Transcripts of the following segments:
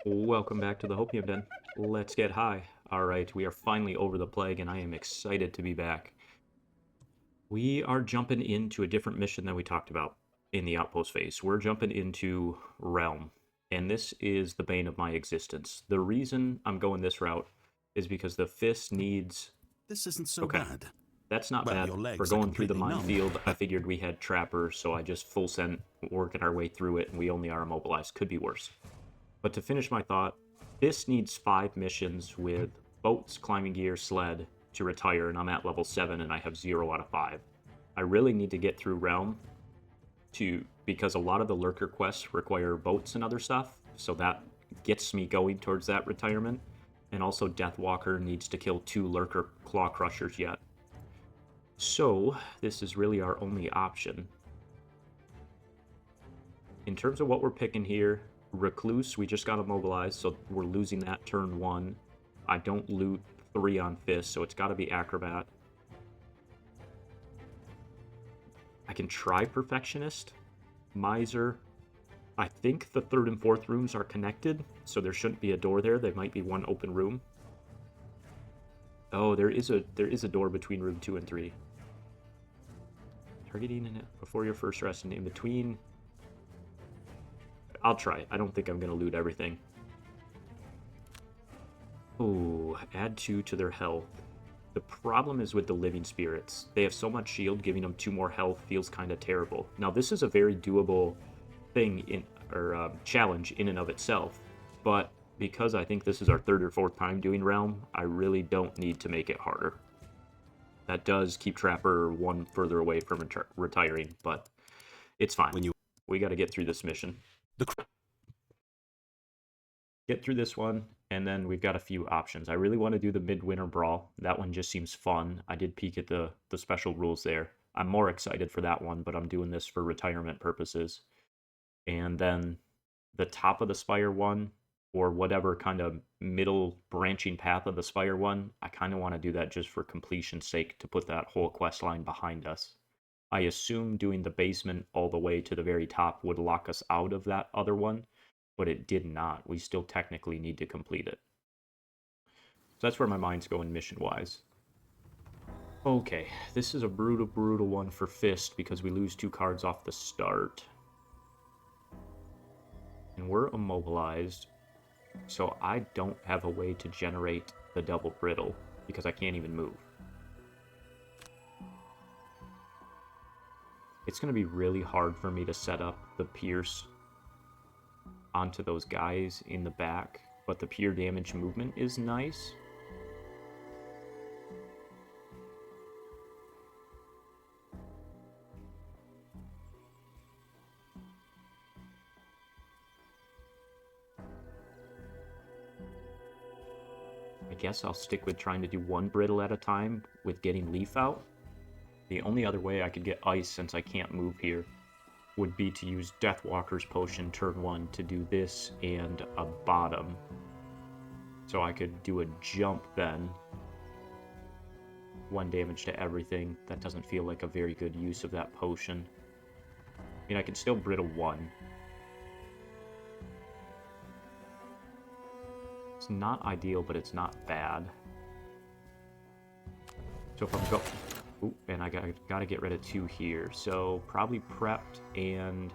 Welcome back to the Hopium Den. Let's get high. Alright, we are finally over the plague, and I am excited to be back. We are jumping into a different mission than we talked about in the outpost phase. We're jumping into Realm, and this is the bane of my existence. The reason I'm going this route is because the Fist needs... This isn't so Okay, bad. that's not Well, bad. your For legs are going through the completely numb, minefield, I but figured we had trappers, so I just full sent working our way through it, and we only are immobilized. Could be worse. But to finish my thought, this needs 5 missions with boats, climbing gear, sled to retire, and I'm at level 7 and I have 0 out of 5. I really need to get through Realm because a lot of the lurker quests require boats and other stuff, so that gets me going towards that retirement. And also Deathwalker needs to kill 2 lurker claw crushers yet. So this is really our only option. In terms of what we're picking here, Recluse, we just got immobilized, so we're losing that turn 1. I don't loot 3 on Fist, so it's got to be Acrobat. I can try Perfectionist, Miser. I think the 3rd and 4th rooms are connected, so there shouldn't be a door there. There might be one open room. Oh, there is a door between room 2 and 3. Targeting in it before your first rest and in between. I'll try. I don't think I'm going to loot everything. Oh, add 2 to their health. The problem is with the living spirits. They have so much shield, giving them 2 more health feels kind of terrible. Now, this is a very doable thing challenge in and of itself, but because I think this is our 3rd or 4th time doing Realm, I really don't need to make it harder. That does keep Trapper 1 further away from retiring, but it's fine. We got to get through this mission. Get through this one, and then we've got a few options. I really want to do the Midwinter Brawl. That one just seems fun. I did peek at the special rules there. I'm more excited for that one, but I'm doing this for retirement purposes. And then the top of the Spire one, or whatever kind of middle branching path of the Spire one, I kind of want to do that just for completion's sake to put that whole quest line behind us. I assume doing the basement all the way to the very top would lock us out of that other one, but it did not. We still technically need to complete it. So that's where my mind's going mission-wise. Okay, this is a brutal one for Fist because we lose 2 cards off the start. And we're immobilized, so I don't have a way to generate the double brittle because I can't even move. It's going to be really hard for me to set up the Pierce onto those guys in the back, but the pure damage movement is nice. I guess I'll stick with trying to do 1 brittle at a time with getting Leaf out. The only other way I could get ice, since I can't move here, would be to use Deathwalker's Potion turn 1 to do this and a bottom. So I could do a jump then. 1 damage to everything. That doesn't feel like a very good use of that potion. I mean, I can still brittle 1. It's not ideal, but it's not bad. So if I'm Ooh, and I gotta get rid of 2 here. So probably prepped and...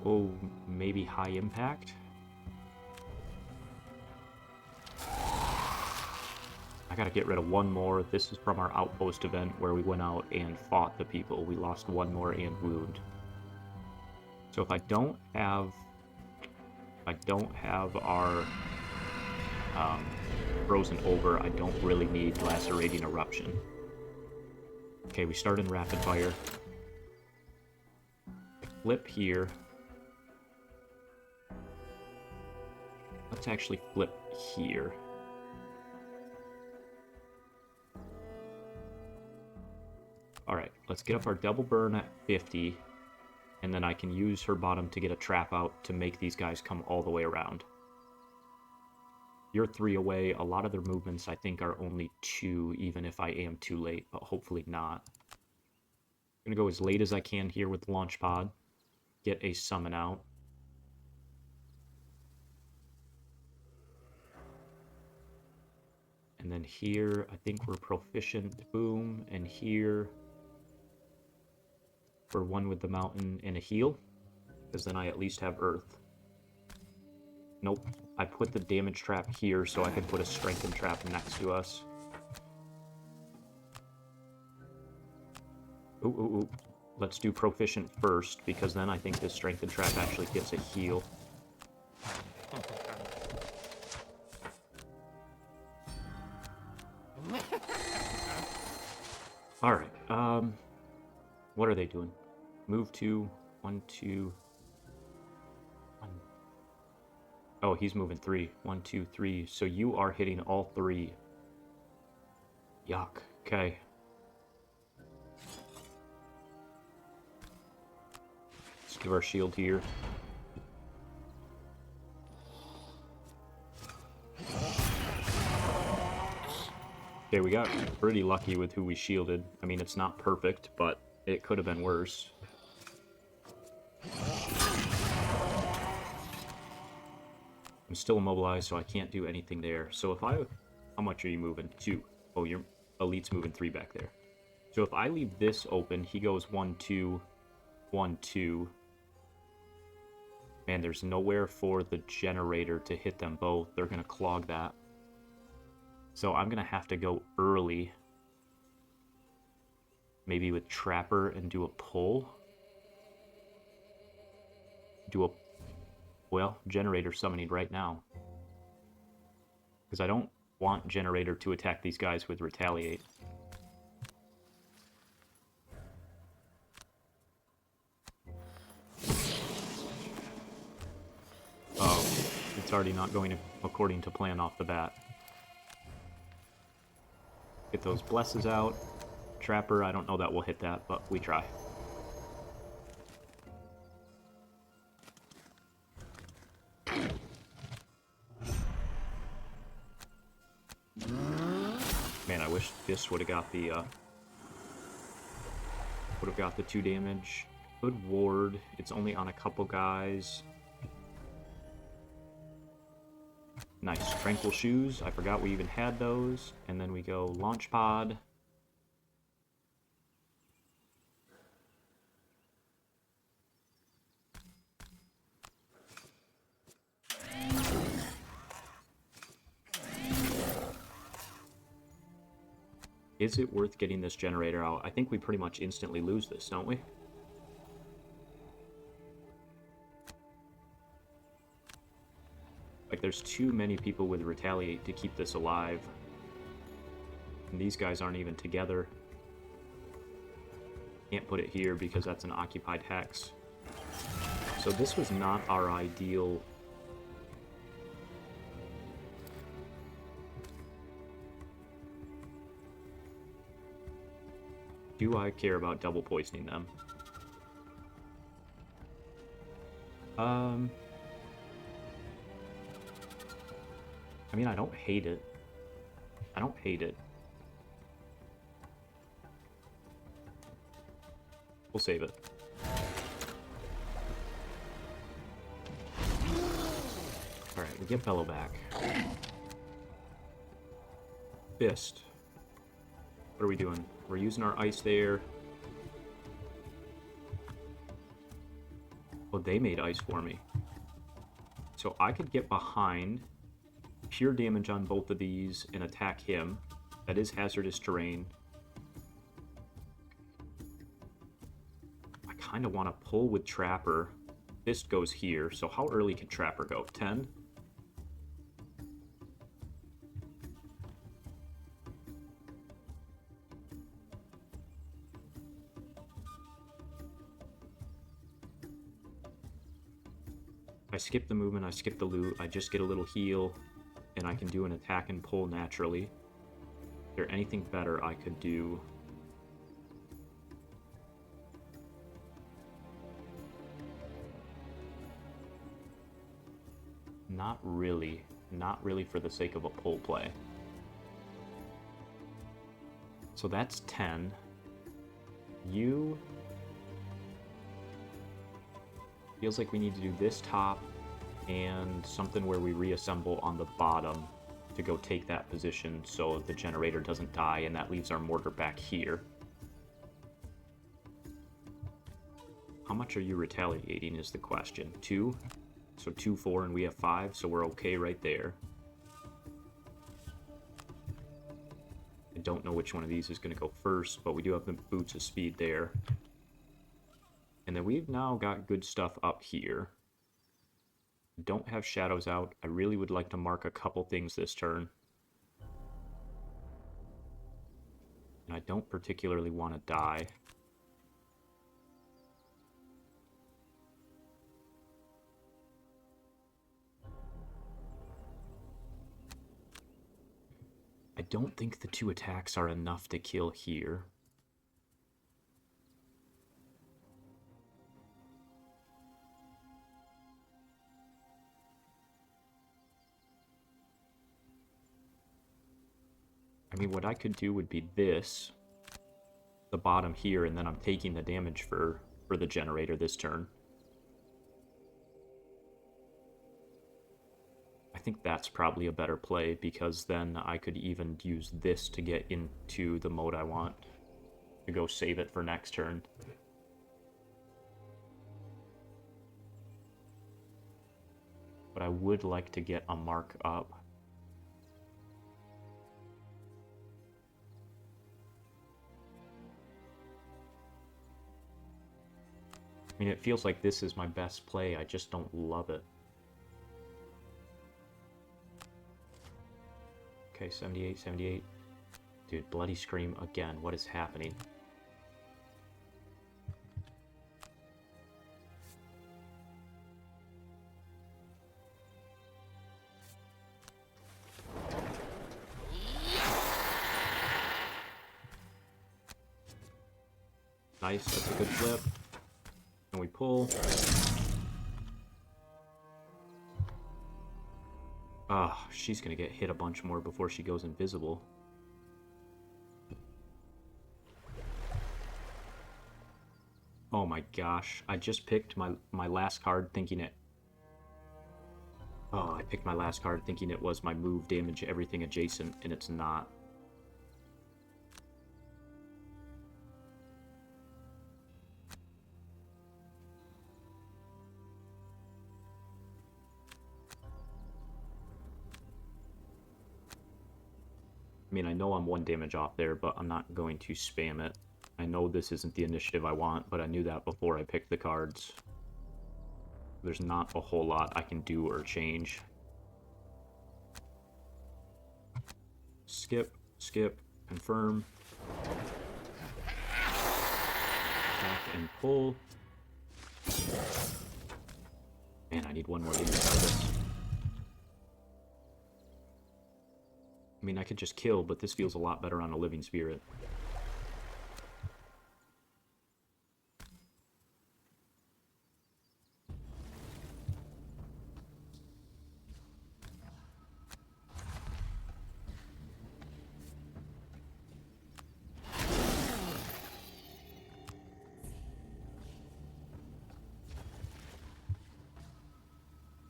Oh, maybe high impact? I gotta get rid of 1 more. This is from our outpost event where we went out and fought the people. We lost 1 more and wound. So if I don't have our frozen over, I don't really need lacerating eruption. Okay, we start in rapid fire. Flip here. Let's actually flip here. Alright, let's get up our double burn at 50, and then I can use her bottom to get a trap out to make these guys come all the way around. You're 3 away. A lot of their movements, I think, are only 2, even if I am too late, but hopefully not. I'm going to go as late as I can here with Launch Pod. get a summon out. And then here, I think we're proficient, boom, and here for one with the mountain and a heal, because then I at least have earth. Nope, I put the damage trap here so I could put a strengthen trap next to us. Ooh, ooh, ooh. Let's do proficient first, because then I think this strengthen trap actually gets a heal. Alright, what are they doing? Move to 1, 2, 1. Oh, he's moving 3. 1, 2, 3. So you are hitting all 3. Yuck. Okay. Let's give our shield here. Okay, we got pretty lucky with who we shielded. I mean, it's not perfect, but it could have been worse. I'm still immobilized, so I can't do anything there. So if I... How much are you moving? 2. Oh, your elite's moving 3 back there. So if I leave this open, he goes 1, 2, 1, 2. Man, there's nowhere for the generator to hit them both. They're going to clog that. So I'm going to have to go early. Maybe with Trapper and do a pull. Do a... Well, Generator summoning right now. Because I don't want Generator to attack these guys with Retaliate. Oh, it's already not going according to plan off the bat. Get those blesses out. Trapper, I don't know that we'll hit that, but we try. Man, I wish this would have got the 2 damage. Good ward. It's only on a couple guys. Nice. Tranquil Shoes. I forgot we even had those. And then we go Launch Pod. Is it worth getting this generator out? I think we pretty much instantly lose this, don't we? Like, there's too many people with Retaliate to keep this alive. And these guys aren't even together. Can't put it here because that's an occupied hex. So this was not our ideal... Do I care about double poisoning them? I mean, I don't hate it. I don't hate it. We'll save it. Alright, we get Bellow back. Fist. What are we doing? We're using our ice there. Oh, they made ice for me. So I could get behind, pure damage on both of these, and attack him. That is hazardous terrain. I kind of want to pull with Trapper. Fist goes here, so how early can Trapper go? 10? I skip the movement, I skip the loot, I just get a little heal, and I can do an attack and pull naturally. Is there anything better I could do? Not really. Not really for the sake of a pull play. So that's 10. You... Feels like we need to do this top and something where we reassemble on the bottom to go take that position so the generator doesn't die, and that leaves our mortar back here. How much are you retaliating is the question. 2? So 2, 4, and we have 5, so we're okay right there. I don't know which one of these is going to go first, but we do have the boots of speed there. And then we've now got good stuff up here. Don't have shadows out. I really would like to mark a couple things this turn. And I don't particularly want to die. I don't think the 2 attacks are enough to kill here. I mean, what I could do would be this, the bottom here, and then I'm taking the damage for the generator this turn. I think that's probably a better play, because then I could even use this to get into the mode I want to go save it for next turn. But I would like to get a mark up. I mean, it feels like this is my best play, I just don't love it. Okay, 78, 78. Dude, Bloody Scream again, what is happening? Nice, that's a good flip. And we pull. Ah, oh, she's gonna get hit a bunch more before she goes invisible. Oh my gosh, I just picked my last card thinking it... Oh, I picked my last card thinking it was my move damage everything adjacent, and it's not. I mean, I know I'm 1 damage off there, but I'm not going to spam it. I know this isn't the initiative I want, but I knew that before I picked the cards. There's not a whole lot I can do or change. Skip, skip, confirm. Attack and pull. Man, I need 1 more damage out of this. I mean, I could just kill, but this feels a lot better on a living spirit.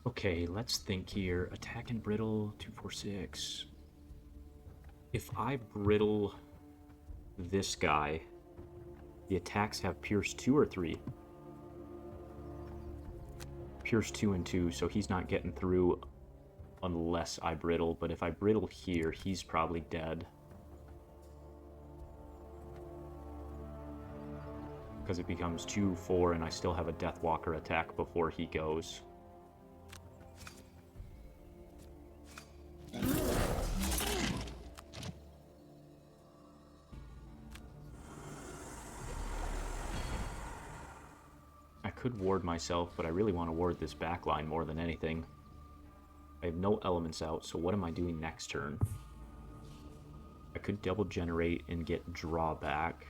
Okay, let's think here. Attack and brittle, 2, 4, 6. If I brittle this guy, the attacks have Pierce 2 or 3? Pierce 2 and 2, so he's not getting through unless I brittle, but if I brittle here, he's probably dead. Because it becomes 2, 4, and I still have a Deathwalker attack before he goes. I could ward myself, but I really want to ward this backline more than anything. I have no elements out, so what am I doing next turn? I could double generate and get drawback.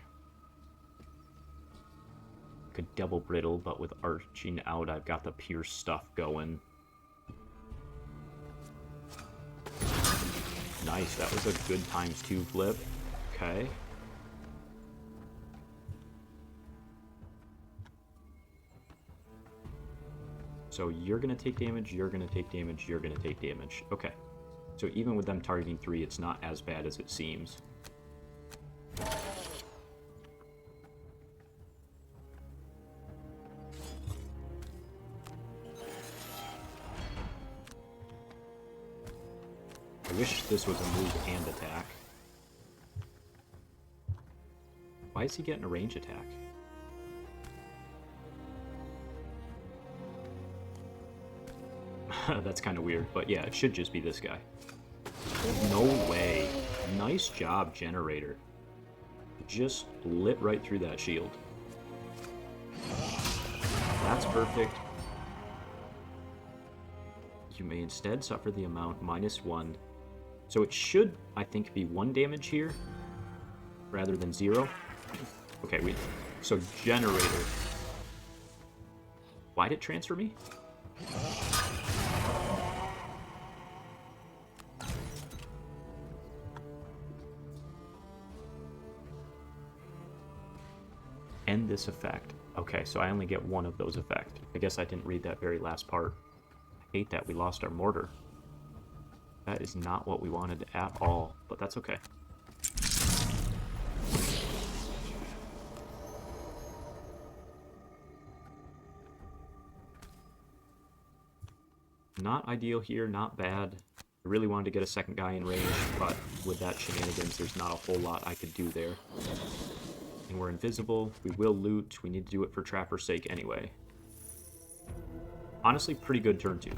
I could double brittle, but with arching out, I've got the pierce stuff going. Nice, that was a good ×2 flip. Okay. So you're going to take damage, you're going to take damage, you're going to take damage. Okay. So even with them targeting 3, it's not as bad as it seems. I wish this was a move and attack. Why is he getting a range attack? That's kind of weird, but yeah, it should just be this guy. No way. Nice job, Generator. Just lit right through that shield. That's perfect. You may instead suffer the amount -1. So it should, I think, be 1 damage here, rather than 0. Okay, so Generator. Why'd it transfer me? End this effect. Okay, so I only get 1 of those effects. I guess I didn't read that very last part. I hate that we lost our mortar. That is not what we wanted at all, but that's okay. Not ideal here, not bad. I really wanted to get a second guy in range, but with that shenanigans, there's not a whole lot I could do there. And we're invisible. We will loot. We need to do it for Trapper's sake anyway. Honestly, pretty good turn 2.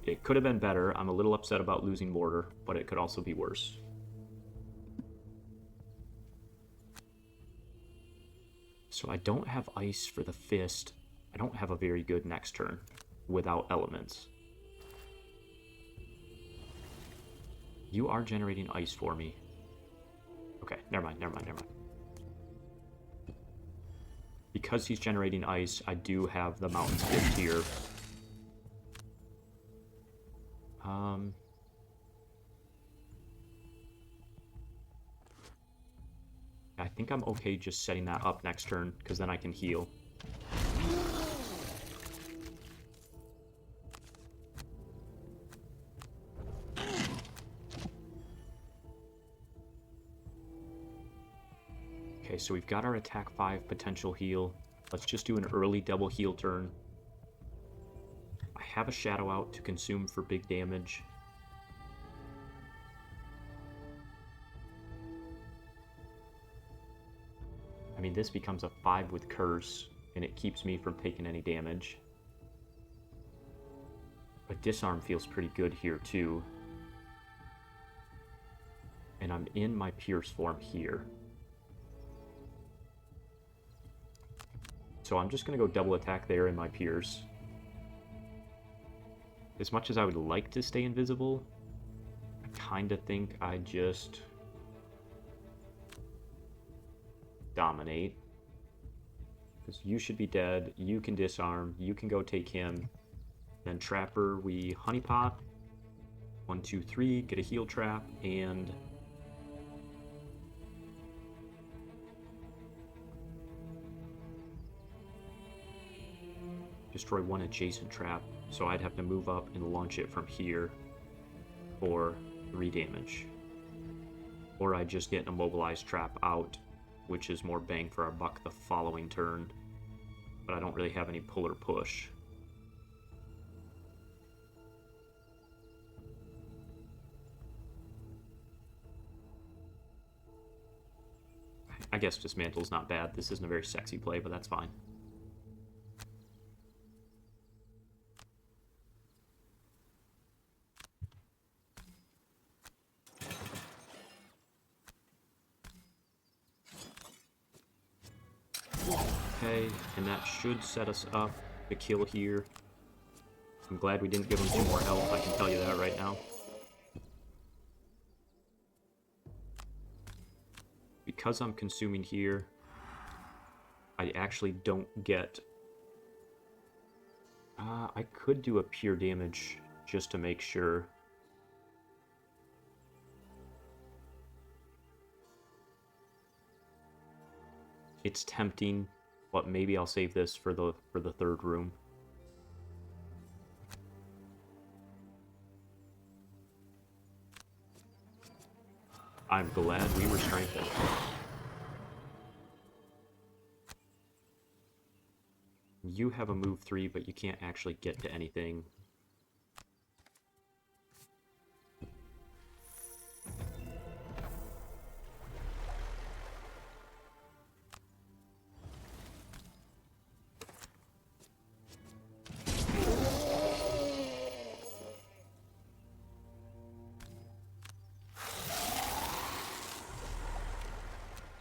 It could have been better. I'm a little upset about losing mortar, but it could also be worse. So I don't have ice for the fist. I don't have a very good next turn without elements. You are generating ice for me. Okay, never mind. Because he's generating ice, I do have the Mountain's Gift here. I think I'm okay just setting that up next turn, because then I can heal. Okay, so we've got our attack 5 potential heal. Let's just do an early double heal turn. I have a shadow out to consume for big damage. I mean, this becomes a 5 with curse, and it keeps me from taking any damage. But disarm feels pretty good here too. And I'm in my pierce form here. So I'm just going to go double attack there in my pierce. As much as I would like to stay invisible, I kind of think I just dominate. Because you should be dead, you can disarm, you can go take him. Then Trapper, we honeypot. 1, 2, 3, get a heal trap, and destroy 1 adjacent trap. So I'd have to move up and launch it from here for 3 damage. Or I just get an immobilized trap out, which is more bang for our buck the following turn. But I don't really have any pull or push. I guess Dismantle's not bad. This isn't a very sexy play, but that's fine. Okay, and that should set us up to kill here. I'm glad we didn't give him 2 more health, I can tell you that right now. Because I'm consuming here, I actually don't get... I could do a pure damage just to make sure. It's tempting, but maybe I'll save this for the 3rd room. I'm glad we were strengthened. You have a move 3, but you can't actually get to anything.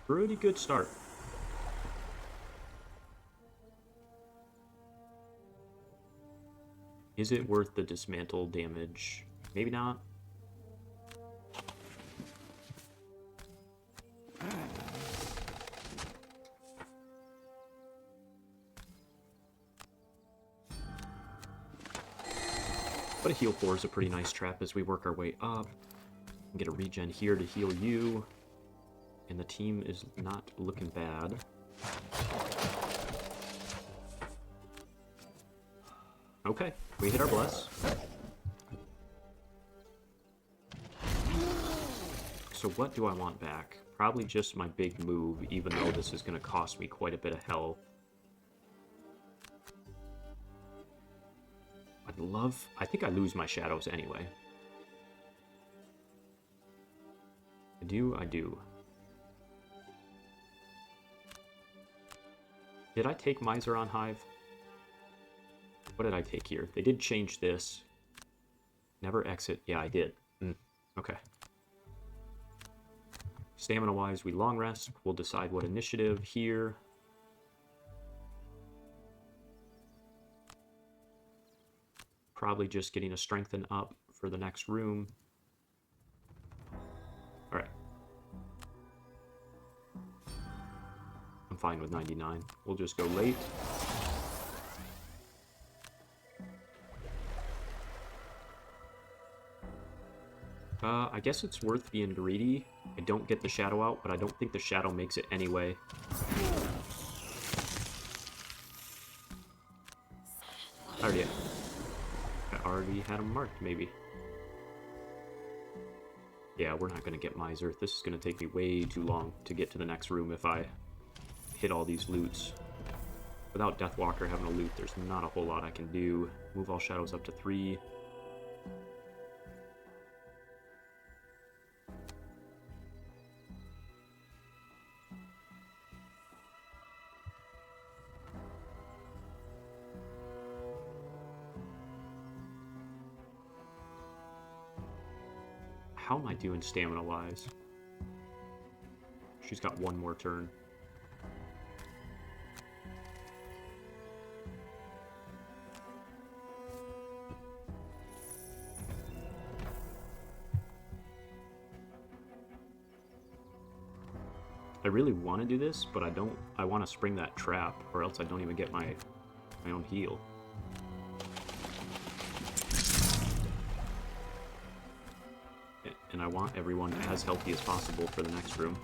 Pretty good start. Is it worth the dismantle damage? Maybe not. But a heal 4 is a pretty nice trap as we work our way up. Get a regen here to heal you. And the team is not looking bad. Okay, we hit our bless. So what do I want back? Probably just my big move, even though this is going to cost me quite a bit of health. I think I lose my shadows anyway. I do. Did I take Miser on Hive? What did I take here? They did change this. Never exit. Yeah, I did. Okay. Stamina-wise, we long rest. We'll decide what initiative here. Probably just getting a strengthen up for the next room. Alright. I'm fine with 99. We'll just go late. I guess it's worth being greedy. I don't get the shadow out, but I don't think the shadow makes it anyway. I already had him marked, maybe. Yeah, we're not going to get Miser. This is going to take me way too long to get to the next room if I hit all these loots. Without Deathwalker having a loot, there's not a whole lot I can do. Move all shadows up to 3. How am I doing stamina-wise? She's got one more turn. I really want to do this, but I don't. I want to spring that trap, or else I don't even get my own heal. And I want everyone as healthy as possible for the next room.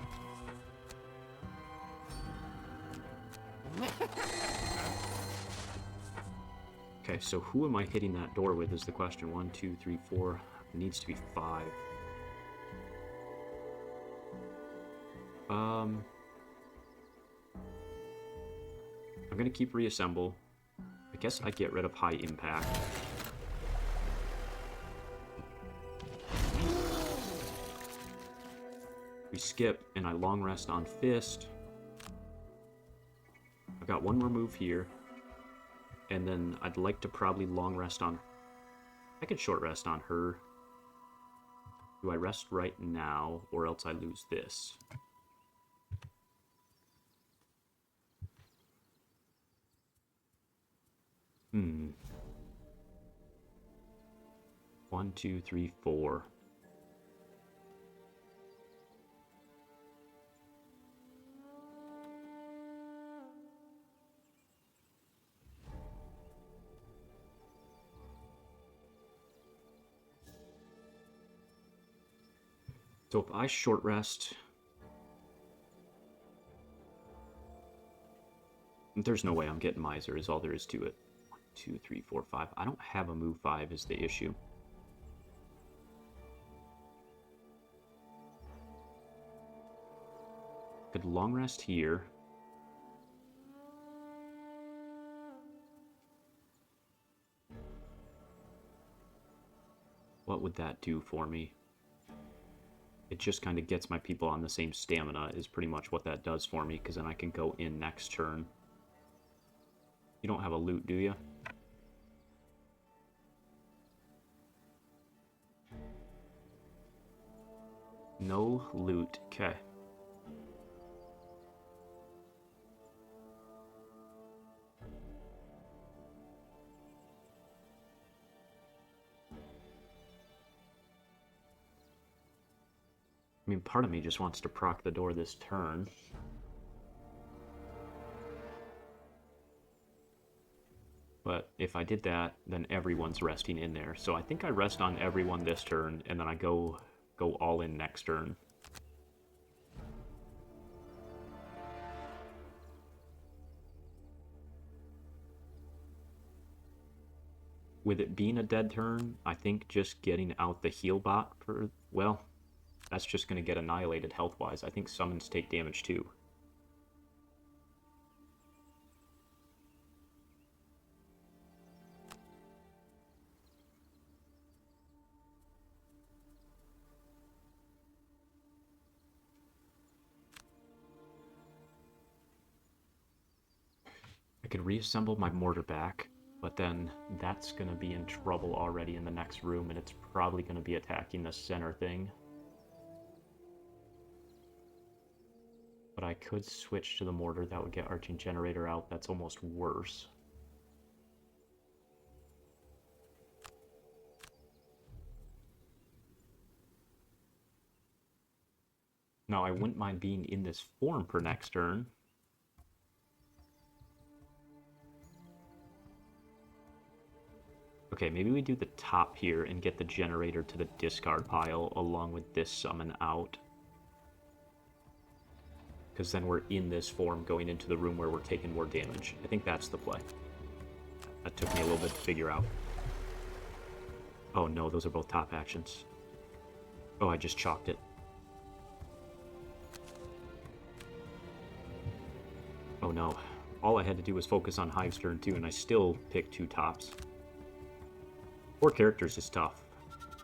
Okay, so who am I hitting that door with is the question. 1, 2, 3, 4. It needs to be 5. I'm gonna keep reassemble. I guess I'd get rid of high impact. We skip, and I long rest on Fist. I've got one more move here. And then I'd like to probably long rest on... I could short rest on her. Do I rest right now, or else I lose this? Hmm. 1, 2, 3, 4. So if I short rest... There's no way I'm getting Miser, is all there is to it. 1, 2, 3, 4, 5. I don't have a move 5 is the issue. Could long rest here. What would that do for me? It just kind of gets my people on the same stamina is pretty much what that does for me, because then I can go in next turn. You don't have a loot, do you? No loot. Okay. I mean, part of me just wants to proc the door this turn. But if I did that, then everyone's resting in there. So I think I rest on everyone this turn, and then I go all in next turn. With it being a dead turn, I think just getting out the heal bot for, well, that's just going to get annihilated health-wise. I think summons take damage too. I could reassemble my mortar back, but then that's going to be in trouble already in the next room, and it's probably going to be attacking the center thing. But I could switch to the mortar. That would get Arching Generator out. That's almost worse. Now, I wouldn't mind being in this form for next turn. Okay, maybe we do the top here and get the generator to the discard pile along with this summon out. Because then we're in this form going into the room where we're taking more damage. I think that's the play. That took me a little bit to figure out. Oh no, those are both top actions. Oh, I just chalked it. Oh no. All I had to do was focus on Hive's turn too, and I still picked 2 tops. 4 characters is tough.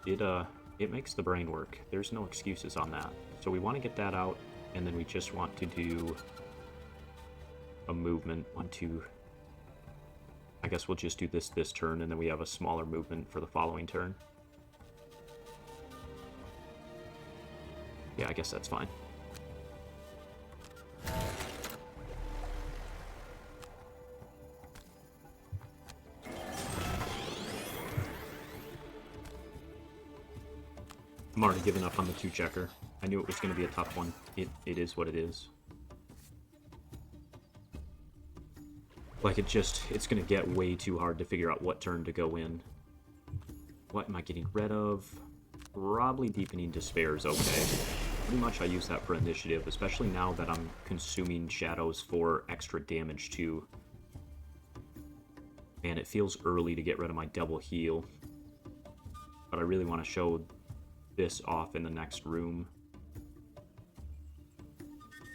It makes the brain work. There's no excuses on that. So we want to get that out. And then we just want to do a movement. 1, 2. I guess we'll just do this turn, and then we have a smaller movement for the following turn. Yeah, I guess that's fine. I'm already giving up on the 2-checker. I knew it was going to be a tough one. It is what it is. Like, it's going to get way too hard to figure out what turn to go in. What am I getting rid of? Probably Deepening Despair is okay. Pretty much I use that for initiative, especially now that I'm consuming shadows for extra damage too. And it feels early to get rid of my double heal. But I really want to show this off in the next room.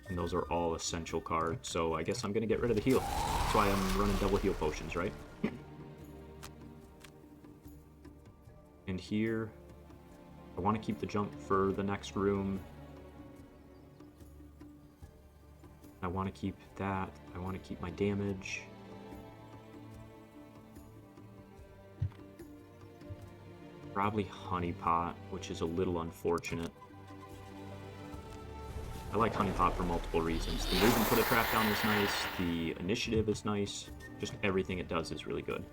And those are all essential cards, so I guess I'm going to get rid of the heal. That's why I'm running double heal potions, right? And here, I want to keep the jump for the next room. I want to keep that. I want to keep my damage. Probably Honeypot, which is a little unfortunate. I like Honeypot for multiple reasons. The move and put a trap down is nice, the initiative is nice, just everything it does is really good.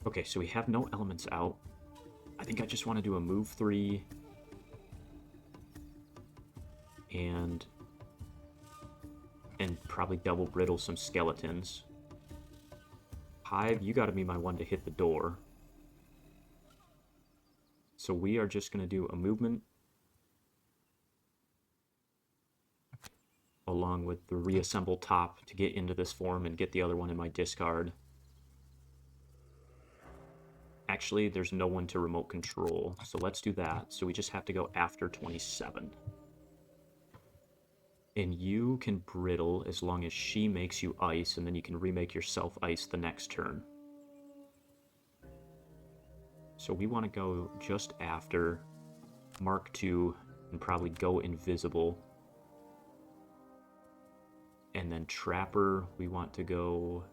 Okay, so we have no elements out. I think I just want to do a move 3. And probably double brittle some skeletons. Hive, you gotta be my one to hit the door. So we are just gonna do a movement along with the reassemble top to get into this form and get the other one in my discard. Actually, there's no one to remote control, so let's do that. So we just have to go after 27. And you can brittle as long as she makes you ice, and then you can remake yourself ice the next turn. So we want to go just after Mark II and probably go invisible. And then Trapper, we want to go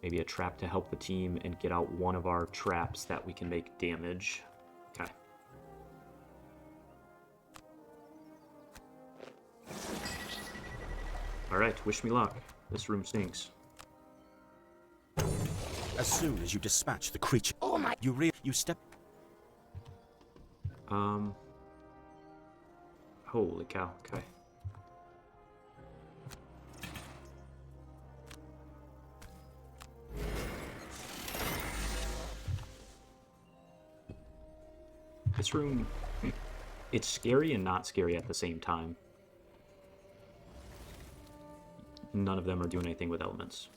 maybe a trap to help the team and get out one of our traps that we can make damage. Okay. Alright, wish me luck. This room stinks. As soon as you dispatch the creature, you step. Holy cow, okay. This room, it's scary and not scary at the same time. None of them are doing anything with elements.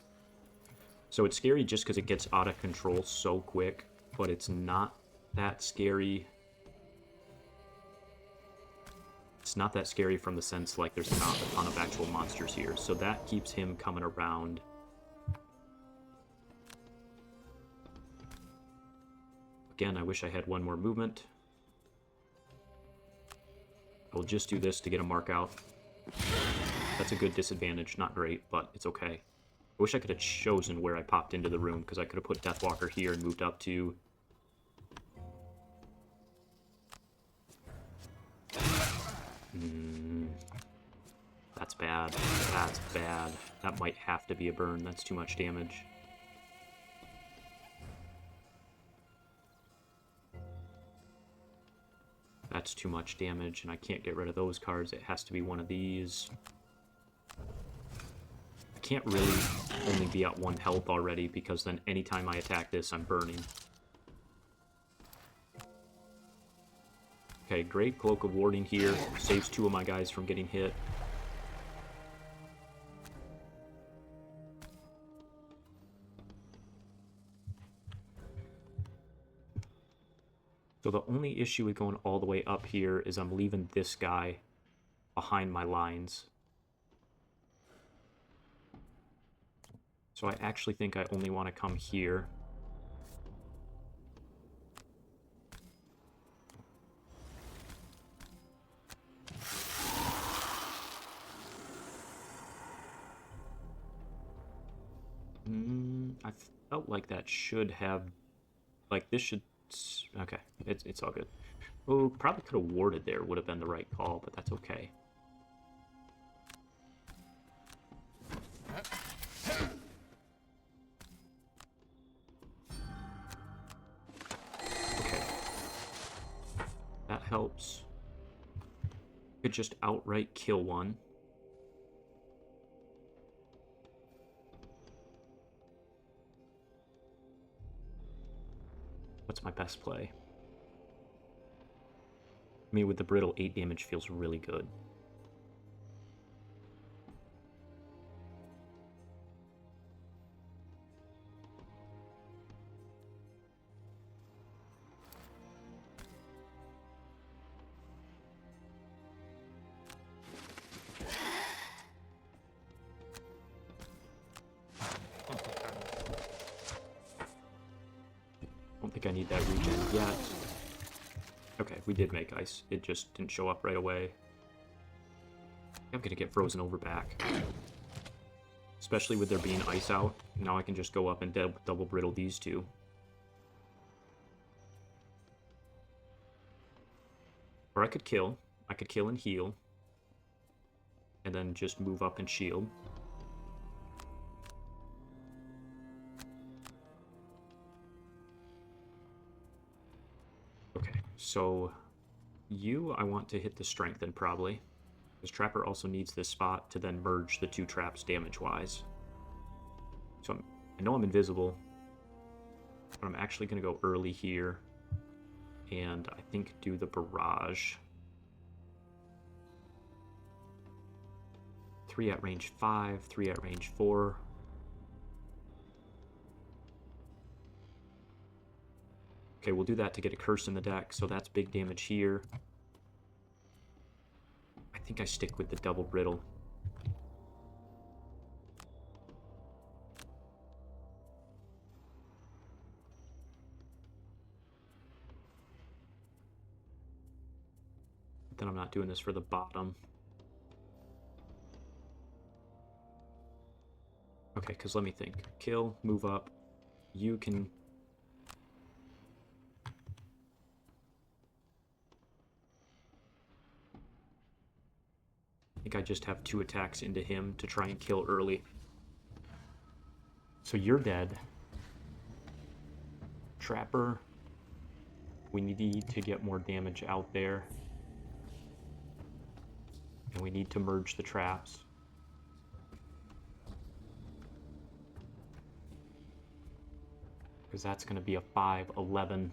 So it's scary just because it gets out of control so quick, but it's not that scary. It's not that scary from the sense like there's not a ton of actual monsters here, so that keeps him coming around. Again, I wish I had one more movement. I'll just do this to get a mark out. That's a good disadvantage, not great, but it's okay. I wish I could have chosen where I popped into the room, because I could have put Deathwalker here and moved up to... That's bad. That's bad. That might have to be a burn. That's too much damage. That's too much damage, and I can't get rid of those cards. It has to be one of these. I can't really only be at 1 health already, because then anytime I attack this, I'm burning. Okay, great Cloak of Warding here. Saves 2 of my guys from getting hit. So the only issue with going all the way up here is I'm leaving this guy behind my lines. So I actually think I only want to come here. I felt like that should have... Like, this should... Okay, it's all good. Oh, probably could have warded there. Would have been the right call, but that's okay. Okay. That helps. Could just outright kill one. What's my best play? I mean, with the brittle, 8 damage feels really good. I don't think I need that regen yet. Okay, we did make ice. It just didn't show up right away. I'm gonna get frozen over back. Especially with there being ice out. Now I can just go up and double brittle these two. Or I could kill. I could kill and heal. And then just move up and shield. Okay, so you I want to hit the strengthen probably. Because Trapper also needs this spot to then merge the 2 traps damage-wise. So I know I'm invisible, but I'm actually going to go early here. And I think do the barrage. 3 at range 5, 3 at range 4. Okay, we'll do that to get a curse in the deck, so that's big damage here. I think I stick with the double brittle. But then I'm not doing this for the bottom. Okay, because let me think. Kill, move up. You can... I think I just have 2 attacks into him to try and kill early. So you're dead. Trapper. We need to get more damage out there. And we need to merge the traps. Because that's going to be a 5-11.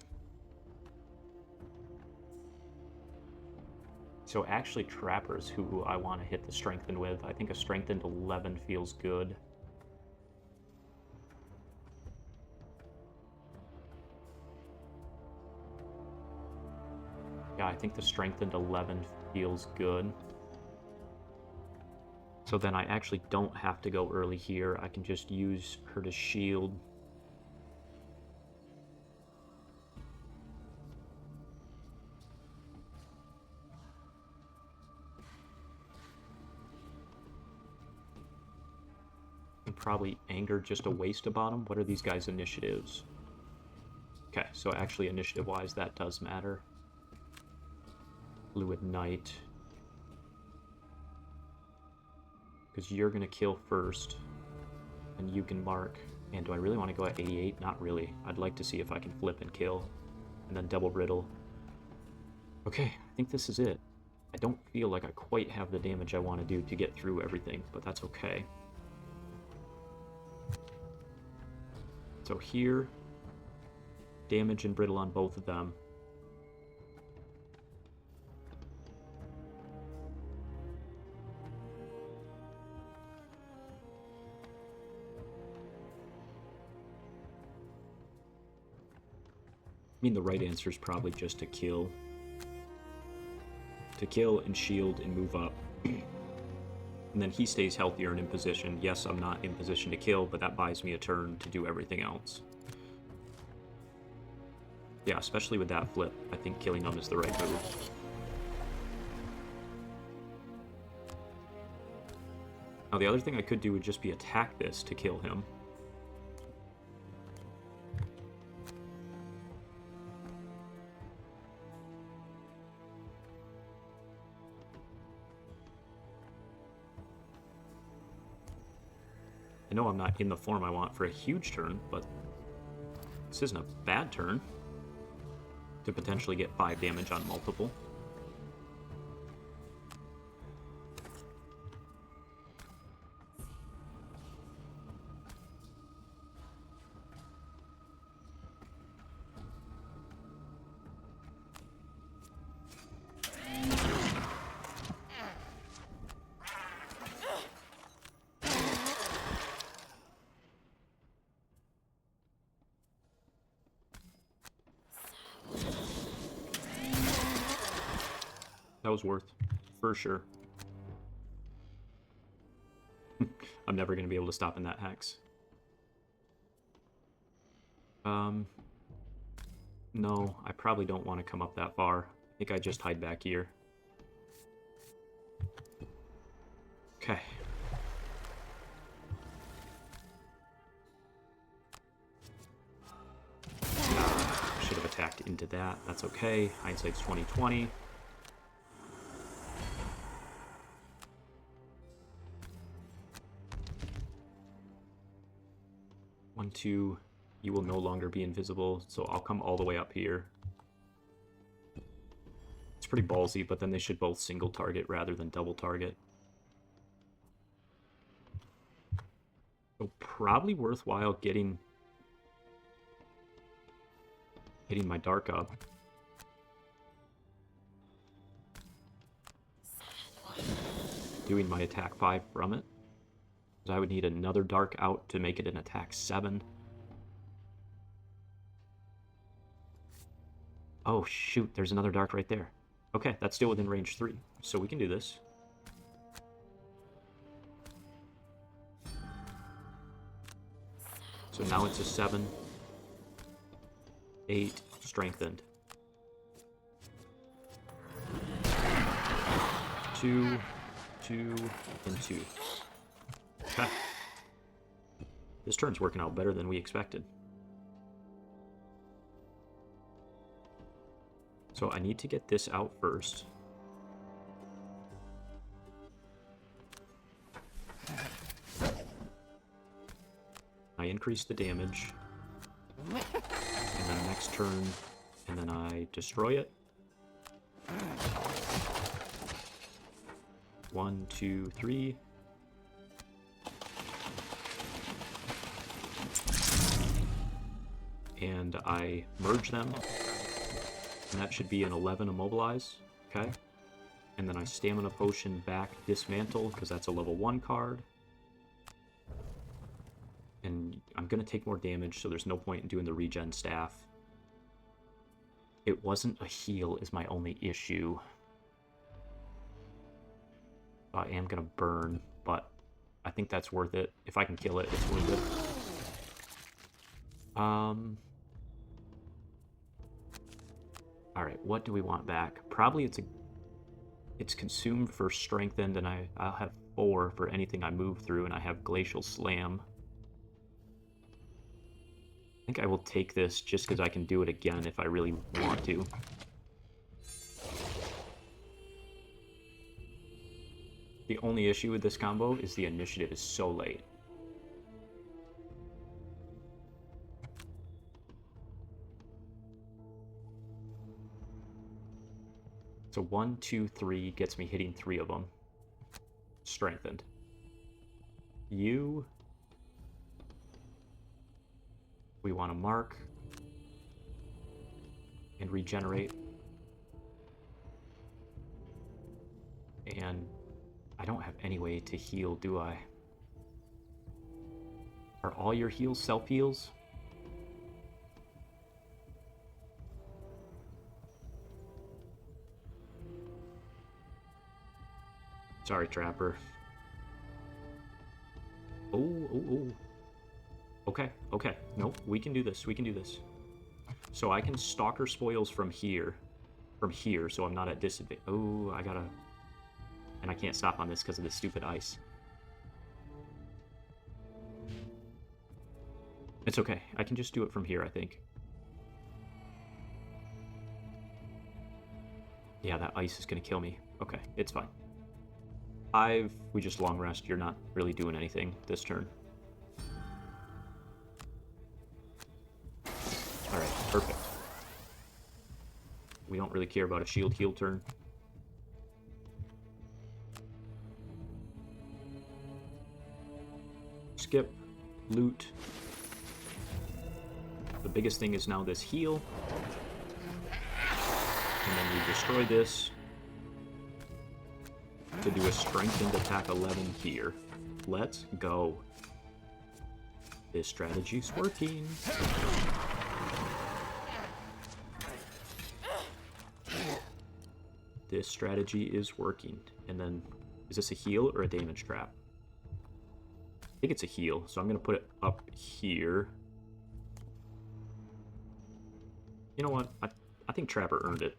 So actually Trapper's who I want to hit the Strengthen with. I think a Strengthened 11 feels good. Yeah, I think the Strengthened 11 feels good. So then I actually don't have to go early here. I can just use her to shield. And probably Anger just a waste of bottom. What are these guys' initiatives? Okay, so actually initiative-wise that does matter. Fluid Knight. Because you're going to kill first. And you can mark. And do I really want to go at 88? Not really. I'd like to see if I can flip and kill. And then double brittle. Okay, I think this is it. I don't feel like I quite have the damage I want to do to get through everything, but that's okay. So here, damage and brittle on both of them. I mean, the right answer is probably just to kill. To kill and shield and move up. And then he stays healthier and in position. Yes, I'm not in position to kill, but that buys me a turn to do everything else. Yeah, especially with that flip, I think killing him is the right move. Now, the other thing I could do would just be attack this to kill him. I know I'm not in the form I want for a huge turn, but this isn't a bad turn to potentially get 5 damage on multiple. That was worth, for sure. I'm never going to be able to stop in that hex. No, I probably don't want to come up that far. I think I just hide back here. Okay. Should have attacked into that. That's okay. Hindsight's 20/20. One, two, you will no longer be invisible, so I'll come all the way up here. It's pretty ballsy, but then they should both single target rather than double target. So probably worthwhile getting my dark up. Doing my attack 5 from it. I would need another dark out to make it an attack 7. Oh shoot, there's another dark right there. Okay, that's still within range 3, so we can do this. So now it's a 7, 8, strengthened. 2, 2, and 2. Okay. This turn's working out better than we expected. So I need to get this out first. I increase the damage. And then next turn, and then I destroy it. 1, 2, 3. And I merge them. And that should be an 11 immobilize. Okay. And then I stamina potion back dismantle, because that's a level 1 card. And I'm going to take more damage, so there's no point in doing the regen staff. It wasn't a heal is my only issue. I am going to burn, but I think that's worth it. If I can kill it, it's worth it. Alright, what do we want back? Probably it's consumed for strengthened, and I'll have 4 for anything I move through, and I have glacial slam. I think I will take this just because I can do it again if I really want to. The only issue with this combo is the initiative is so late. So 1, 2, 3 gets me hitting 3 of them. Strengthened. You... we want to mark and regenerate. And I don't have any way to heal, do I? Are all your heals self-heals? Sorry, Trapper. Oh. Okay. Nope, we can do this. So I can Stalker Spoils from here, so I'm not at disadvantage. Oh, I gotta... and I can't stop on this because of this stupid ice. It's okay. I can just do it from here, I think. Yeah, that ice is gonna kill me. Okay, it's fine. We just long rest. You're not really doing anything this turn. Alright, perfect. We don't really care about a shield heal turn. Skip, loot. The biggest thing is now this heal. And then we destroy this to do a strengthened attack 11 here. Let's go. This strategy's working. This strategy is working. And then, is this a heal or a damage trap? I think it's a heal, so I'm going to put it up here. You know what? I think Trapper earned it.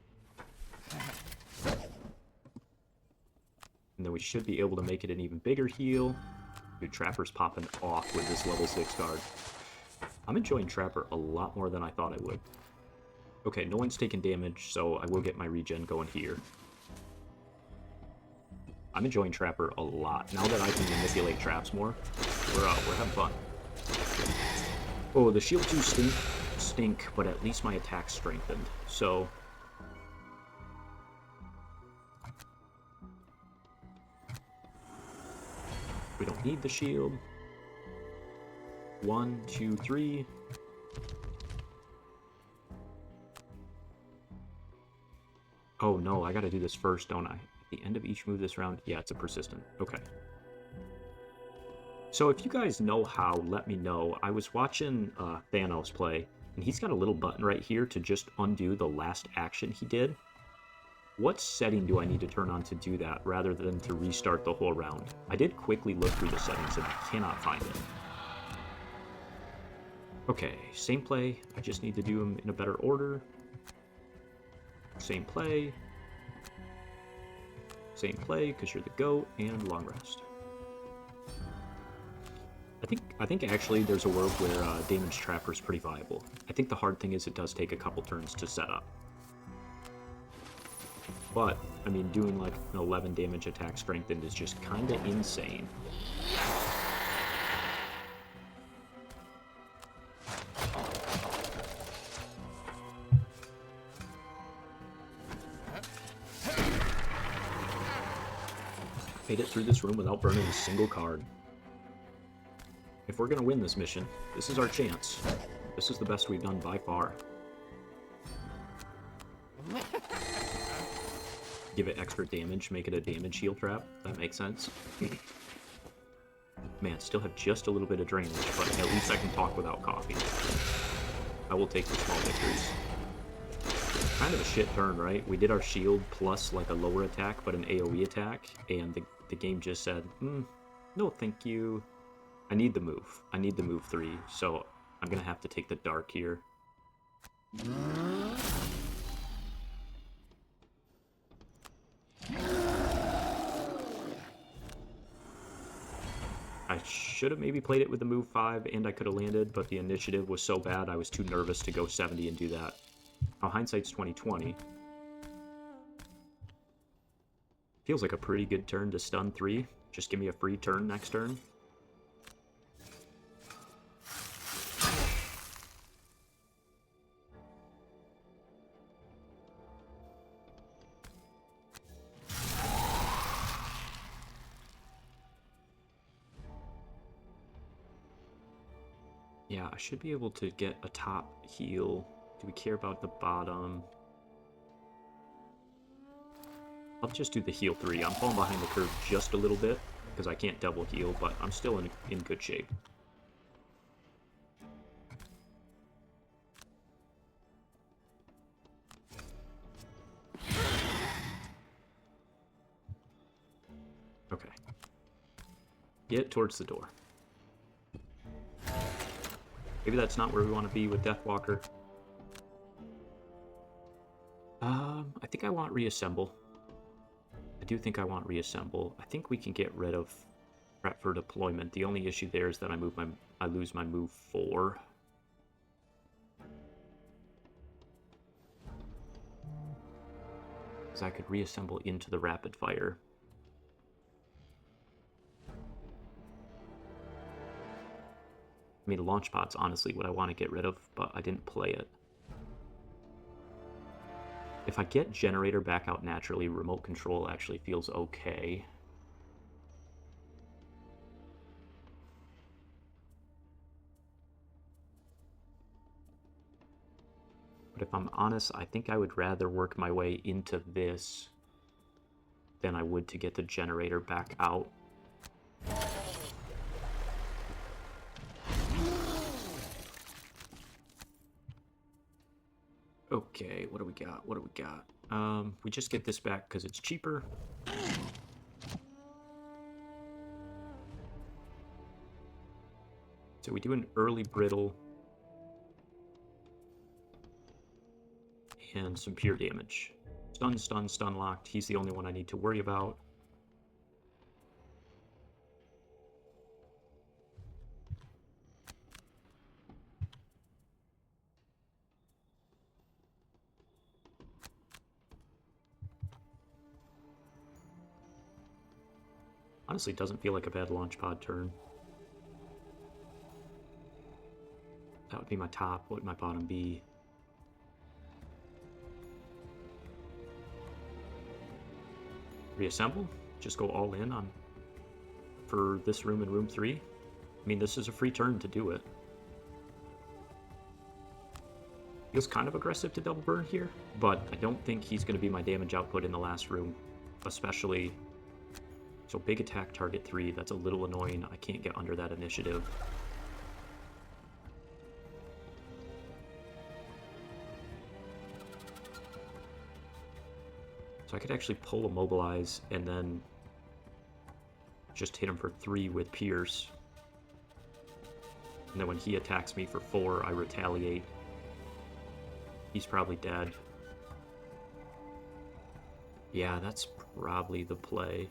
And then we should be able to make it an even bigger heal. Dude, Trapper's popping off with this level 6 card. I'm enjoying Trapper a lot more than I thought I would. Okay, no one's taking damage, so I will get my regen going here. I'm enjoying Trapper a lot. Now that I can manipulate traps more, we're having fun. Oh, the shield 2 stink, but at least my attack's strengthened. So... we don't need the shield. 1, 2, 3. Oh no, I gotta do this first, don't I? At the end of each move this round? Yeah, it's a persistent. Okay. So if you guys know how, let me know. I was watching Thanos play, and he's got a little button right here to just undo the last action he did. What setting do I need to turn on to do that, rather than to restart the whole round? I did quickly look through the settings, and I cannot find it. Okay, same play. I just need to do them in a better order. Same play. Same play, because you're the goat, and long rest. I think actually there's a world where Damon's Trapper is pretty viable. I think the hard thing is it does take a couple turns to set up. But, I mean, doing like an 11 damage attack strengthened is just kind of insane. Made it through this room without burning a single card. If we're gonna win this mission, this is our chance. This is the best we've done by far. Give it extra damage, make it a damage heal trap. That makes sense. Man, still have just a little bit of drainage, but at least I can talk without coughing. I will take the small victories. Kind of a shit turn, right? We did our shield plus like a lower attack, but an AoE attack, and the game just said, no thank you. I need the move. I need the move 3, so I'm gonna have to take the dark here. I should have maybe played it with the move 5, and I could have landed, but the initiative was so bad I was too nervous to go 70 and do that. Now, hindsight's 20/20. Feels like a pretty good turn to stun 3. Just give me a free turn next turn. Yeah, I should be able to get a top heal. Do we care about the bottom? I'll just do the heal 3. I'm falling behind the curve just a little bit because I can't double heal, but I'm still in good shape. Okay. Get towards the door. Maybe that's not where we want to be with Deathwalker. I think I want Reassemble. I do think I want Reassemble. I think we can get rid of Prep for Deployment. The only issue there is that I lose my move 4. Because I could reassemble into the rapid fire. I mean, launch pod's honestly what I want to get rid of, but I didn't play it. If I get generator back out naturally, remote control actually feels okay. But if I'm honest, I think I would rather work my way into this than I would to get the generator back out. Okay, what do we got? What do we got? We just get this back because it's cheaper. So we do an early brittle and some pure damage. Stun, stun, stun locked. He's the only one I need to worry about. Honestly, it doesn't feel like a bad launch pod turn. That would be my top. What would my bottom be? Reassemble? Just go all in on for this room and room 3? I mean, this is a free turn to do it. Feels kind of aggressive to double burn here, but I don't think he's going to be my damage output in the last room, especially... So big attack target 3, that's a little annoying. I can't get under that initiative. So I could actually pull a mobilize and then just hit him for 3 with Pierce. And then when he attacks me for 4, I retaliate. He's probably dead. Yeah, that's probably the play.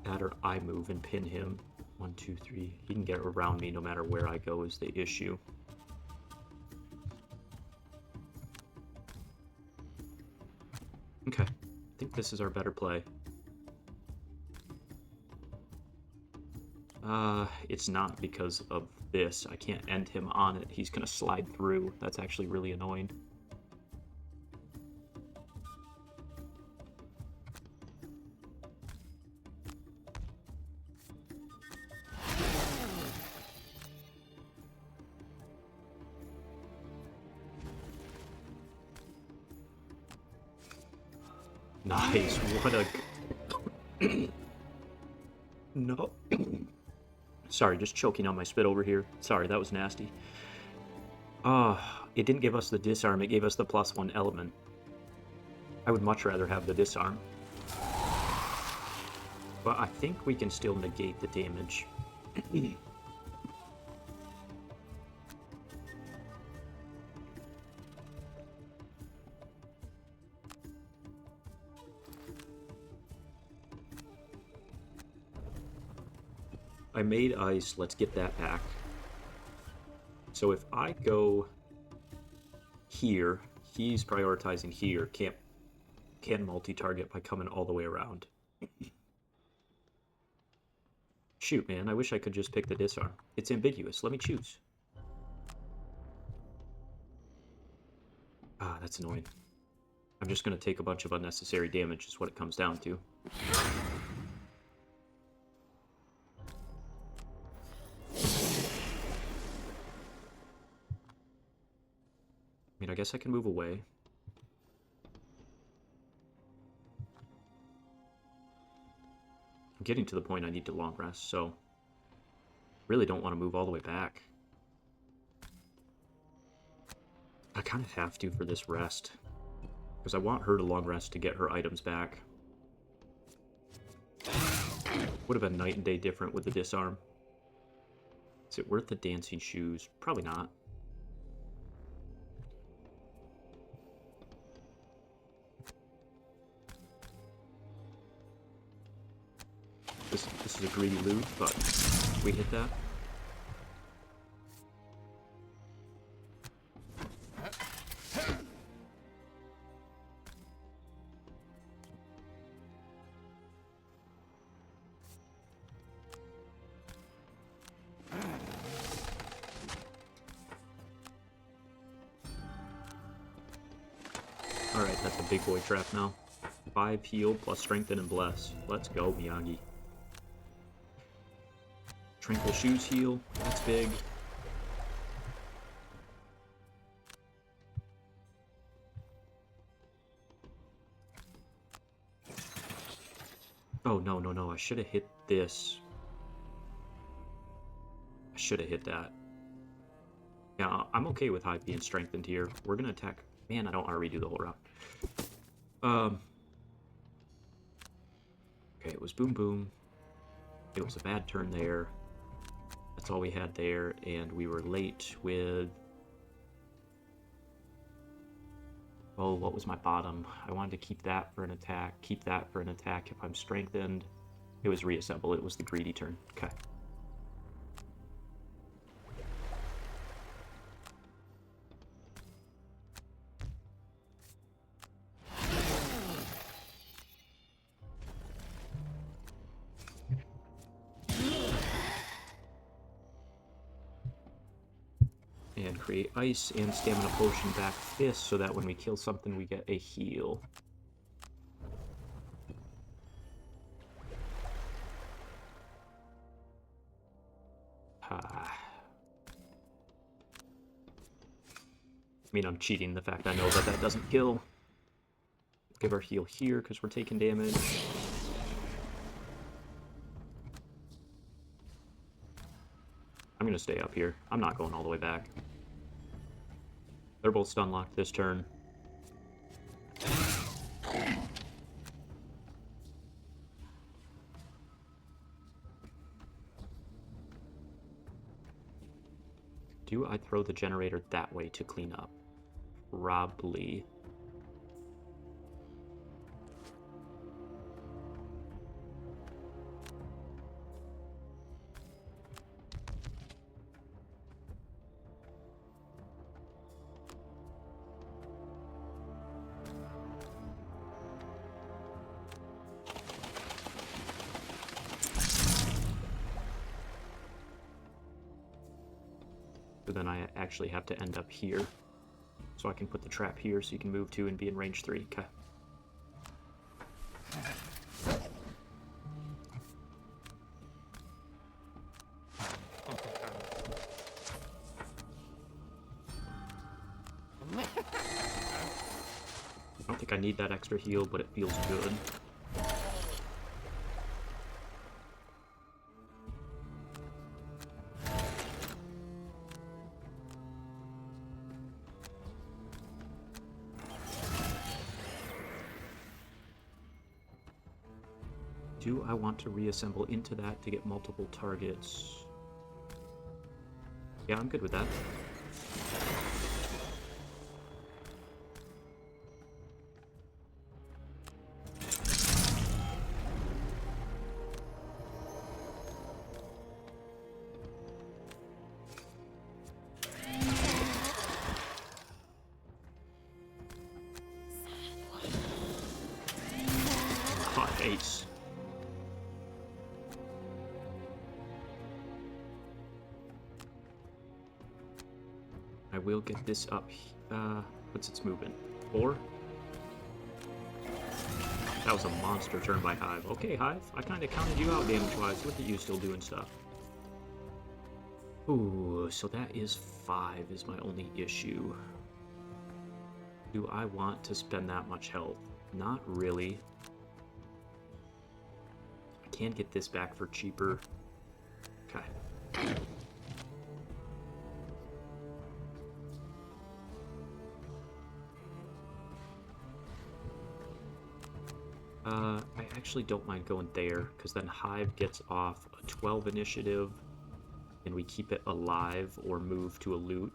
That or I move and pin him. 1, 2, 3. He can get around me no matter where I go is the issue. Okay, I think this is our better play. It's not because of this. I can't end him on it. He's gonna slide through. That's actually really annoying. Nice, what a... No. Sorry, just choking on my spit over here. Sorry, that was nasty. It didn't give us the disarm, it gave us the +1 element. I would much rather have the disarm. But I think we can still negate the damage. I made ice, let's get that back. So if I go here, he's prioritizing here, can multi-target by coming all the way around. Shoot, man, I wish I could just pick the disarm. It's ambiguous, let me choose. Ah, that's annoying. I'm just gonna take a bunch of unnecessary damage is what it comes down to. I mean, I guess I can move away. I'm getting to the point I need to long rest, so really don't want to move all the way back. I kind of have to for this rest, because I want her to long rest to get her items back. Would have been night and day different with the disarm. Is it worth the dancing shoes? Probably not. This is a greedy loot, but we hit that. Alright, that's a big boy trap now. 5 heal plus strengthen and bless. Let's go, Miyagi. Tranquil shoes heal. That's big. Oh, no, no, no. I should have hit this. I should have hit that. Yeah, I'm okay with Hive being strengthened here. We're going to attack. Man, I don't want to redo the whole round. Okay, it was boom boom. It was a bad turn there. That's all we had there, and we were late with... Oh, what was my bottom? I wanted to keep that for an attack, keep that for an attack if I'm strengthened. It was reassemble, it was the greedy turn. Okay. And create ice and stamina potion back fist so that when we kill something we get a heal. I mean, I'm cheating the fact I know that that doesn't kill. Give our heal here because we're taking damage. I'm going to stay up here. I'm not going all the way back. They're both stun locked this turn. Do I throw the generator that way to clean up? Probably. So then I actually have to end up here. So I can put the trap here so you can move to and be in range 3. Okay. I don't think I need that extra heal, but it feels good. Do I want to reassemble into that to get multiple targets? Yeah, I'm good with that. Hot ace. I will get this up. What's its movement? 4? That was a monster turn by Hive. Okay, Hive, I kind of counted you out damage-wise. Look at you still doing stuff. Ooh, so that is 5 is my only issue. Do I want to spend that much health? Not really. I can get this back for cheaper. Okay. I actually don't mind going there, because then Hive gets off a 12 initiative, and we keep it alive or move to a loot.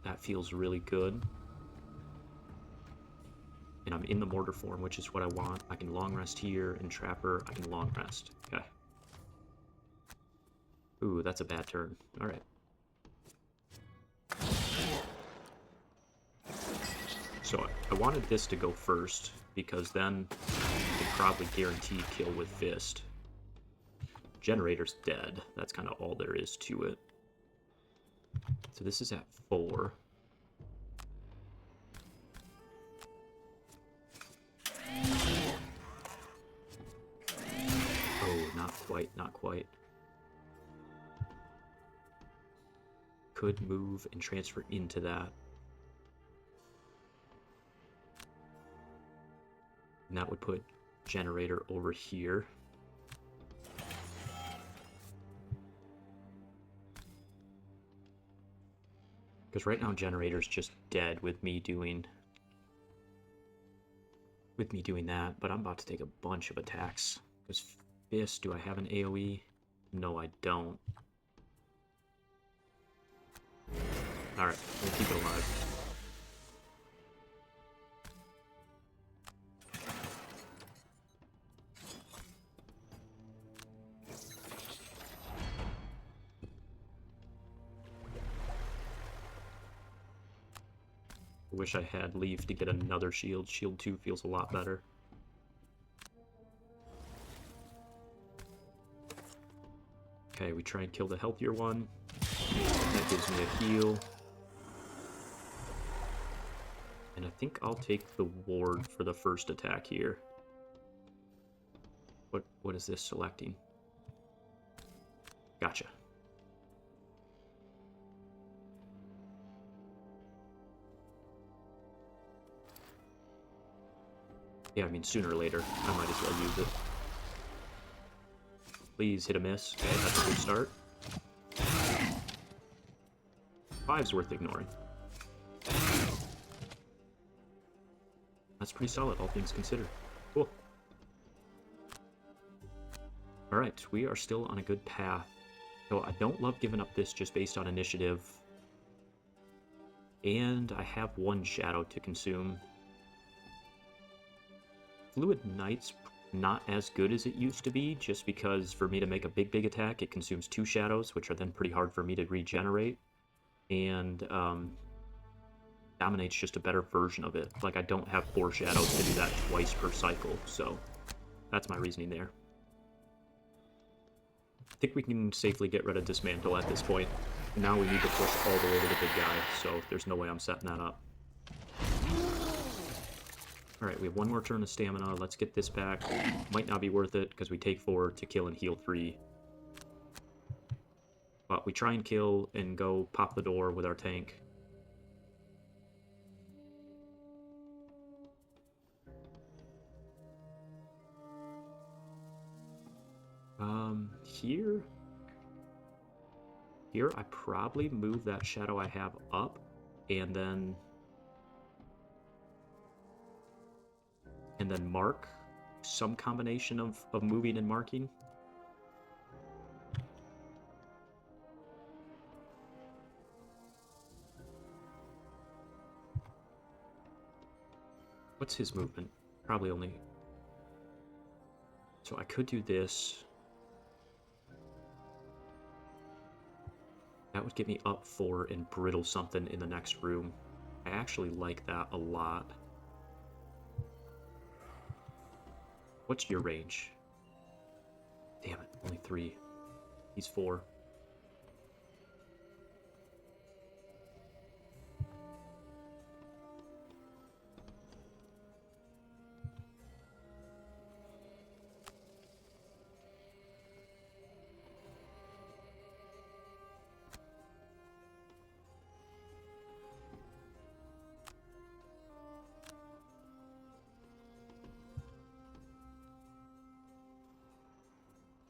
That feels really good. And I'm in the mortar form, which is what I want. I can long rest here, and Trapper, I can long rest. Okay. Ooh, that's a bad turn. Alright. So I wanted this to go first, because then you could probably guarantee kill with Fist. Generator's dead. That's kind of all there is to it. So this is at 4. Oh, not quite, not quite. Could move and transfer into that. And that would put Generator over here. Because right now Generator's just dead with me doing that, but I'm about to take a bunch of attacks. Because Fist, do I have an AoE? No, I don't. Alright, we'll keep it alive. I wish I had leave to get another shield. Shield 2 feels a lot better. Okay, we try and kill the healthier one. That gives me a heal. And I think I'll take the ward for the first attack here. What is this selecting? Gotcha. Yeah, I mean, sooner or later, I might as well use it. Please hit a miss. Okay, that's a good start. 5's worth ignoring. That's pretty solid, all things considered. Cool. Alright, we are still on a good path. So I don't love giving up this just based on initiative. And I have one shadow to consume. Fluid Knight's not as good as it used to be, just because for me to make a big attack, it consumes 2 shadows, which are then pretty hard for me to regenerate. And Dominate's just a better version of it. Like, I don't have 4 shadows to do that twice per cycle, so that's my reasoning there. I think we can safely get rid of Dismantle at this point. Now we need to push all the way to the big guy, so there's no way I'm setting that up. Alright, we have 1 more turn of stamina. Let's get this back. Might not be worth it, because we take 4 to kill and heal 3. But we try and kill and go pop the door with our tank. Here I probably move that shadow I have up, and then mark some combination of moving and marking. What's his movement? Probably only... So I could do this. That would get me up 4 and brittle something in the next room. I actually like that a lot. What's your range? Damn it, only 3. He's 4.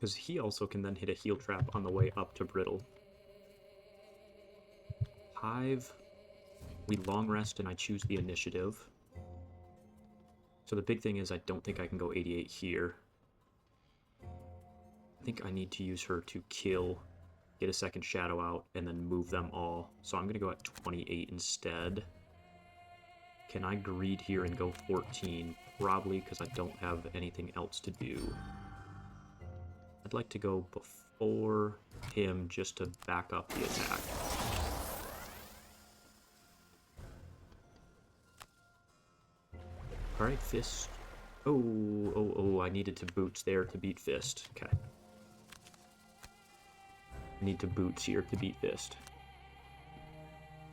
Because he also can then hit a heal trap on the way up to brittle. Hive, we long rest and I choose the initiative. So the big thing is I don't think I can go 88 here. I think I need to use her to kill, get a second shadow out, and then move them all. So I'm going to go at 28 instead. Can I greed here and go 14? Probably, because I don't have anything else to do. I'd like to go before him just to back up the attack. Alright, Fist. Oh, I needed to boots there to beat Fist. Okay. I need to boots here to beat Fist.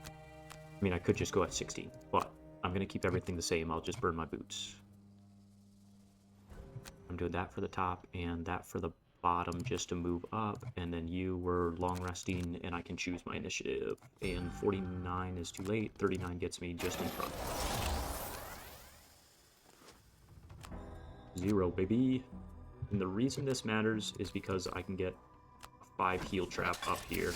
I mean, I could just go at 16, but I'm going to keep everything the same. I'll just burn my boots. I'm doing that for the top and that for the bottom just to move up, and then you were long resting and I can choose my initiative. And 49 is too late, 39 gets me just in front. 0, baby. And the reason this matters is because I can get a 5 heal trap up here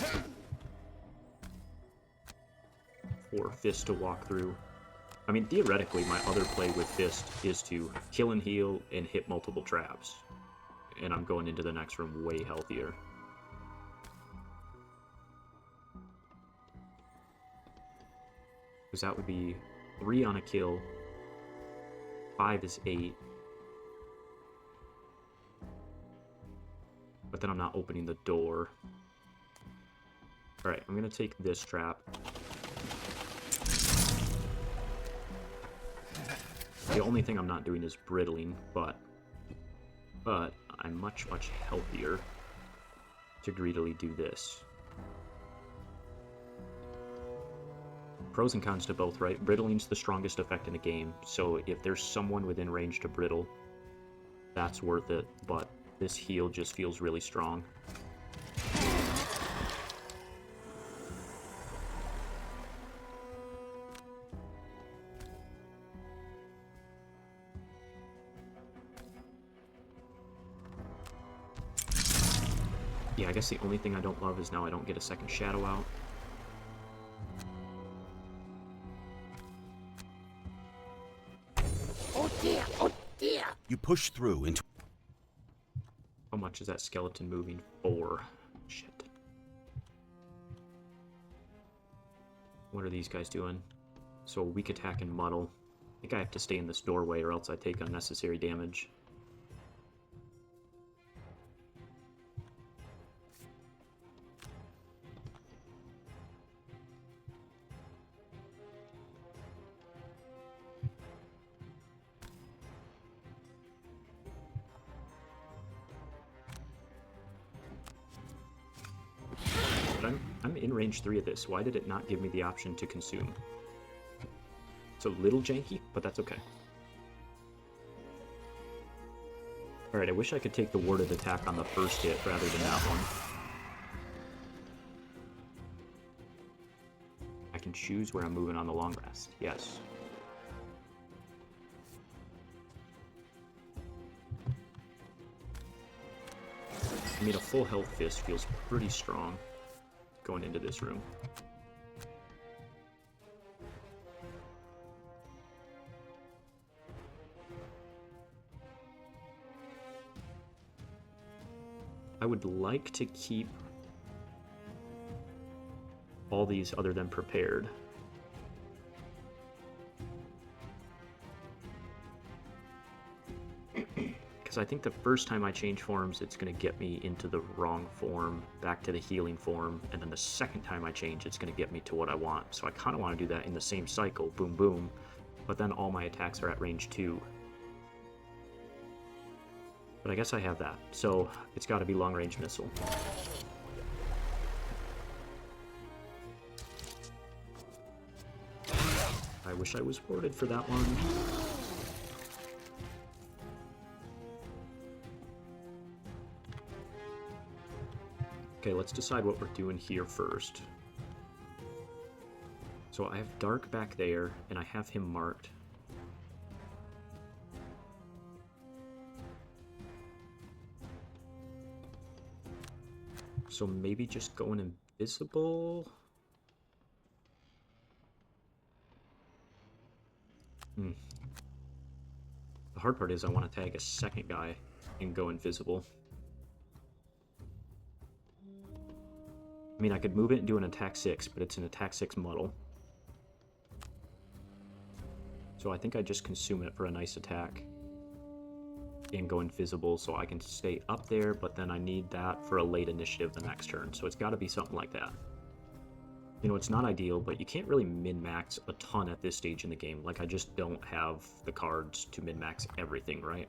for Fist to walk through. I mean, theoretically, my other play with Fist is to kill and heal and hit multiple traps. And I'm going into the next room way healthier. Because that would be 3 on a kill. 5 is 8. But then I'm not opening the door. Alright, I'm going to take this trap. The only thing I'm not doing is brittling, but I'm much healthier to greedily do this. Pros and cons to both, right? Brittling's the strongest effect in the game, so if there's someone within range to brittle, that's worth it, but this heal just feels really strong. Yeah, I guess the only thing I don't love is now I don't get a second shadow out. Oh dear, oh dear! You push through into... How much is that skeleton moving? 4. Shit. What are these guys doing? So weak attack and muddle. I think I have to stay in this doorway or else I take unnecessary damage. But I'm in range 3 of this. Why did it not give me the option to consume? It's a little janky, but that's okay. Alright, I wish I could take the warded attack on the first hit rather than that one. I can choose where I'm moving on the long rest. Yes. I mean, a full health fist feels pretty strong going into this room. I would like to keep all these other than prepared. Because I think the first time I change forms, it's going to get me into the wrong form, back to the healing form, and then the second time I change, it's going to get me to what I want. So I kind of want to do that in the same cycle, boom, boom, but then all my attacks are at range 2. But I guess I have that, so it's got to be long-range missile. I wish I was warded for that one. Okay, let's decide what we're doing here first. So I have Dark back there, and I have him marked. So maybe just going invisible? The hard part is I want to tag a second guy and go invisible. I mean, I could move it and do an attack 6, but it's an attack 6 muddle. So I think I just consume it for a nice attack and go invisible so I can stay up there, but then I need that for a late initiative the next turn. So it's got to be something like that. You know, it's not ideal, but you can't really min-max a ton at this stage in the game. Like, I just don't have the cards to min-max everything, right?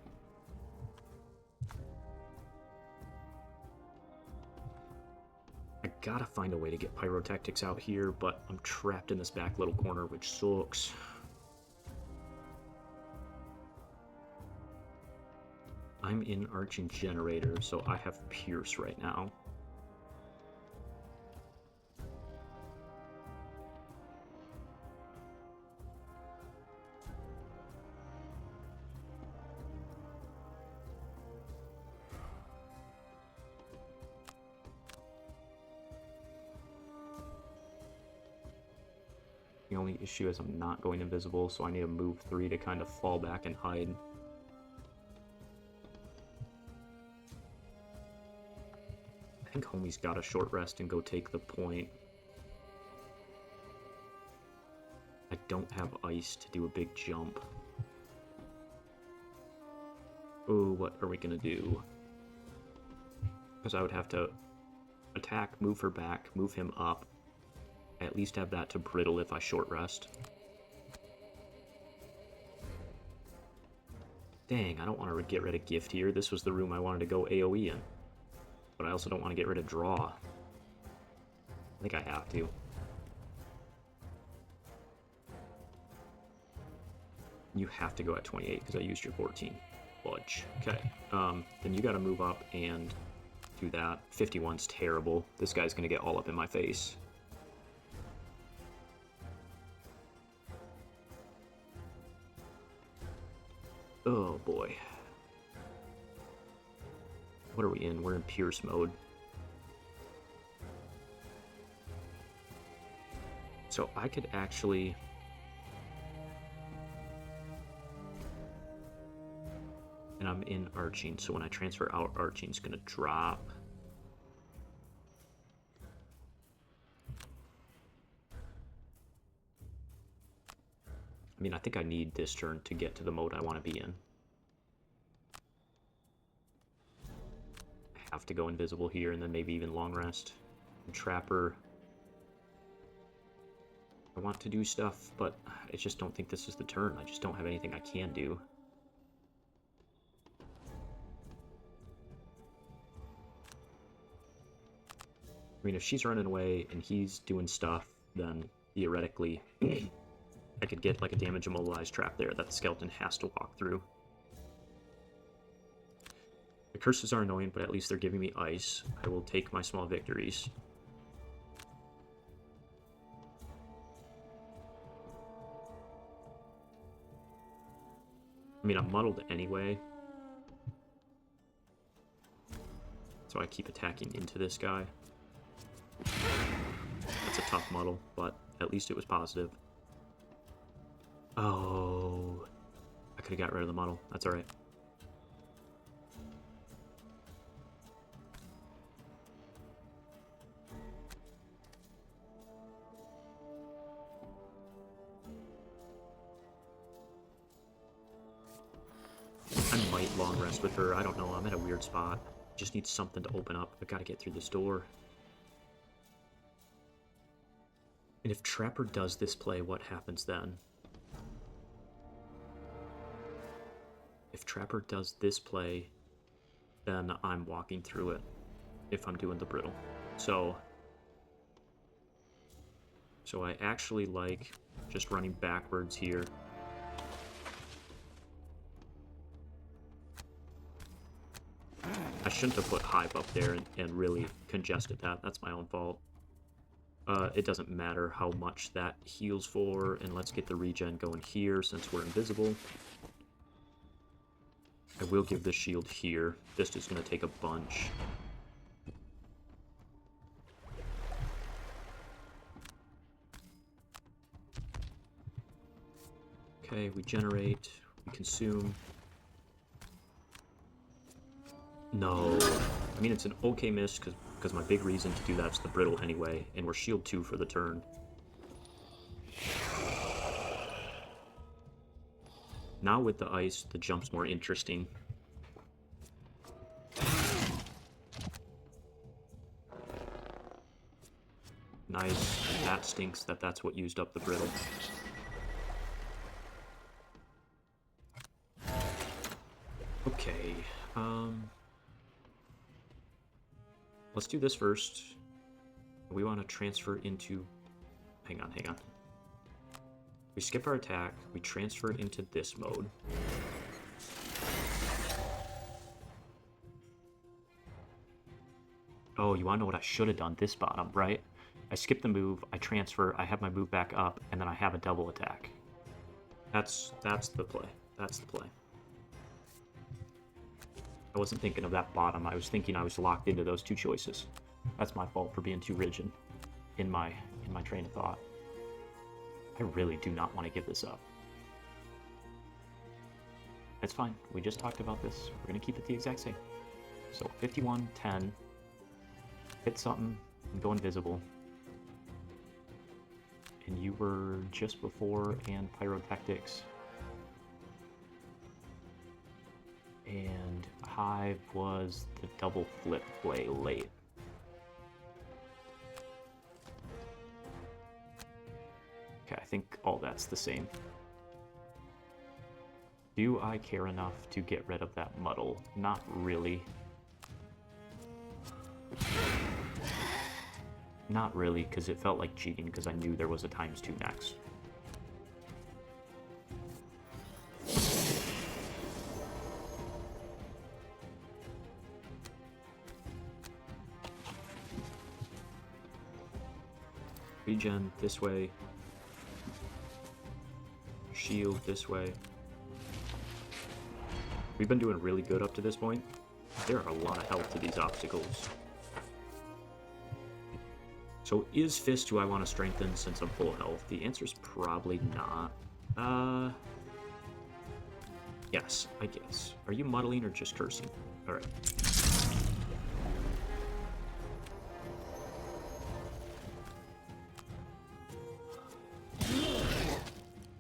I gotta find a way to get pyrotactics out here, but I'm trapped in this back little corner, which sucks. I'm in Arching Generator, so I have Pierce right now. The only issue is I'm not going invisible, so I need to move 3 to kind of fall back and hide. I think Homie's got a short rest and go take the point. I don't have ice to do a big jump. Oh, what are we gonna do? Because I would have to attack, move her back, move him up. I at least have that to brittle if I short rest. Dang, I don't want to get rid of gift here. This was the room I wanted to go AoE in. But I also don't want to get rid of draw. I think I have to. You have to go at 28 because I used your 14. Fudge. Okay. Then you got to move up and do that. 51's terrible. This guy's going to get all up in my face. Oh boy. What are we in? We're in Pierce mode. So I could actually... And I'm in Arching, so when I transfer out, Arching's gonna drop. I mean, I think I need this turn to get to the mode I want to be in. I have to go invisible here, and then maybe even long rest. And Trapper. I want to do stuff, but I just don't think this is the turn. I just don't have anything I can do. I mean, if she's running away and he's doing stuff, then theoretically I could get like a damage immobilized trap there that the skeleton has to walk through. The curses are annoying, but at least they're giving me ice. I will take my small victories. I mean, I'm muddled anyway, so I keep attacking into this guy. That's a tough muddle, but at least it was positive. Oh, I could have got rid of the muddle. That's alright. I might long rest with her. I don't know. I'm at a weird spot. Just need something to open up. I've got to get through this door. And if Trapper does this play, what happens then? If Trapper does this play, then I'm walking through it if I'm doing the brittle. So I actually like just running backwards here. I shouldn't have put Hive up there and really congested that. That's my own fault. It doesn't matter how much that heals for, and let's get the regen going here since we're invisible. I will give the shield here. This is going to take a bunch. Okay, we generate, we consume. No. I mean, it's an okay miss because my big reason to do that's the brittle anyway, and we're shield 2 for the turn. Now with the ice, the jump's more interesting. Nice. That stinks that that's what used up the brittle. Okay. Let's do this first. We want to transfer into... Hang on. We skip our attack. We transfer into this mode. Oh, you want to know what I should have done? This bottom, right? I skip the move, I transfer, I have my move back up, and then I have a double attack. That's the play. That's the play. I wasn't thinking of that bottom. I was thinking I was locked into those two choices. That's my fault for being too rigid in my train of thought. I really do not want to give this up. It's fine. We just talked about this. We're going to keep it the exact same. So 51, 10, hit something, and go invisible. And you were just before and pyrotactics. And Hive was the double flip play late. Okay, I think all that's the same. Do I care enough to get rid of that muddle? Not really. Not really, because it felt like cheating because I knew there was a ×2 next. Regen this way. Shield this way. We've been doing really good up to this point. There are a lot of health to these obstacles. So is Fist who I want to strengthen since I'm full health? The answer is probably not. Yes, I guess. Are you muddling or just cursing? Alright.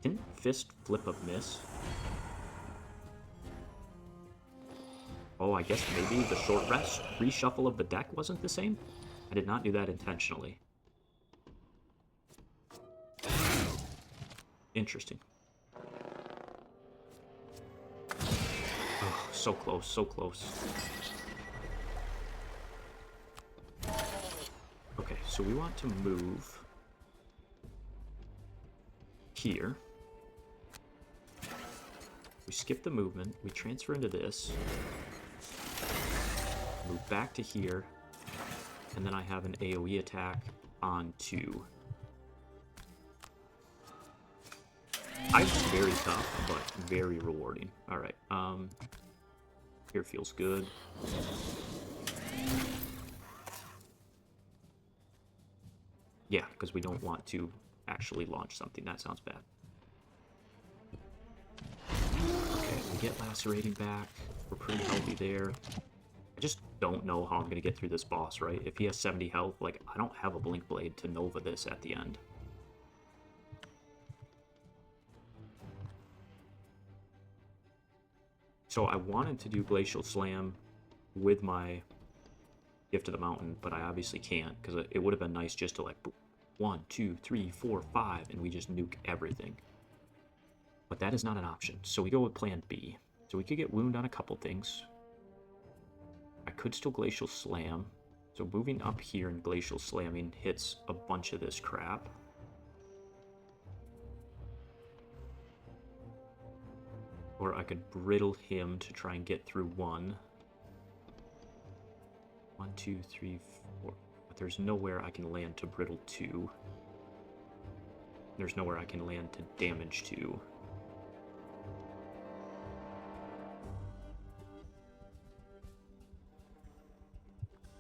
Didn't Fist, flip of miss. Oh, I guess maybe the short rest reshuffle of the deck wasn't the same? I did not do that intentionally. Interesting. Oh, so close, so close. Okay, so we want to move here. We skip the movement, we transfer into this, move back to here, and then I have an AoE attack on 2. It's very tough, but very rewarding. Alright, here feels good. Yeah, because we don't want to actually launch something. That sounds bad. Okay, we get Lacerating back. We're pretty healthy there. I just don't know how I'm going to get through this boss, right? If he has 70 health, like, I don't have a Blink Blade to Nova this at the end. So I wanted to do Glacial Slam with my Gift of the Mountain, but I obviously can't, because it would have been nice just to, like, 1, 2, 3, 4, 5, and we just nuke everything. But that is not an option, so we go with plan B. So we could get Wound on a couple things. I could still Glacial Slam. So moving up here and Glacial Slamming hits a bunch of this crap. Or I could Brittle him to try and get through 1. 1, 2, 3, 4. But there's nowhere I can land to Brittle 2. There's nowhere I can land to damage 2.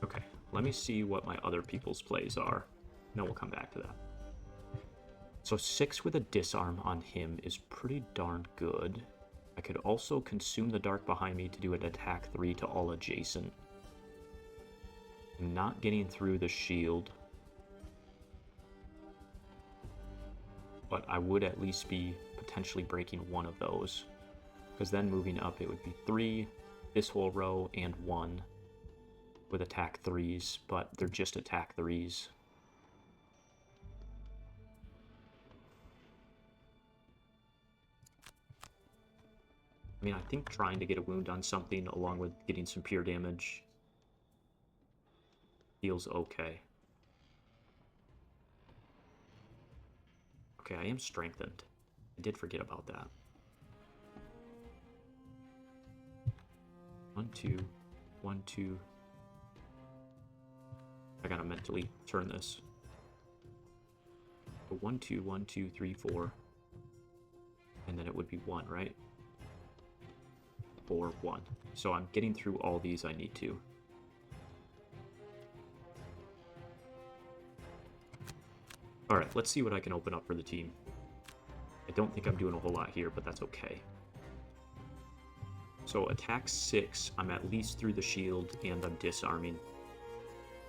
Okay, let me see what my other people's plays are. Then we'll come back to that. So 6 with a Disarm on him is pretty darn good. I could also consume the dark behind me to do an attack 3 to all adjacent. I'm not getting through the shield. But I would at least be potentially breaking one of those. Because then moving up it would be 3, this whole row, and 1 with attack 3s, but they're just attack 3s. I mean, I think trying to get a wound on something along with getting some pure damage feels okay. Okay, I am strengthened. I did forget about that. 1, 2, 1, 2. I gotta mentally turn this. 1, 2, 1, 2, 3, 4. And then it would be 1, right? 4, 1. So I'm getting through all these I need to. Alright, let's see what I can open up for the team. I don't think I'm doing a whole lot here, but that's okay. So attack 6, I'm at least through the shield and I'm disarming.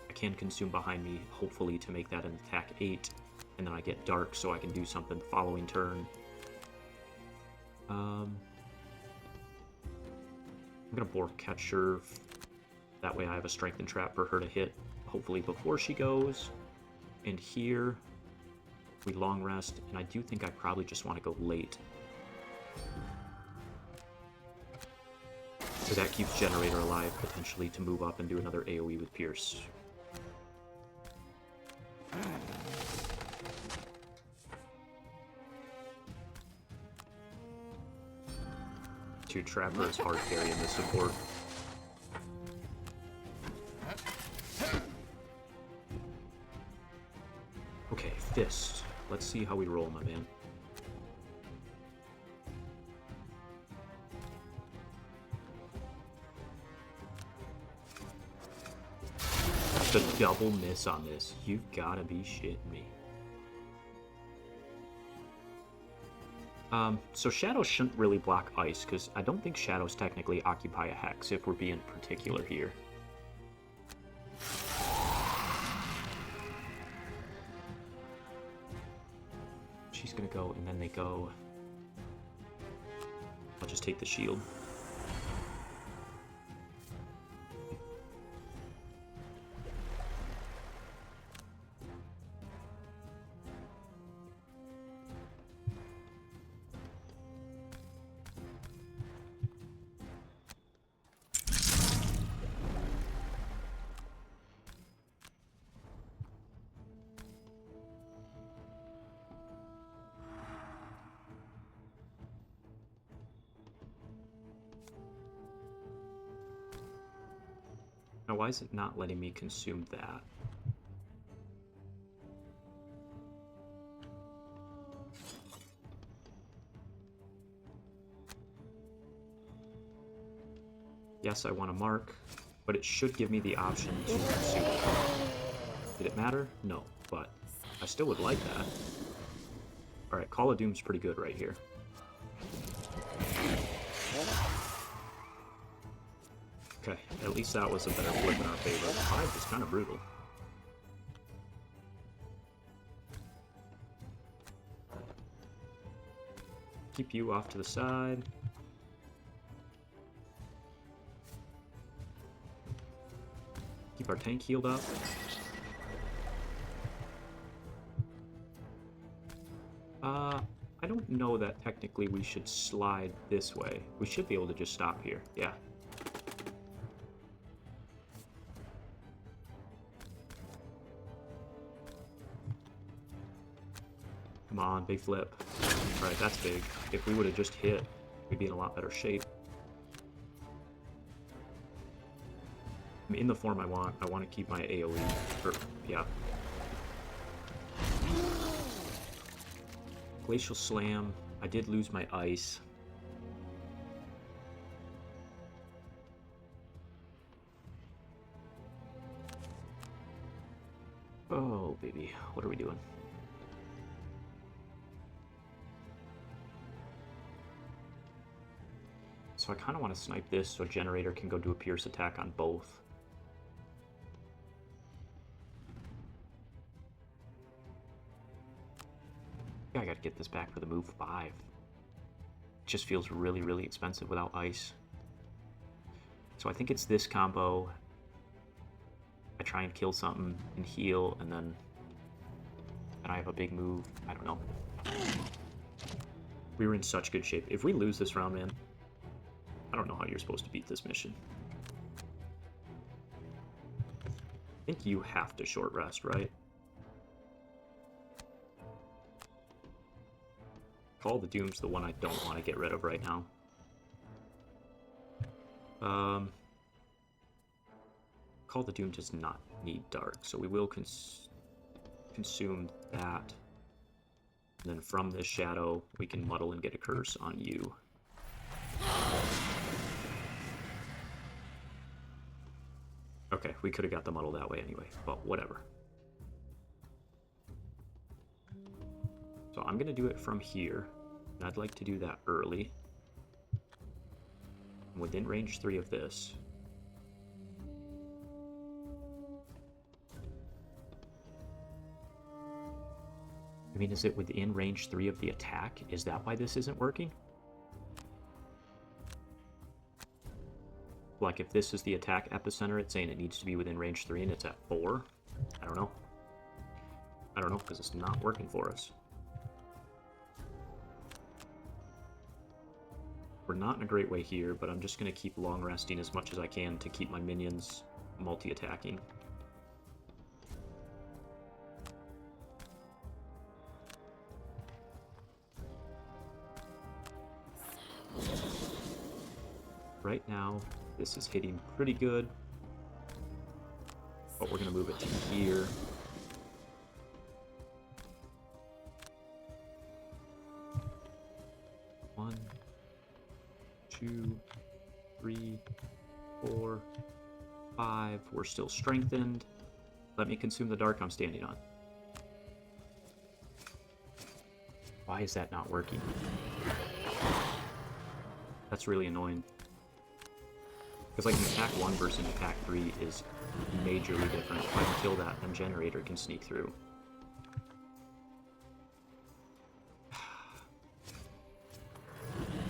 I can consume behind me, hopefully to make that an attack 8. And then I get dark so I can do something the following turn. I'm gonna Boar Catcher. That way I have a Strengthen Trap for her to hit, hopefully before she goes. And here, we long rest, and I do think I probably just want to go late. So that keeps Generator alive, potentially to move up and do another AoE with Pierce. Two Trapper is hard carrying the support. Okay, Fist. Let's see how we roll, my man. The double miss on this. You've gotta be shitting me. So Shadows shouldn't really block Ice, because I don't think Shadows technically occupy a Hex, if we're being particular here. She's gonna go, and then they go just take the shield. Now, why is it not letting me consume that? Yes, I want to mark, but it should give me the option to consume it. Did it matter? No, but I still would like that. Alright, Call of Doom's pretty good right here. Okay, at least that was a better flip in our favor. 5 was kind of brutal. Keep you off to the side. Keep our tank healed up. I don't know that technically we should slide this way. We should be able to just stop here, yeah. Come on, big flip. Alright, that's big. If we would have just hit, we'd be in a lot better shape. I'm in the form I want. I want to keep my AoE. Yeah. Glacial Slam. I did lose my ice. Oh, baby. What are we doing? So I kind of want to snipe this so Generator can go do a Pierce attack on both. I gotta get this back for the move 5. It just feels really, really expensive without ice. So I think it's this combo. I try and kill something and heal, and then I have a big move. I don't know. We were in such good shape. If we lose this round, man, I don't know how you're supposed to beat this mission. I think you have to short rest, right? Call the Doom's the one I don't want to get rid of right now. Call the Doom does not need dark, so we will consume that. And then from this shadow, we can muddle and get a curse on you. Okay, we could have got the muddle that way anyway, but whatever. So I'm going to do it from here, and I'd like to do that early. I'm within range 3 of this. I mean, is it within range 3 of the attack? Is that why this isn't working? Like, if this is the attack epicenter, it's saying it needs to be within range 3 and it's at 4? I don't know. I don't know, because it's not working for us. We're not in a great way here, but I'm just going to keep long resting as much as I can to keep my minions multi-attacking. Right now, this is hitting pretty good, but we're going to move it to here. One, 2, 3, 4, 5. We're still strengthened. Let me consume the dark I'm standing on. Why is that not working? That's really annoying. Because like an attack 1 versus an attack 3 is majorly different. If I can kill that, then Generator can sneak through.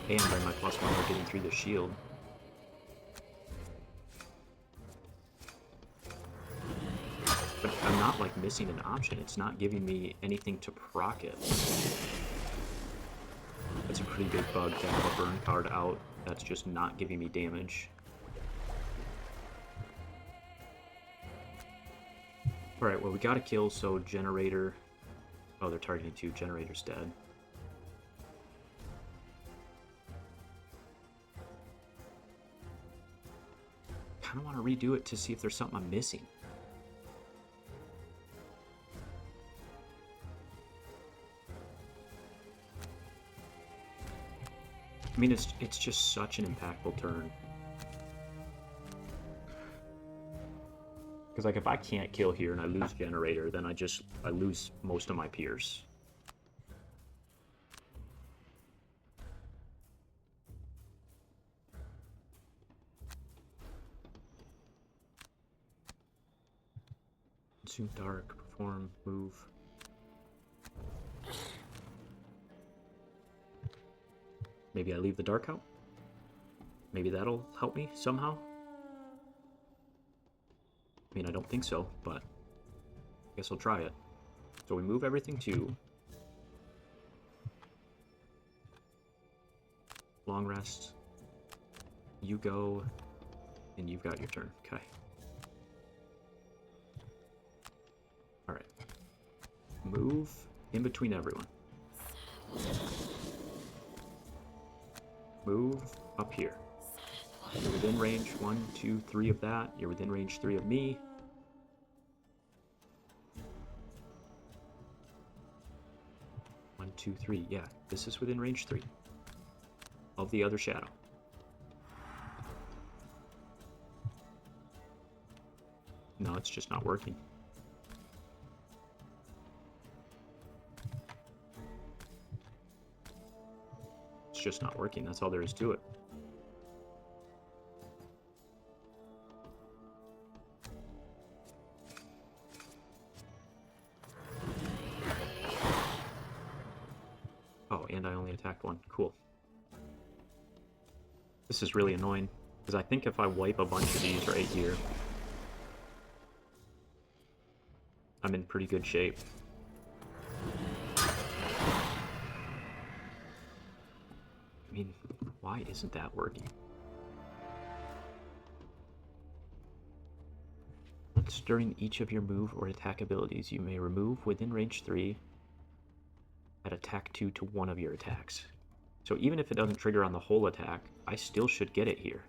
And by my +1, we're getting through the shield. But I'm not, like, missing an option. It's not giving me anything to proc it. That's a pretty big bug to have a burn card out that's just not giving me damage. Alright, well, we got a kill, so generator... Oh, they're targeting 2. Generator's dead. Kind of want to redo it to see if there's something I'm missing. I mean, it's just such an impactful turn. Because, like, if I can't kill here and I lose generator, then I lose most of my peers. Consume dark, perform, move. Maybe I leave the dark out? Maybe that'll help me somehow? I mean, I don't think so, but I guess I'll try it. So we move everything to long rest. You go, and you've got your turn. Okay. Alright. Move in between everyone. Move up here. You're within range 1, 2, 3 of that. You're within range 3 of me. One, 2, 3. Yeah, this is within range 3 of the other shadow. No, it's just not working. It's just not working. That's all there is to it. Oh, and I only attacked 1. Cool. This is really annoying, because I think if I wipe a bunch of these right here, I'm in pretty good shape. I mean, why isn't that working? Once during each of your move or attack abilities, you may remove within range 3 at attack 2 to one of your attacks. So even if it doesn't trigger on the whole attack, I still should get it here.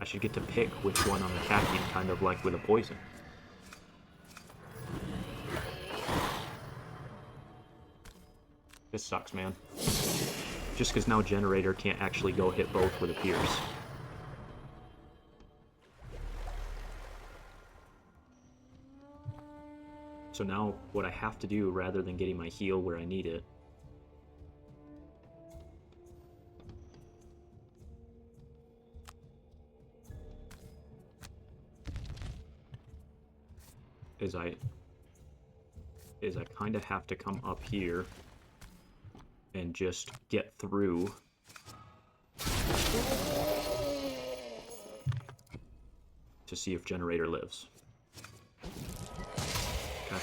I should get to pick which one I'm attacking, kind of like with a poison. This sucks, man. Just because now Generator can't actually go hit both with a Pierce. So now what I have to do, rather than getting my heal where I need it, is I kind of have to come up here and just get through to see if Generator lives. Okay.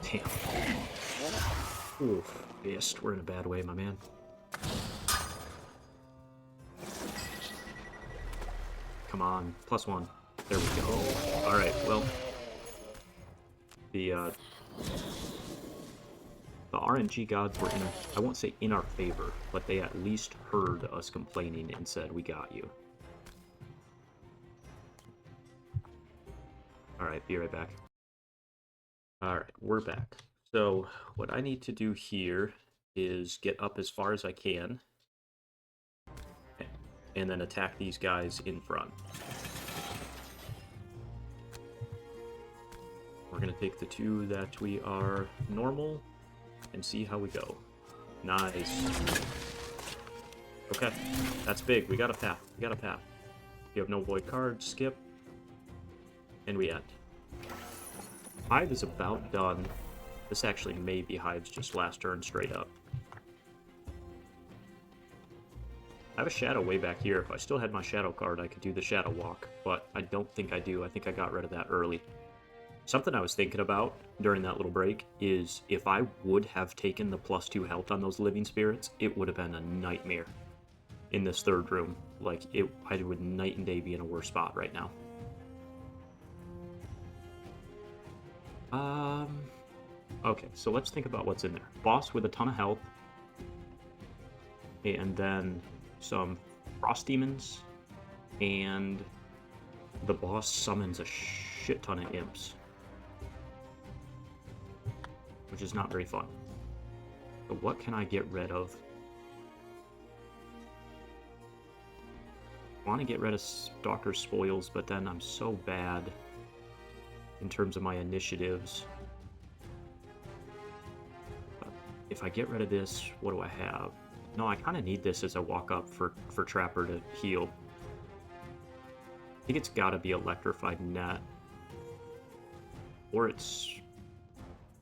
Damn. Oof. Fist. We're in a bad way, my man. Come on. +1. There we go. Alright, well. The RNG gods were I won't say in our favor, but they at least heard us complaining and said, we got you. Alright, be right back. Alright, we're back. So, what I need to do here is get up as far as I can, and then attack these guys in front. We're going to take the 2 that we are normal, and see how we go. Nice. Okay, that's big. We got a path. We got a path. You have no void cards, skip. And we end. Hive is about done. This actually may be Hive's just last turn straight up. I have a shadow way back here. If I still had my shadow card, I could do the shadow walk, but I don't think I do. I think I got rid of that early. Something I was thinking about during that little break is if I would have taken the +2 health on those living spirits, it would have been a nightmare in this third room. Like, I would night and day be in a worse spot right now. Okay, so let's think about what's in there. Boss with a ton of health. And then some frost demons. And the boss summons a shit ton of imps. Which is not very fun. So what can I get rid of? I want to get rid of Stalker's Spoils, but then I'm so bad in terms of my initiatives. But if I get rid of this, what do I have? No, I kind of need this as I walk up for Trapper to heal. I think it's got to be Electrified Net. Or it's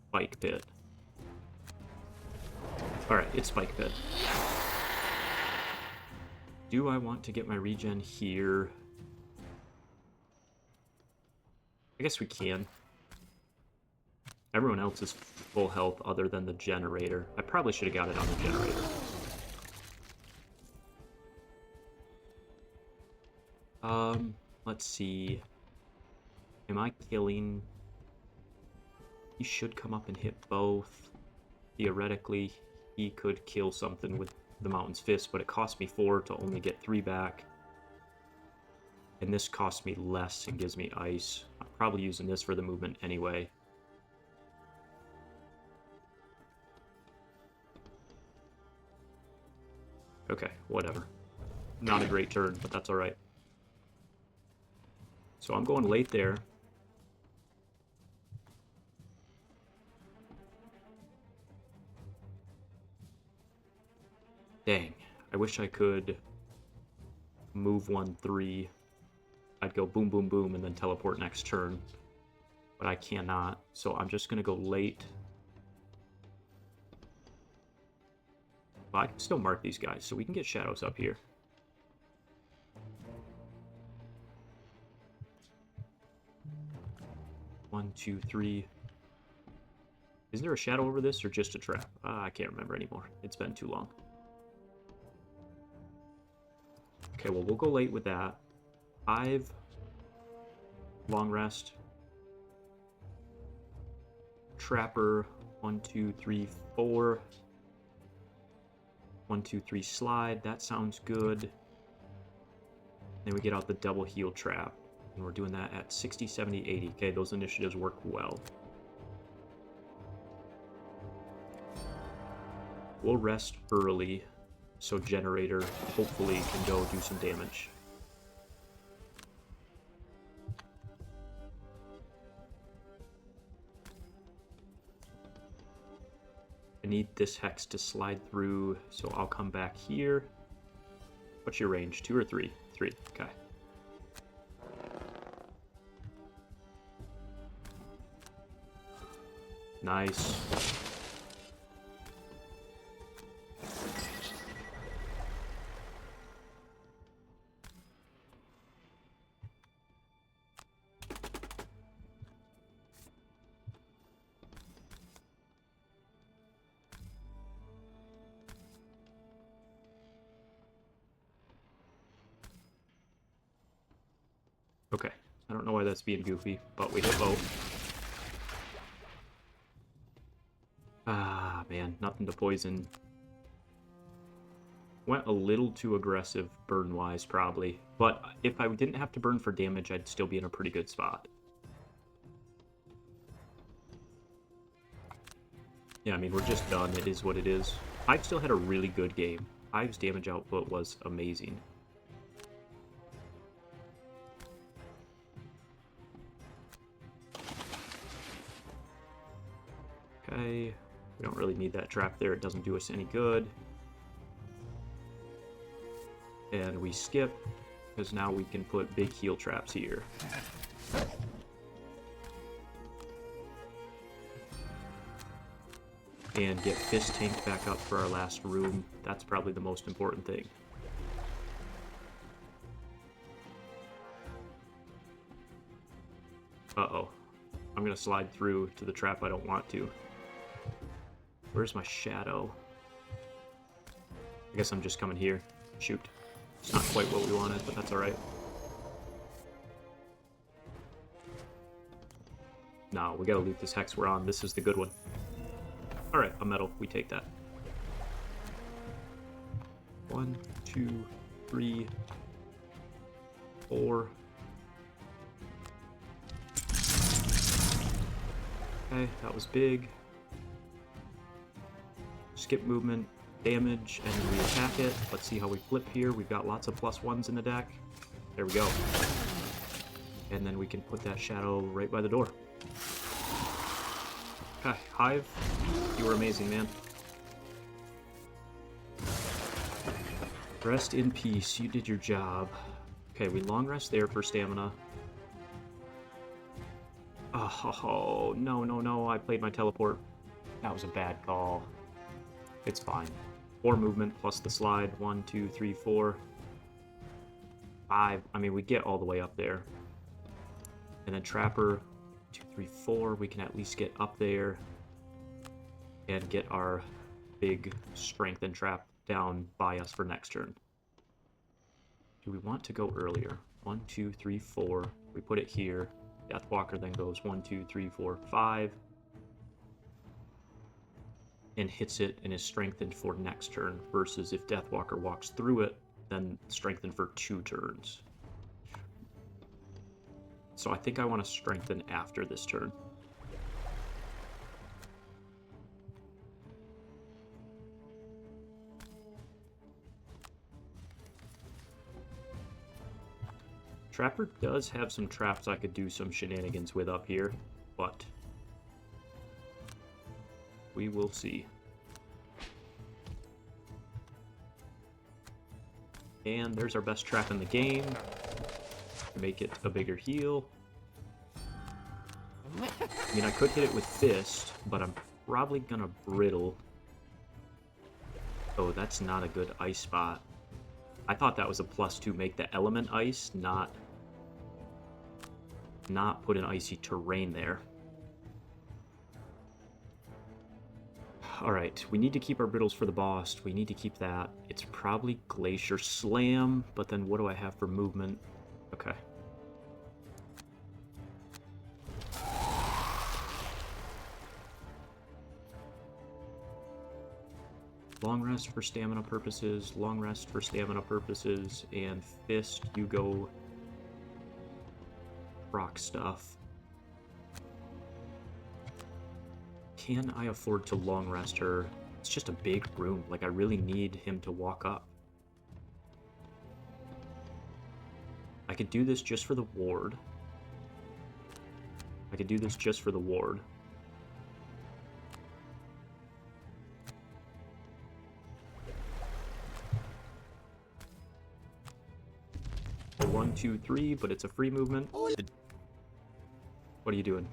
Spike Pit. Alright, it's Spike Pit. Do I want to get my regen here? I guess we can. Everyone else is full health other than the generator. I probably should have got it on the generator. Let's see. Am I killing? He should come up and hit both. Theoretically, he could kill something with the Mountain's Fist, but it cost me 4 to only get 3 back. And this costs me less and gives me ice. I'm probably using this for the movement anyway. Okay, whatever. Not a great turn, but that's alright. So I'm going late there. Dang, I wish I could move 1-3. I'd go boom, boom, boom, and then teleport next turn. But I cannot, so I'm just going to go late. But I can still mark these guys, so we can get shadows up here. One, two, three. Is there a shadow over this, or just a trap? I can't remember anymore. It's been too long. Okay, well, we'll go late with that. 5. Long rest. Trapper. 1, 2, 3, 4. 1, 2, 3 slide. That sounds good. Then we get out the double heal trap. And we're doing that at 60, 70, 80. Okay, those initiatives work well. We'll rest early, so generator hopefully can go do some damage. I need this hex to slide through, so I'll come back here. What's your range? 2 or 3? 3, okay. Nice. Okay, I don't know why that's being goofy, but we hit both. Ah, man, nothing to poison. Went a little too aggressive burn-wise, probably. But if I didn't have to burn for damage, I'd still be in a pretty good spot. Yeah, I mean, we're just done. It is what it is. I've still had a really good game. Ive's damage output was amazing. Okay, we don't really need that trap there. It doesn't do us any good. And we skip, because now we can put big heal traps here. And get Fist Tank back up for our last room. That's probably the most important thing. Uh-oh. I'm gonna slide through to the trap I don't want to. Where's my shadow? I guess I'm just coming here. Shoot. It's not quite what we wanted, but that's alright. No, we gotta loot this hex we're on. This is the good one. Alright, a medal. We take that. 1, 2, 3, 4. Okay, that was big. Skip movement, damage, and then we attack it. Let's see how we flip here. We've got lots of +1s in the deck. There we go. And then we can put that shadow right by the door. Okay, Hive, you were amazing, man. Rest in peace, you did your job. Okay, we long rest there for stamina. Oh, no, no, no, I played my teleport. That was a bad call. It's fine. 4 movement plus the slide. 1, 2, 3, 4. 5. I mean, we get all the way up there. And then Trapper, 2, 3, 4. We can at least get up there and get our big strength and trap down by us for next turn. Do we want to go earlier? 1, 2, 3, 4. We put it here. Deathwalker then goes 1, 2, 3, 4, 5. And hits it and is strengthened for next turn, versus if Deathwalker walks through it, then strengthened for 2 turns. So I think I want to strengthen after this turn. Trapper does have some traps I could do some shenanigans with up here, but we will see. And there's our best trap in the game. Make it a bigger heal. I mean, I could hit it with Fist, but I'm probably gonna Brittle. Oh, that's not a good ice spot. I thought that was a +2, make the element ice, not put an icy terrain there. Alright, we need to keep our Brittles for the boss. We need to keep that. It's probably Glacier Slam, but then what do I have for movement? Okay. Long rest for stamina purposes, long rest for stamina purposes, and Fist, you go rock stuff. Can I afford to long rest her? It's just a big room. Like, I really need him to walk up. I could do this just for the ward. I could do this just for the ward. A 1, 2, 3, but it's a free movement. What are you doing?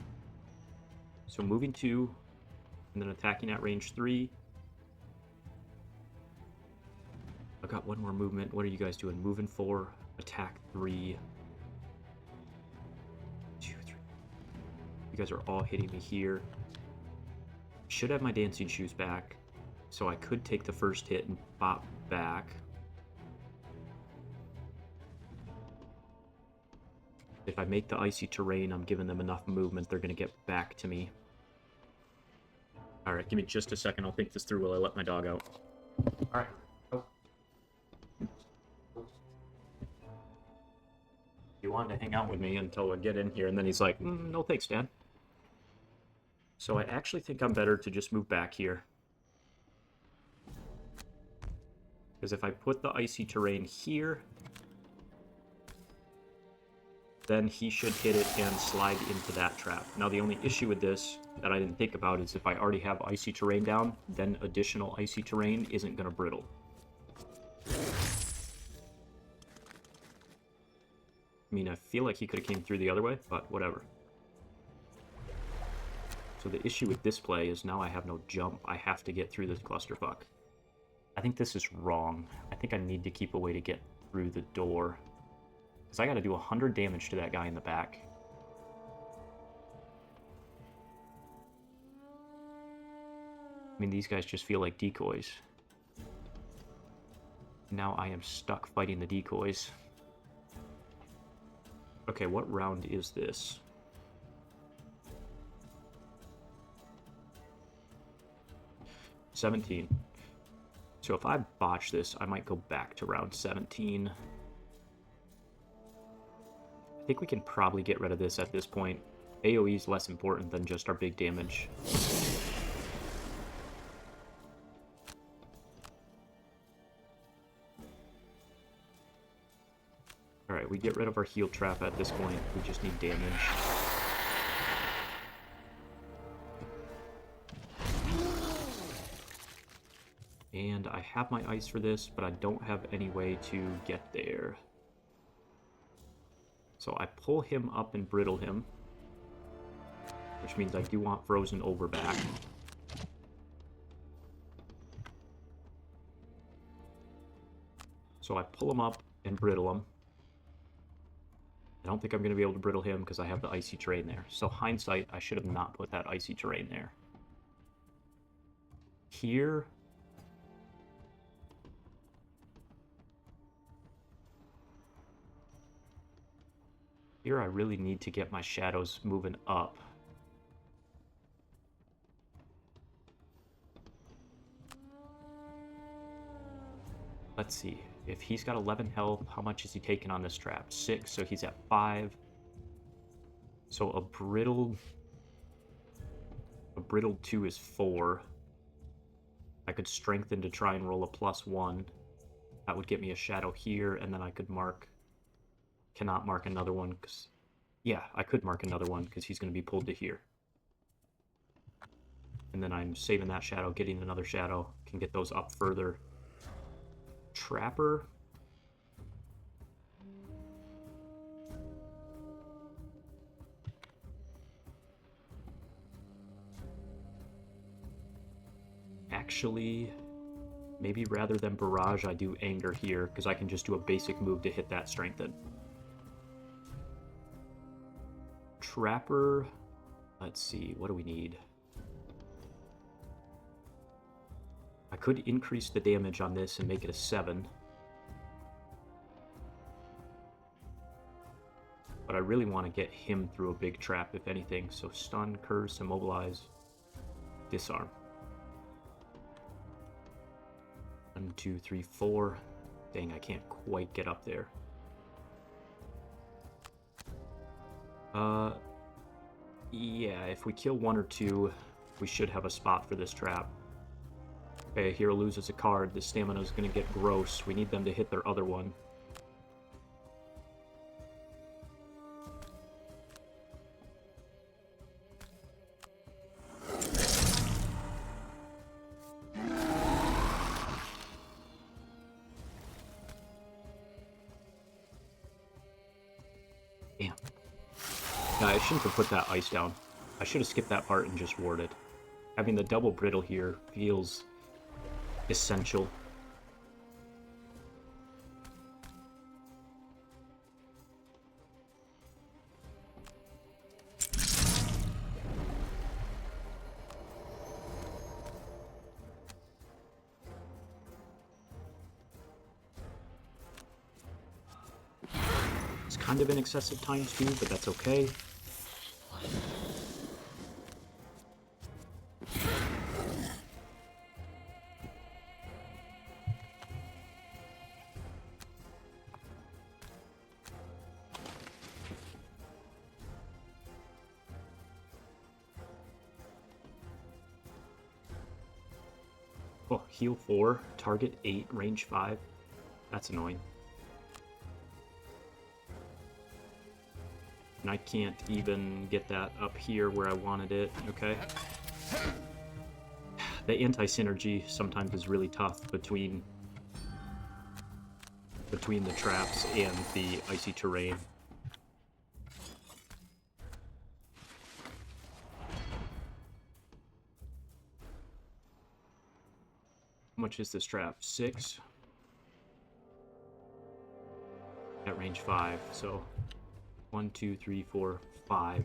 So moving 2, and then attacking at range 3. I've got 1 more movement. What are you guys doing? Moving 4, attack 3. 2, 3. You guys are all hitting me here. Should have my dancing shoes back, so I could take the first hit and bop back. If I make the icy terrain, I'm giving them enough movement, they're going to get back to me. Alright, give me just a second. I'll think this through while I let my dog out. Alright. Oh. He wanted to hang out with me until I get in here, and then he's like, no thanks, Dad. So I actually think I'm better to just move back here. Because if I put the icy terrain here, then he should hit it and slide into that trap. Now, the only issue with this that I didn't think about is if I already have icy terrain down, then additional icy terrain isn't going to brittle. I mean, I feel like he could have came through the other way, but whatever. So the issue with this play is now I have no jump. I have to get through this clusterfuck. I think this is wrong. I think I need to keep a way to get through the door. Because I got to do 100 damage to that guy in the back. I mean, these guys just feel like decoys. Now I am stuck fighting the decoys. Okay, what round is this? $17. So if I botch this, I might go back to round 17. I think we can probably get rid of this at this point. AoE is less important than just our big damage. Alright, we get rid of our heal trap at this point. We just need damage. And I have my ice for this, but I don't have any way to get there. So I pull him up and brittle him, which means I do want frozen over back. So I pull him up and brittle him. I don't think I'm going to be able to brittle him because I have the icy terrain there. So hindsight, I should have not put that icy terrain there. Here... Here I really need to get my shadows moving up. Let's see. If he's got 11 health, how much is he taking on this trap? 6, so he's at 5. So a brittled 2 is 4. I could strengthen to try and roll a +1. That would get me a shadow here, and then I could mark... Cannot mark another one, because... Yeah, I could mark another one, because he's going to be pulled to here. And then I'm saving that shadow, getting another shadow. Can get those up further. Trapper. Actually, maybe rather than barrage, I do anger here, because I can just do a basic move to hit that strengthen. Trapper. Let's see, what do we need? I could increase the damage on this and make it a 7. But I really want to get him through a big trap, if anything. So stun, curse, immobilize, disarm. 1, 2, 3, 4. Dang, I can't quite get up there. Yeah, if we kill 1 or 2, we should have a spot for this trap. Okay, hero loses a card. The stamina is going to get gross. We need them to hit their other one. Damn. No, I shouldn't have put that ice down. I should have skipped that part and just warded. Having the double brittle here feels essential. It's kind of an excessive ×2, but that's okay. Oh, heal 4, target 8, range 5. That's annoying. And I can't even get that up here where I wanted it. Okay. The anti-synergy sometimes is really tough between the traps and the icy terrain. How much is this trap? 6? At range 5, so 1, 2, 3, 4, 5.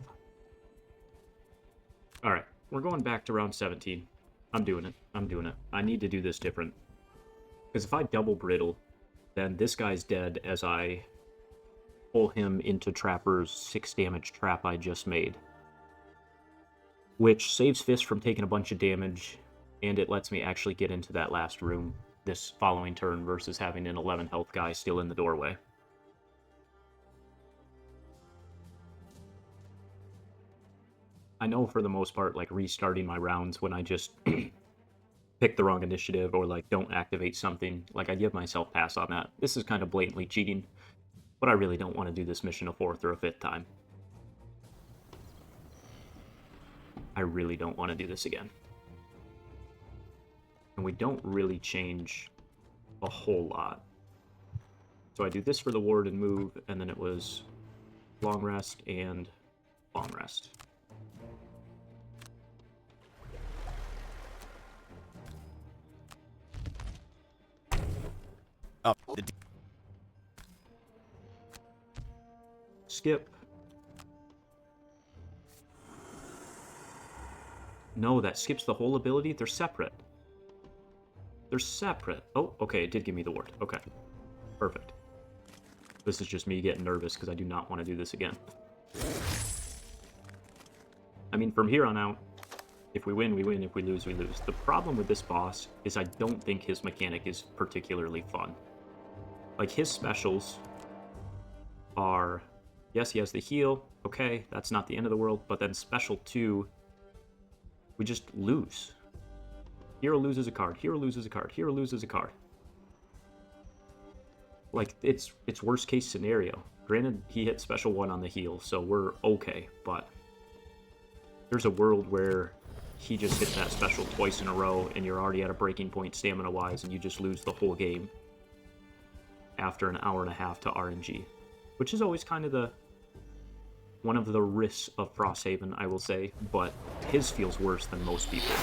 Alright, we're going back to round 17. I'm doing it. I'm doing it. I need to do this different. Because if I double brittle, then this guy's dead as I pull him into Trapper's 6 damage trap I just made. Which saves Fist from taking a bunch of damage, and it lets me actually get into that last room this following turn versus having an 11 health guy still in the doorway. I know for the most part, like, restarting my rounds when I just pick the wrong initiative or, like, don't activate something, like, I give myself pass on that. This is kind of blatantly cheating, but I really don't want to do this mission a 4th or a 5th time. I really don't want to do this again. And we don't really change a whole lot. So I do this for the ward and move, and then it was long rest and long rest. Up. Skip. No, that skips the whole ability? They're separate. They're separate. Oh, okay, it did give me the ward. Okay. Perfect. This is just me getting nervous because I do not want to do this again. I mean, from here on out, if we win, we win. If we lose, we lose. The problem with this boss is I don't think his mechanic is particularly fun. Like, his specials are... Yes, he has the heal. Okay, that's not the end of the world. But then special 2, we just lose. Hero loses a card. Hero loses a card. Hero loses a card. Like, it's worst case scenario. Granted, he hit special 1 on the heal, so we're okay. But there's a world where he just hit that special twice in a row, and you're already at a breaking point stamina-wise, and you just lose the whole game after an hour and a half to RNG. Which is always kind of one of the risks of Frosthaven, I will say, but his feels worse than most people.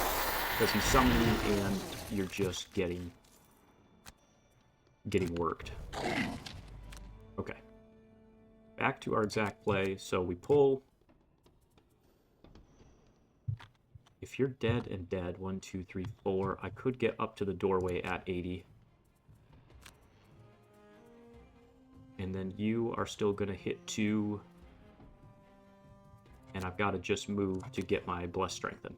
Because he's summoning and you're just getting worked. Okay. Back to our exact play. So we pull. If you're dead and dead, 1, 2, 3, 4, I could get up to the doorway at 80. And then you are still going to hit 2. And I've got to just move to get my Bless Strengthen.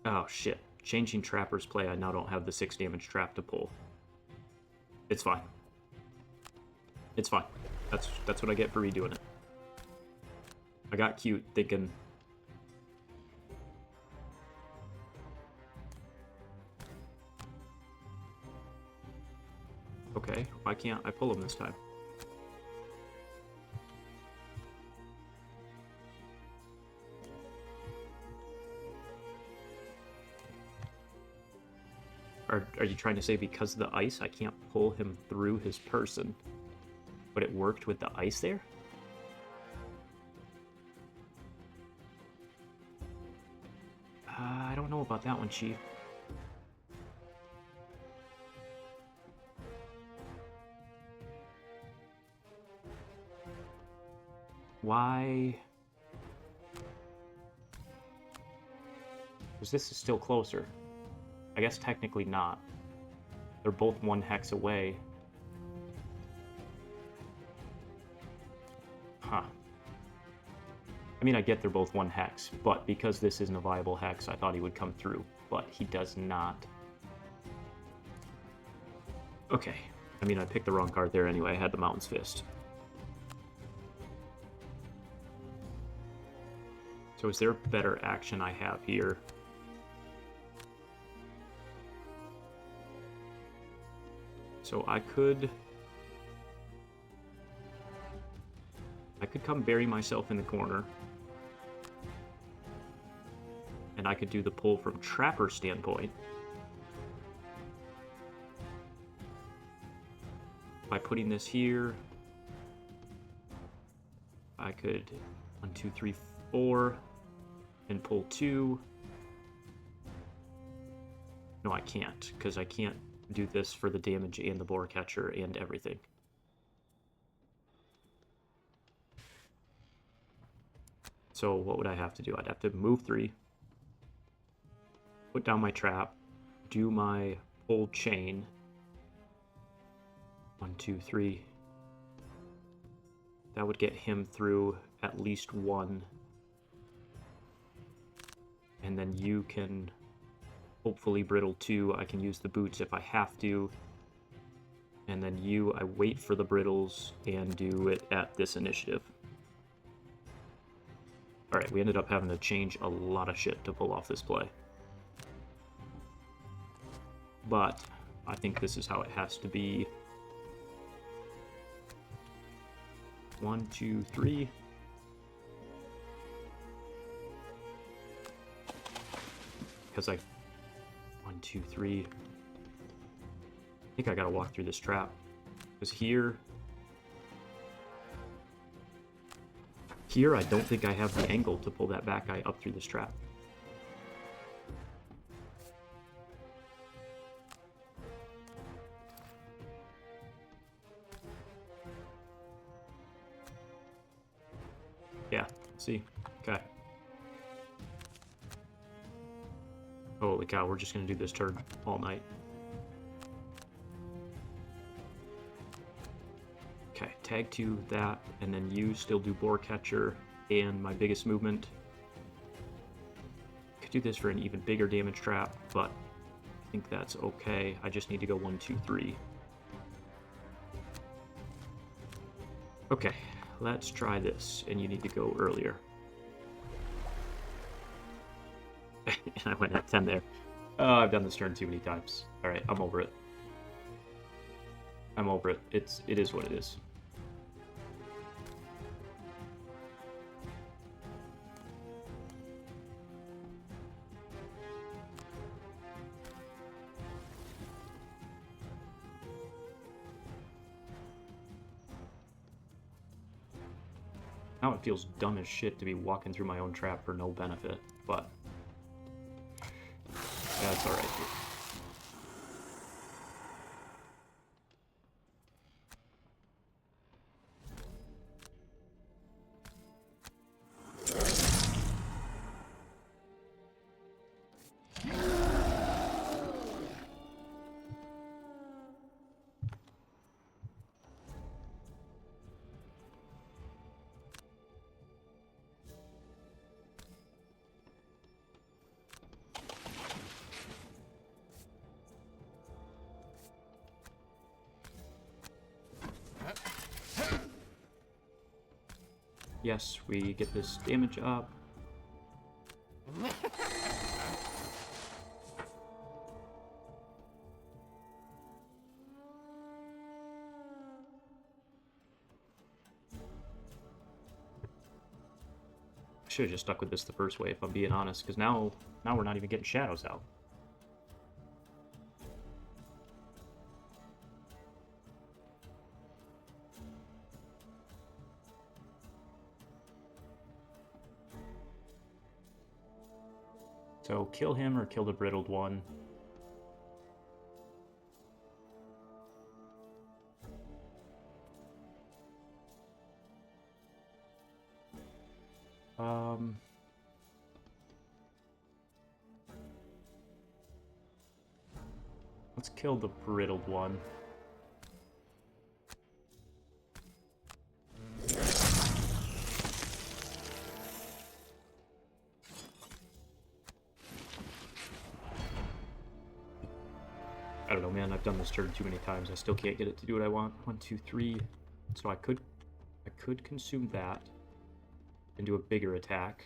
Oh, shit. Changing Trapper's play, I now don't have the 6 damage trap to pull. It's fine. It's fine. That's what I get for redoing it. I got cute thinking... Okay, why can't I pull him this time? Are you trying to say because of the ice, I can't pull him through his person? But it worked with the ice there? I don't know about that one, Chief. Why? Because this is still closer. I guess technically not. They're both 1 hex away. Huh. I mean, I get they're both 1 hex, but because this isn't a viable hex, I thought he would come through, but he does not. Okay. I mean, I picked the wrong card there anyway. I had the Mountain's Fist. So is there a better action I have here? So I could come bury myself in the corner. And I could do the pull from Trapper's standpoint. By putting this here, I could 1, 2, 3, 4, and pull 2. No, I can't, because I can't do this for the damage and the boar catcher and everything. So what would I have to do? I'd have to move 3, put down my trap, do my pull chain. 1, 2, 3. That would get him through at least 1. And then you can hopefully brittle 2. I can use the boots if I have to. And then you, I wait for the brittles and do it at this initiative. Alright, we ended up having to change a lot of shit to pull off this play. But I think this is how it has to be. 1, 2, 3. Because 1, 2, 3. I think I gotta walk through this trap. Because here I don't think I have the angle to pull that back guy up through this trap. Yeah, see? Okay. Holy cow, we're just gonna do this turn all night. Okay, tag 2 that, and then you still do boar catcher and my biggest movement. Could do this for an even bigger damage trap, but I think that's okay. I just need to go 1, 2, 3. Okay, let's try this, and you need to go earlier. And I went at 10 there. Oh, I've done this turn too many times. Alright, I'm over it. I'm over it. It is what it is. Now it feels dumb as shit to be walking through my own trap for no benefit, but that's alright. Yes, we get this damage up. Should have just stuck with this the first way, if I'm being honest, because now we're not even getting shadows out. So kill him or kill the brittled one. Let's kill the brittled one. I don't know, man. I've done this turn too many times. I still can't get it to do what I want. 1, 2, 3. So I could consume that and do a bigger attack.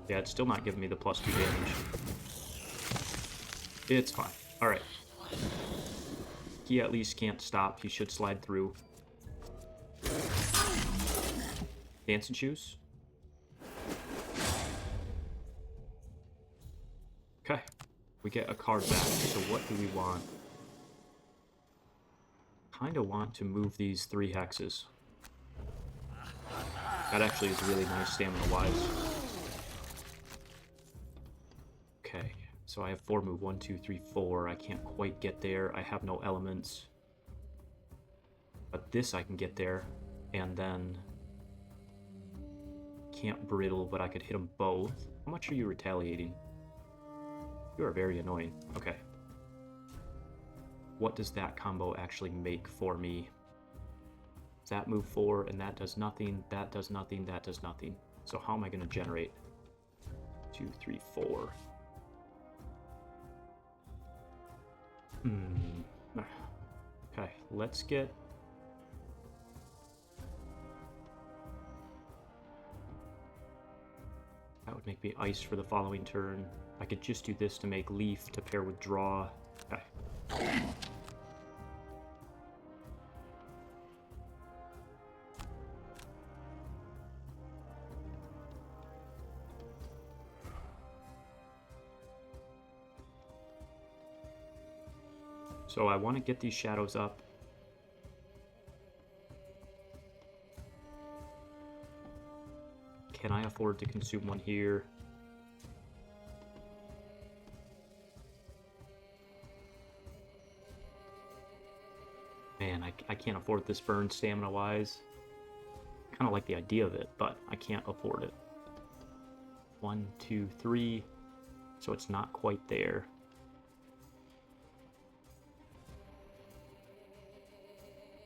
Yeah, it's still not giving me the +2 damage. It's fine. Alright. He at least can't stop. He should slide through. Dancing shoes. Okay, we get a card back, so what do we want? Kind of want to move these 3 hexes. That actually is really nice stamina-wise. Okay, so I have 4 move, 1, 2, 3, 4. I can't quite get there. I have no elements. But this I can get there, and then... Can't brittle, but I could hit them both. How much are you retaliating? You are very annoying. Okay. What does that combo actually make for me? That move 4, and that does nothing, that does nothing, that does nothing. So how am I going to generate? 2, 3, 4. Okay, let's get... That would make me ice for the following turn. I could just do this to make leaf to pair with draw. Okay. So I want to get these shadows up. Can I afford to consume one here? Man, I can't afford this burn stamina-wise. Kind of like the idea of it, but I can't afford it. 1, 2, 3. So it's not quite there.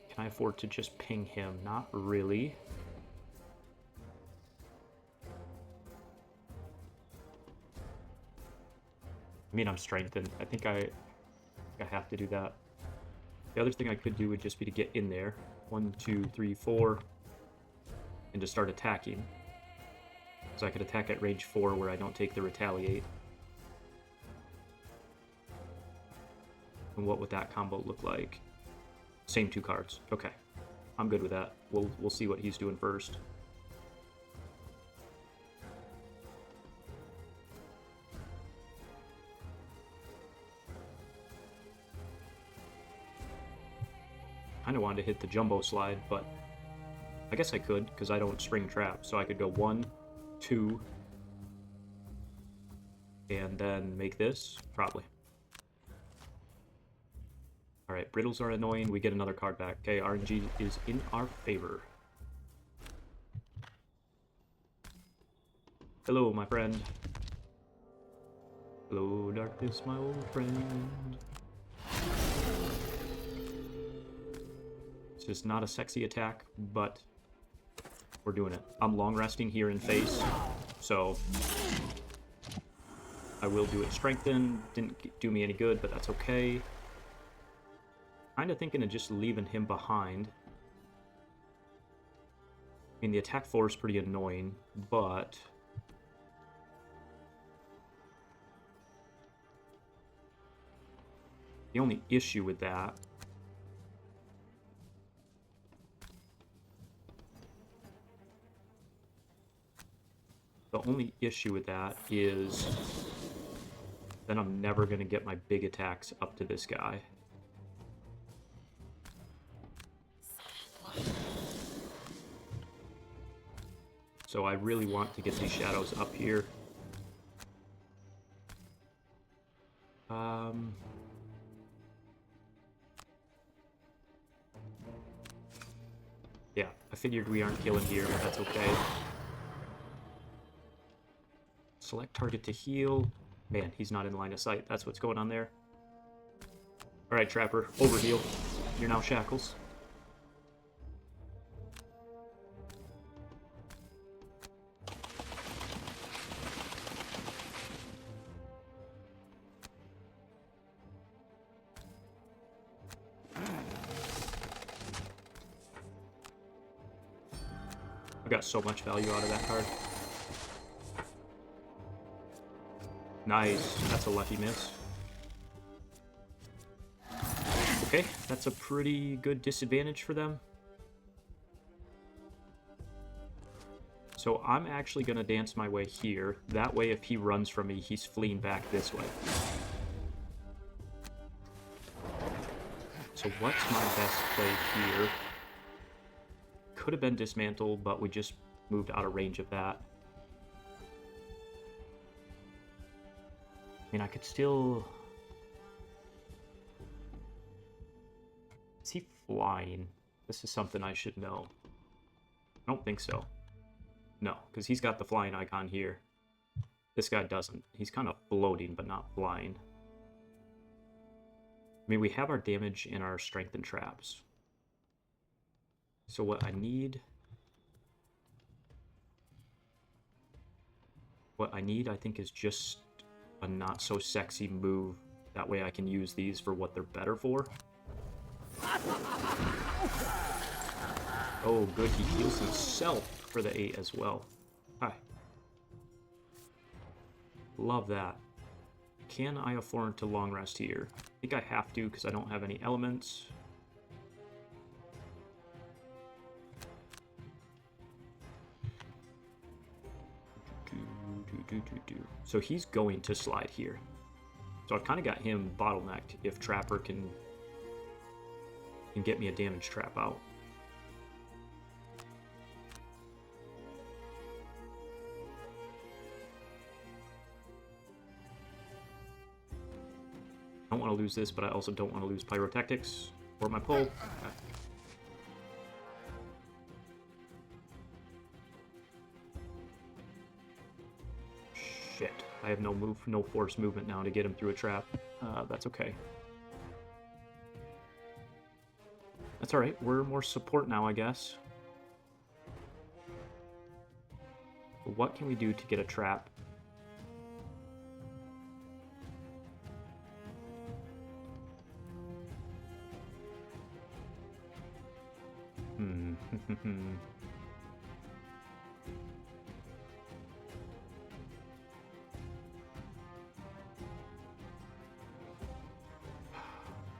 Can I afford to just ping him? Not really. I mean, I'm strengthened. I think I have to do that. The other thing I could do would just be to get in there. 1, 2, 3, 4. And to start attacking. So I could attack at range 4 where I don't take the retaliate. And what would that combo look like? Same 2 cards. Okay. I'm good with that. We'll see what he's doing first. Kinda wanted to hit the jumbo slide, but I guess I could, because I don't spring trap. So I could go 1, 2, and then make this, probably. Alright, brittles are annoying. We get another card back. Okay, RNG is in our favor. Hello, my friend. Hello, darkness, my old friend. This is not a sexy attack, but we're doing it. I'm long resting here in face, so I will do it. Strengthen didn't do me any good, but that's okay. Kind of thinking of just leaving him behind. I mean, the attack 4 is pretty annoying, but the only issue with that is then I'm never going to get my big attacks up to this guy. So I really want to get these shadows up here. Yeah, I figured we aren't killing here, but that's okay. Select target to heal. Man, he's not in line of sight. That's what's going on there. Alright, Trapper, overheal. You're now Shackles. I got so much value out of that card. Nice. That's a lucky miss. Okay, that's a pretty good disadvantage for them. So I'm actually going to dance my way here. That way, if he runs from me, he's fleeing back this way. So what's my best play here? Could have been dismantle, but we just moved out of range of that. I mean, I could still... Is he flying? This is something I should know. I don't think so. No, because he's got the flying icon here. This guy doesn't. He's kind of floating, but not flying. I mean, we have our damage and our strength and traps. So what I need... What I need, I think, is just a not-so-sexy move. That way I can use these for what they're better for. Oh, good. He heals himself for the 8 as well. Hi. Love that. Can I afford to long rest here? I think I have to because I don't have any elements. So he's going to slide here. So I've kind of got him bottlenecked if Trapper can get me a damage trap out. I don't want to lose this, but I also don't want to lose Pyrotactics or my pull. Okay. Shit. I have no force movement now to get him through a trap. That's okay. That's alright. We're more support now, I guess. What can we do to get a trap?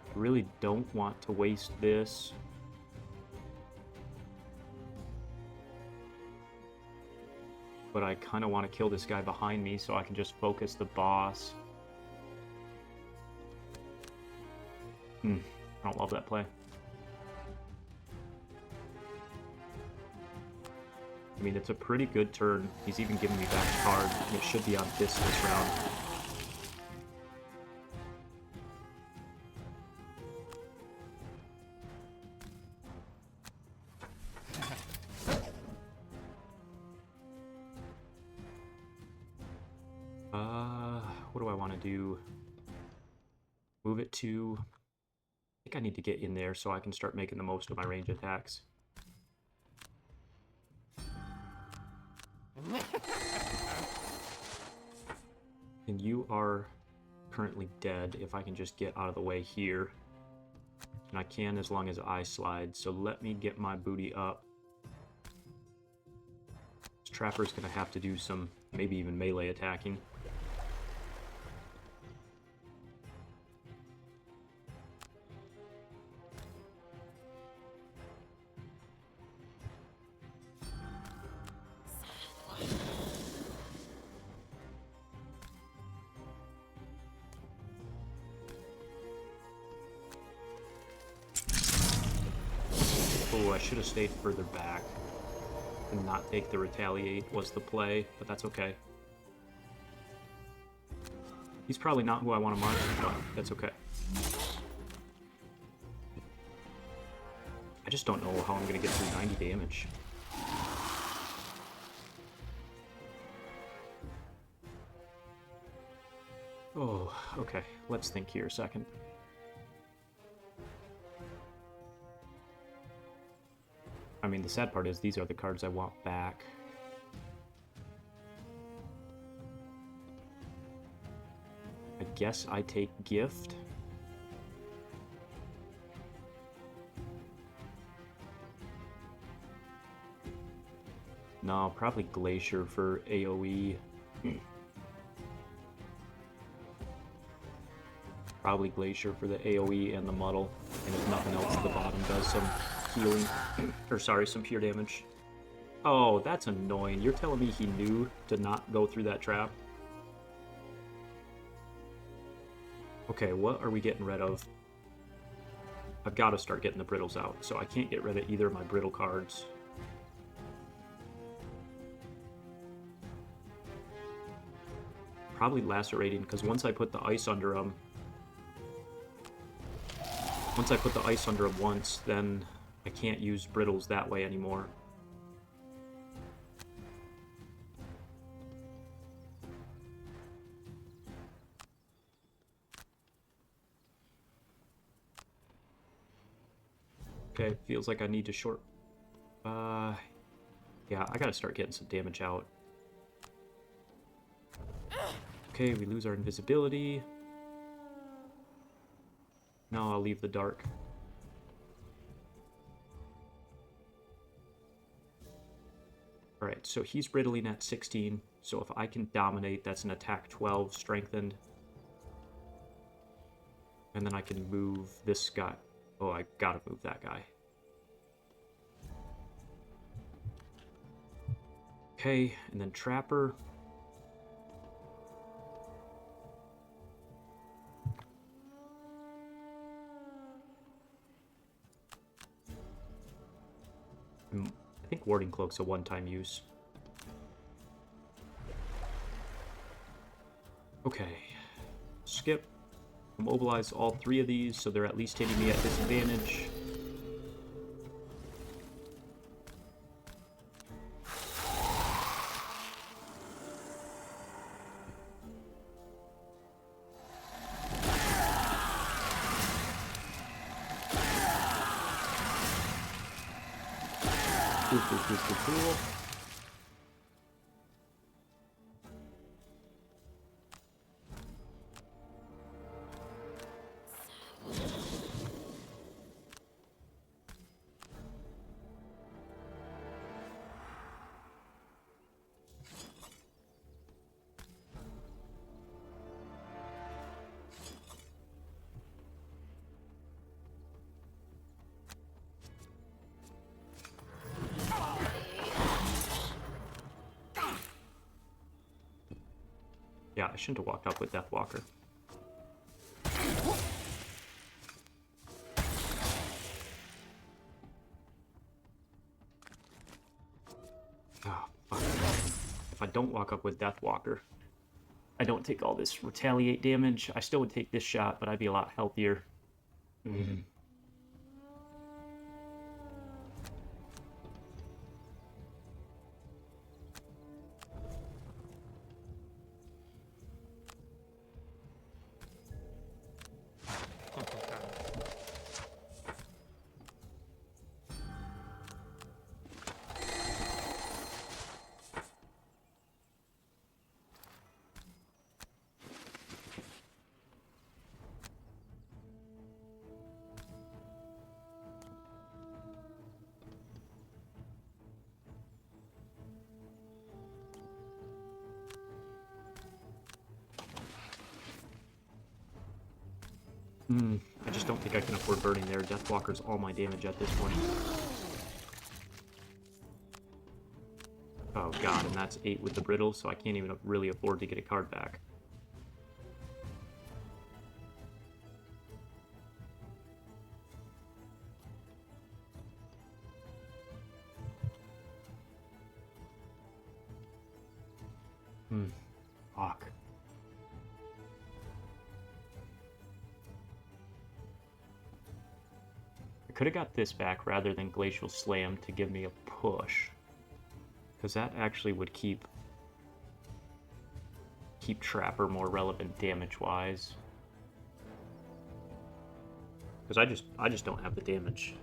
I really don't want to waste this. But I kind of want to kill this guy behind me so I can just focus the boss. I don't love that play. I mean, it's a pretty good turn. He's even giving me back a card, and it should be on this round. What do I want to do? Move it to... I think I need to get in there so I can start making the most of my range attacks. And you are currently dead if I can just get out of the way here. And I can as long as I slide, so let me get my booty up. This Trapper's gonna have to do some, maybe even melee attacking. Oh, I should have stayed further back and not take the retaliate was the play, but that's okay. He's probably not who I want to mark, but that's okay. I just don't know how I'm going to get through 90 damage. Oh, okay. Let's think here a second. I mean, the sad part is these are the cards I want back. I guess I take Gift. No, probably Glacier for AoE. Probably Glacier for the AoE and the Muddle. And if nothing else, the bottom does some healing. Or sorry, some pure damage. Oh, that's annoying. You're telling me he knew to not go through that trap? Okay, what are we getting rid of? I've got to start getting the brittles out, so I can't get rid of either of my brittle cards. Probably lacerating, because once I put the ice under him... Once I put the ice under him once, then I can't use brittles that way anymore. Okay, feels like I need to short... yeah, I gotta start getting some damage out. Okay, we lose our invisibility. No, I'll leave the dark. Alright, so he's brittling at 16, so if I can dominate, that's an attack 12 strengthened. And then I can move this guy. Oh, I gotta move that guy. Okay, and then Trapper. I think Warding Cloak's a one-time use. Okay. Skip. Immobilize all three of these, so they're at least hitting me at disadvantage. Cool. Yeah, I shouldn't have walked up with Deathwalker. Oh, fuck. If I don't walk up with Deathwalker, I don't take all this retaliate damage. I still would take this shot, but I'd be a lot healthier. I just don't think I can afford burning there. Deathwalker's all my damage at this point. Oh god, and that's 8 with the brittle, so I can't even really afford to get a card back. Fuck. I could have got this back rather than Glacial Slam to give me a push. Because that actually would keep Trapper more relevant damage-wise. Because I just don't have the damage.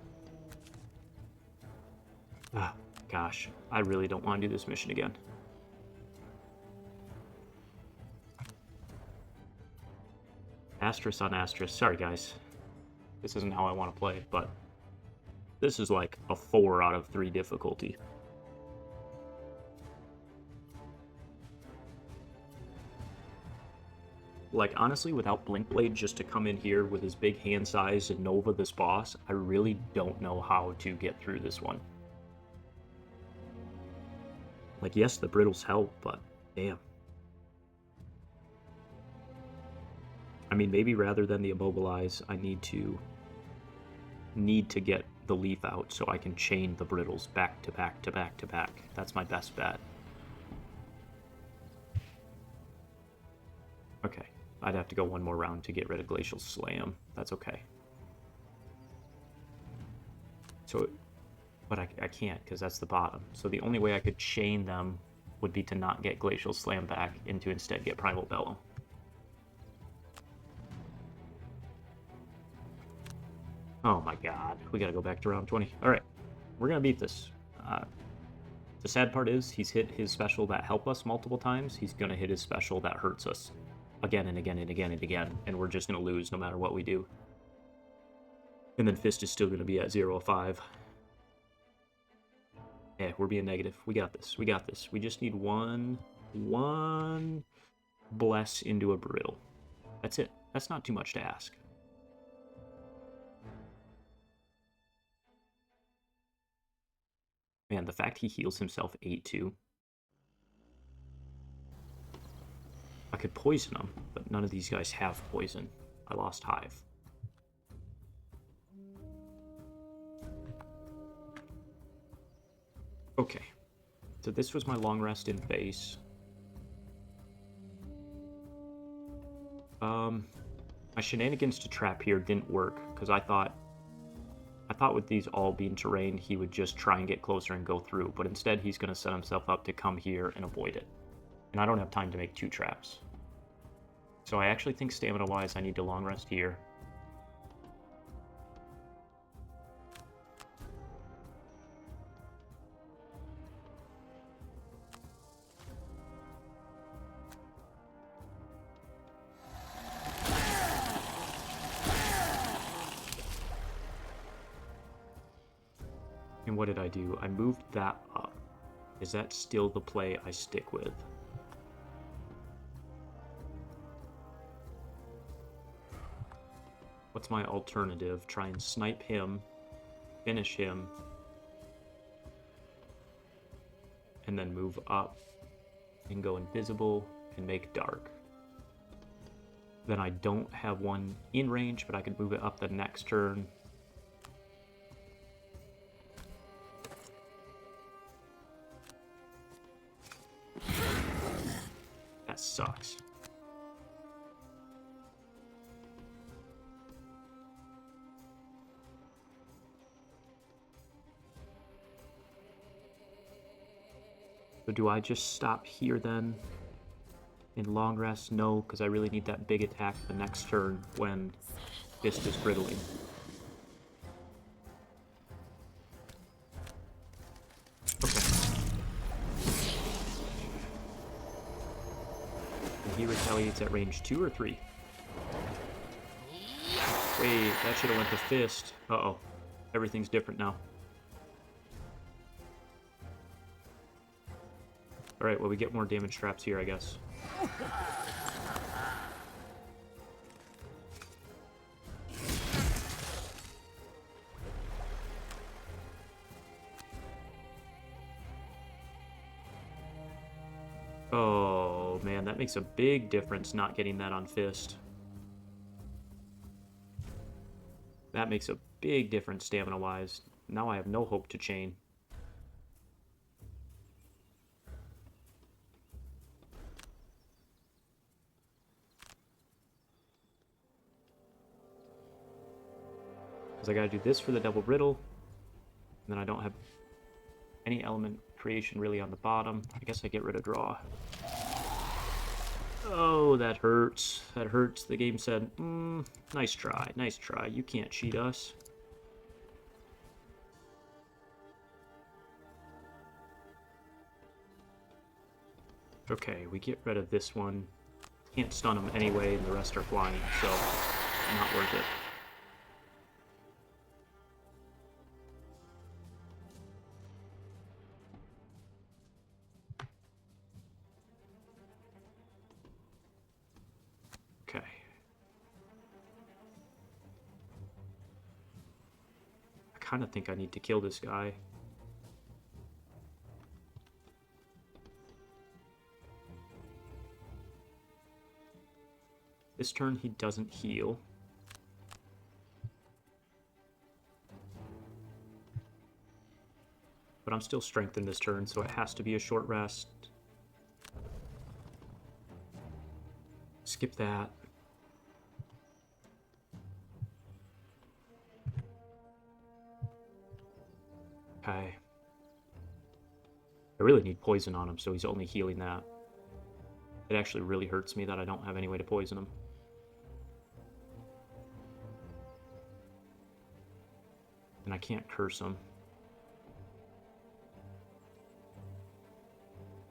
Ah, gosh. I really don't want to do this mission again. Asterisk on asterisk. Sorry, guys. This isn't how I want to play, but this is like a 4 out of 3 difficulty. Like, honestly, without Blinkblade just to come in here with his big hand size and Nova this boss, I really don't know how to get through this one. Like, yes, the brittles help, but damn. I mean, maybe rather than the immobilize, I need to get the leaf out so I can chain the brittles back to back to back to back. That's my best bet. Okay, I'd have to go one more round to get rid of Glacial Slam. That's okay. So, but I can't because that's the bottom. So the only way I could chain them would be to not get Glacial Slam back and to instead get Primal Bellow. Oh my god, we gotta go back to round 20. Alright, we're gonna beat this. The sad part is, he's hit his special that help us multiple times, he's gonna hit his special that hurts us again and again and again and again, and we're just gonna lose no matter what we do. And then Fist is still gonna be at 0-5. Yeah, we're being negative. We got this, we got this. We just need one bless into a brittle. That's it. That's not too much to ask. Man, the fact he heals himself 8-2. I could poison him, but none of these guys have poison. I lost Hive. Okay. So this was my long rest in base. My shenanigans to trap here didn't work, because I thought with these all being terrain, he would just try and get closer and go through, but instead he's going to set himself up to come here and avoid it. And I don't have time to make 2 traps. So I actually think stamina-wise I need to long rest here. And what did I do? I moved that up. Is that still the play I stick with? What's my alternative? Try and snipe him, finish him, and then move up and go invisible and make dark. Then I don't have one in range, but I could move it up the next turn. That sucks. So do I just stop here then? In long rest? No, because I really need that big attack the next turn when Fist is brittling. Okay. And he retaliates at range 2 or 3? Wait, that should have went to Fist. Uh-oh. Everything's different now. Alright, well, we get more damage traps here, I guess. Oh, man, that makes a big difference not getting that on Fist. That makes a big difference stamina-wise. Now I have no hope to chain. Because I gotta do this for the double brittle. And then I don't have any element creation really on the bottom. I guess I get rid of draw. Oh, that hurts. That hurts. The game said, nice try, nice try. You can't cheat us. Okay, we get rid of this one. Can't stun him anyway, and the rest are flying, so not worth it. Okay. I kind of think I need to kill this guy. This turn he doesn't heal. But I'm still strengthened this turn, so it has to be a short rest. Skip that. Okay. I really need poison on him, so he's only healing that. It actually really hurts me that I don't have any way to poison him. And I can't curse him.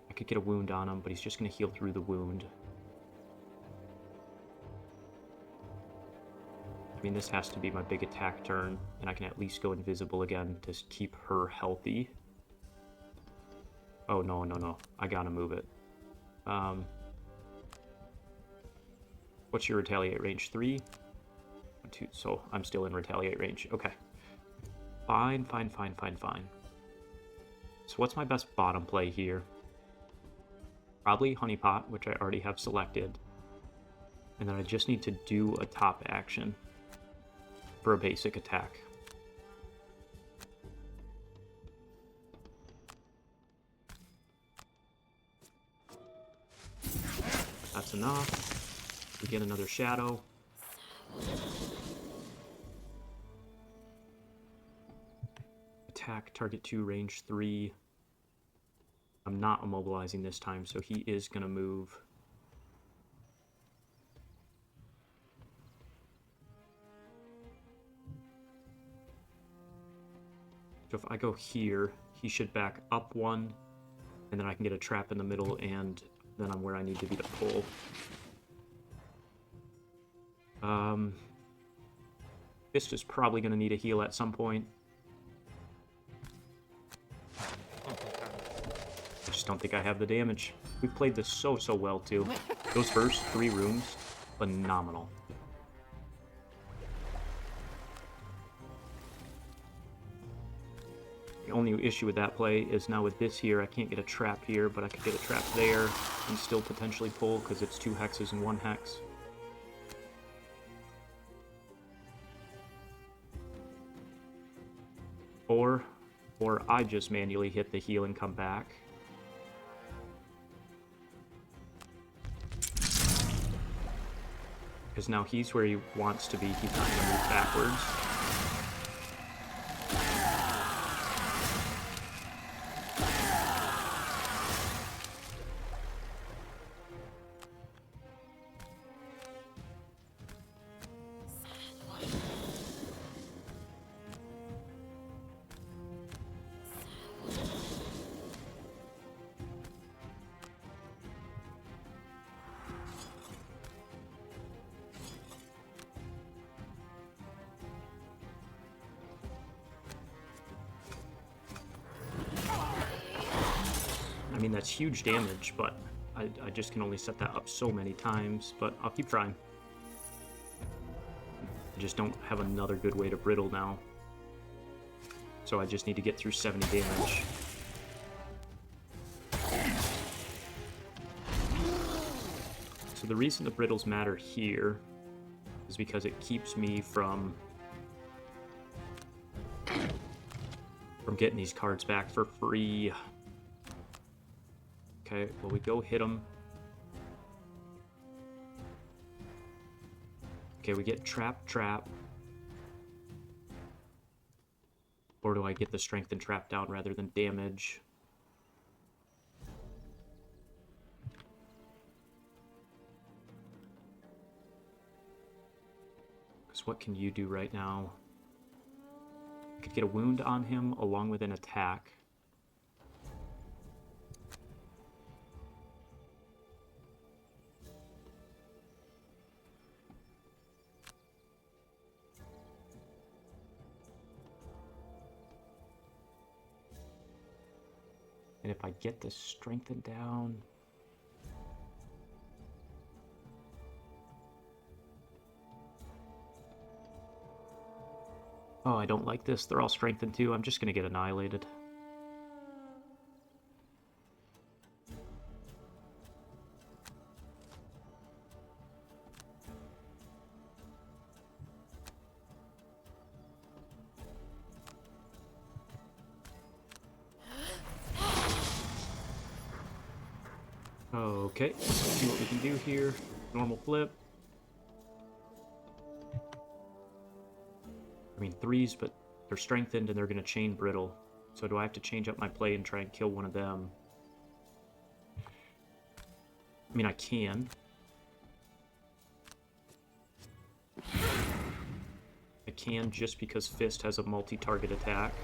I could get a wound on him, but he's just going to heal through the wound. I mean, this has to be my big attack turn, and I can at least go invisible again to keep her healthy. Oh, no, no, no. I gotta move it. What's your retaliate range? 3? 2, so I'm still in retaliate range. Okay. Fine, fine, fine, fine, fine. So what's my best bottom play here? Probably Honeypot, which I already have selected. And then I just need to do a top action for a basic attack. That's enough. We get another shadow. Attack, target 2, range 3. I'm not immobilizing this time, so he is going to move. So if I go here, he should back up 1, and then I can get a trap in the middle, and then I'm where I need to be to pull. Fist is probably going to need a heal at some point. I just don't think I have the damage. We've played this so well, too. Those first 3 rooms, phenomenal. The only issue with that play is now with this here, I can't get a trap here, but I could get a trap there and still potentially pull because it's 2 hexes and 1 hex. Or I just manually hit the heal and come back. Because now he's where he wants to be. He's not going to move backwards. I mean, that's huge damage, but I just can only set that up so many times, but I'll keep trying. I just don't have another good way to brittle now. So I just need to get through 70 damage. So the reason the brittles matter here is because it keeps me from getting these cards back for free. Okay, well, we go hit him. Okay, we get trap. Or do I get the strength and trap down rather than damage? Because what can you do right now? I could get a wound on him along with an attack. And if I get this strengthened down... Oh, I don't like this. They're all strengthened too. I'm just going to get annihilated. Okay, let's see what we can do here. Normal flip. I mean, threes, but they're strengthened and they're going to chain brittle. So do I have to change up my play and try and kill one of them? I mean, I can. I can just because Fist has a multi-target attack.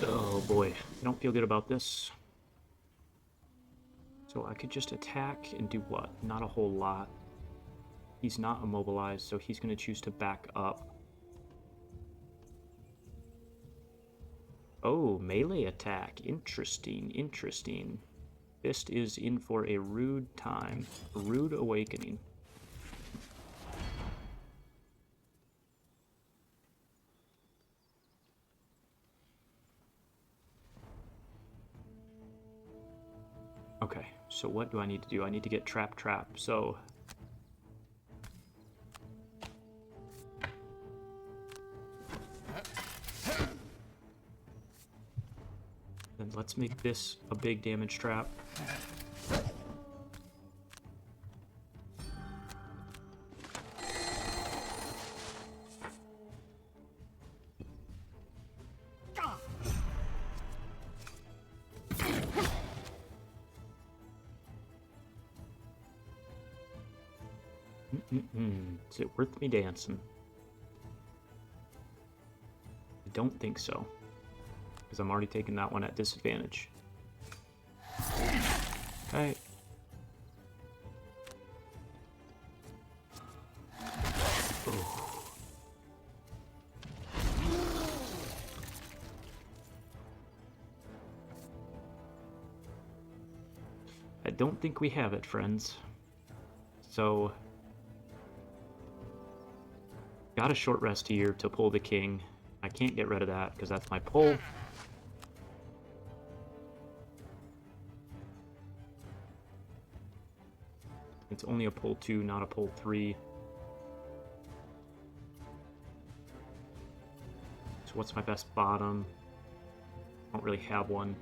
Oh boy, I don't feel good about this. So I could just attack and do what? Not a whole lot. He's not immobilized, so he's going to choose to back up. Oh, melee attack. Interesting, interesting. Fist is in for a rude time. A rude awakening. Okay, so what do I need to do? I need to get trap, so... Then let's make this a big damage trap. Is it worth me dancing? I don't think so. Because I'm already taking that one at disadvantage. Okay. Oh. I don't think we have it, friends. So... got a short rest here to pull the king. I can't get rid of that because that's my pull. It's only a pull 2, not a pull 3. So what's my best bottom? I don't really have one.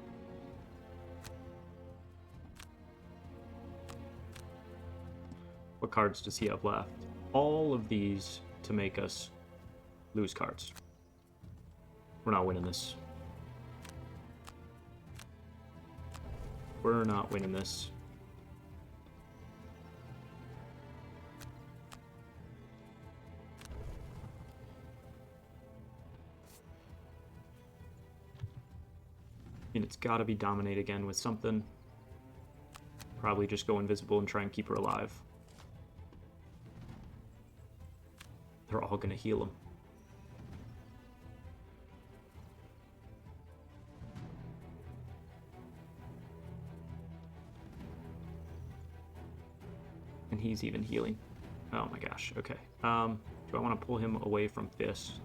What cards does he have left? All of these to make us lose cards. We're not winning this. We're not winning this. And it's got to be dominate again with something. Probably just go invisible and try and keep her alive. They're all going to heal him. And he's even healing. Oh my gosh, okay. Do I want to pull him away from Fist?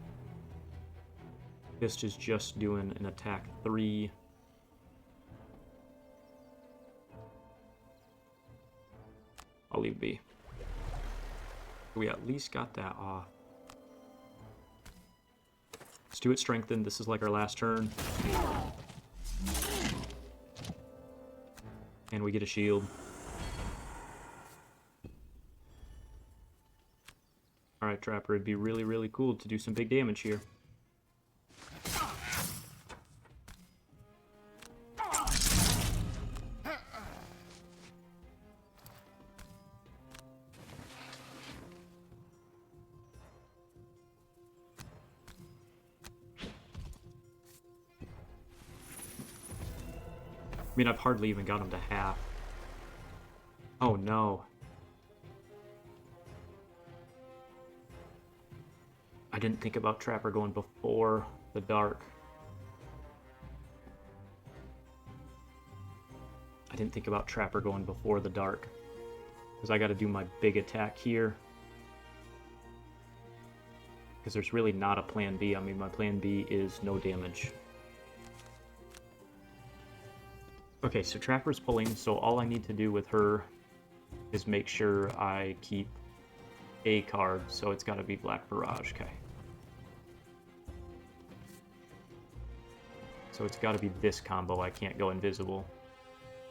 Fist is just doing an attack 3. I'll leave be. We at least got that off. Let's do it strengthened. This is like our last turn. And we get a shield. Alright, Trapper, it'd be really, really cool to do some big damage here. I mean, I've hardly even got him to half. Oh no. I didn't think about Trapper going before the dark. I didn't think about Trapper going before the dark. Because I got to do my big attack here. Because there's really not a plan B. I mean, my plan B is no damage. Okay, so Trapper's pulling, so all I need to do with her is make sure I keep a card, so it's got to be Black Barrage. Okay. So it's got to be this combo. I can't go invisible.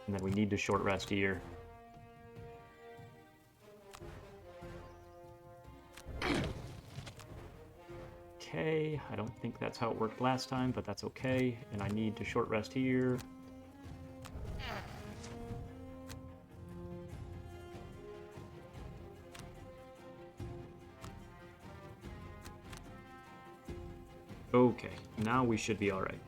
And then we need to short rest here. Okay, I don't think that's how it worked last time, but that's okay. And I need to short rest here. Okay, now we should be alright.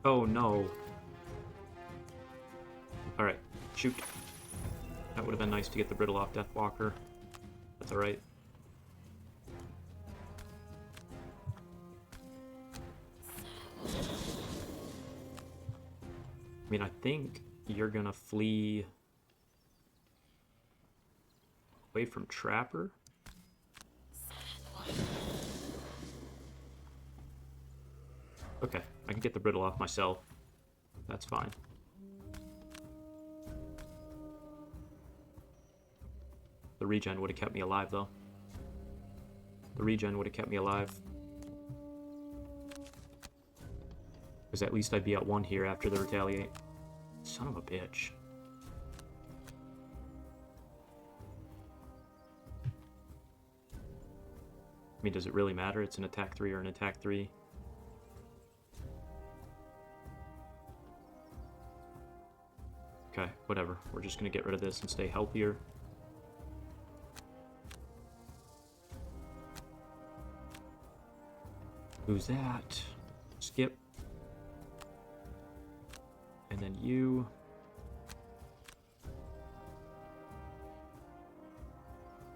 Oh no. Alright, shoot. That would have been nice to get the brittle off Deathwalker. That's alright. I mean, I think you're gonna flee away from Trapper. Okay, I can get the brittle off myself. That's fine. The regen would have kept me alive, though. The regen would have kept me alive. Because at least I'd be at 1 here after the retaliate. Son of a bitch. I mean, does it really matter? It's an attack 3 or an attack 3. Okay, whatever. We're just gonna get rid of this and stay healthier. Who's that? Skip. And then you.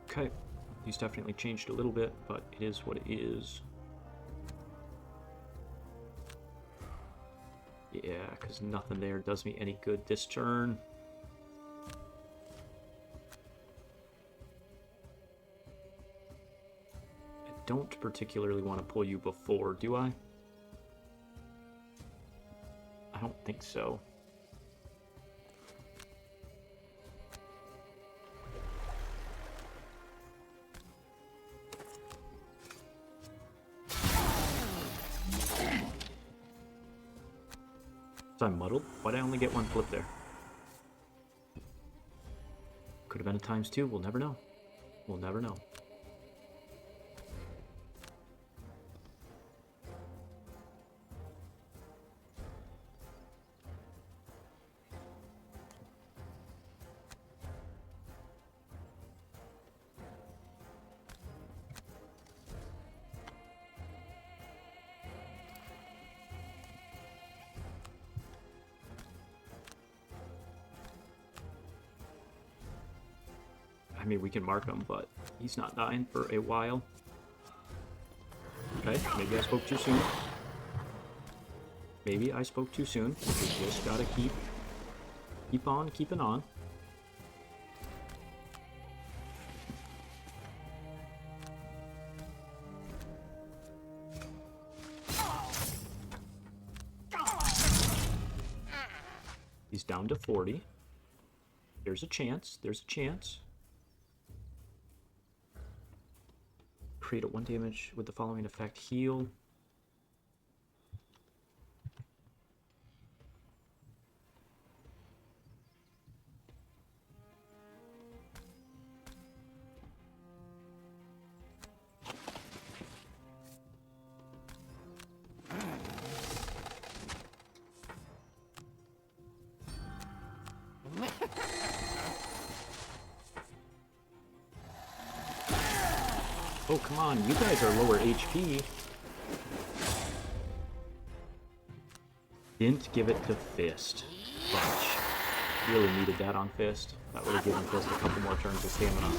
Okay. These definitely changed a little bit, but it is what it is. Yeah, because nothing there does me any good this turn. I don't particularly want to pull you before, do I? I don't think so. So I'm muddled? Why'd I only get 1 flip there? Could have been a ×2. We'll never know. We'll never know. I mean, we can mark him, but he's not dying for a while. Okay, maybe I spoke too soon. Maybe I spoke too soon. We just gotta keep on keeping on. He's down to 40. There's a chance. There's a chance. Create a 1 damage with the following effect. Heal. Oh, come on, you guys are lower HP. Didn't give it to Fist. Bunch. Really needed that on Fist. That would have given Fist a couple more turns of stamina.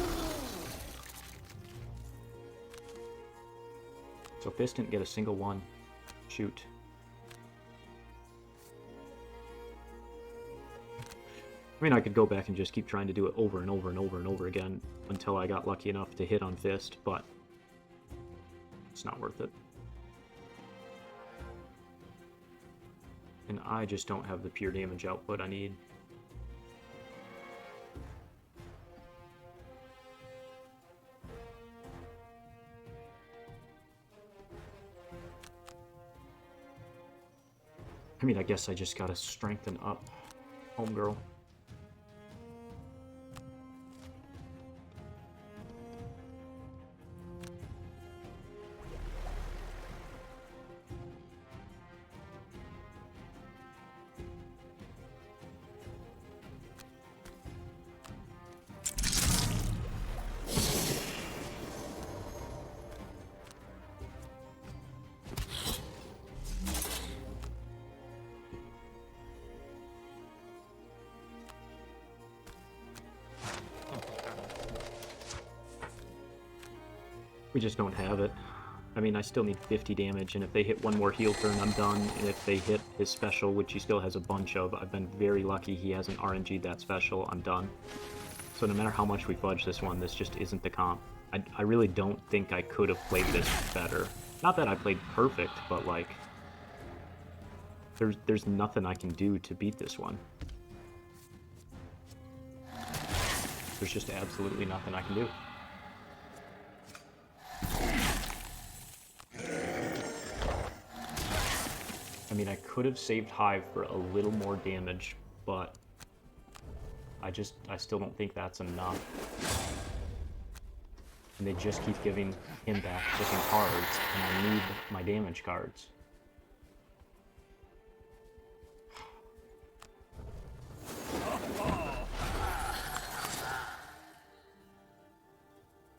So Fist didn't get a single one. Shoot. I mean, I could go back and just keep trying to do it over and over and over and over again until I got lucky enough to hit on Fist, but it's not worth it. And I just don't have the pure damage output I need. I mean, I guess I just gotta strengthen up Homegirl. We just don't have it. I mean, I still need 50 damage, and if they hit one more heal turn, I'm done. And if they hit his special, which he still has a bunch of, I've been very lucky he hasn't RNG'd that special, I'm done. So no matter how much we fudge this one, this just isn't the comp. I really don't think I could have played this better. Not that I played perfect, but like, there's nothing I can do to beat this one. There's just absolutely nothing I can do. I mean, I could have saved Hive for a little more damage, but I still don't think that's enough. And they just keep giving him back different cards, and I need my damage cards.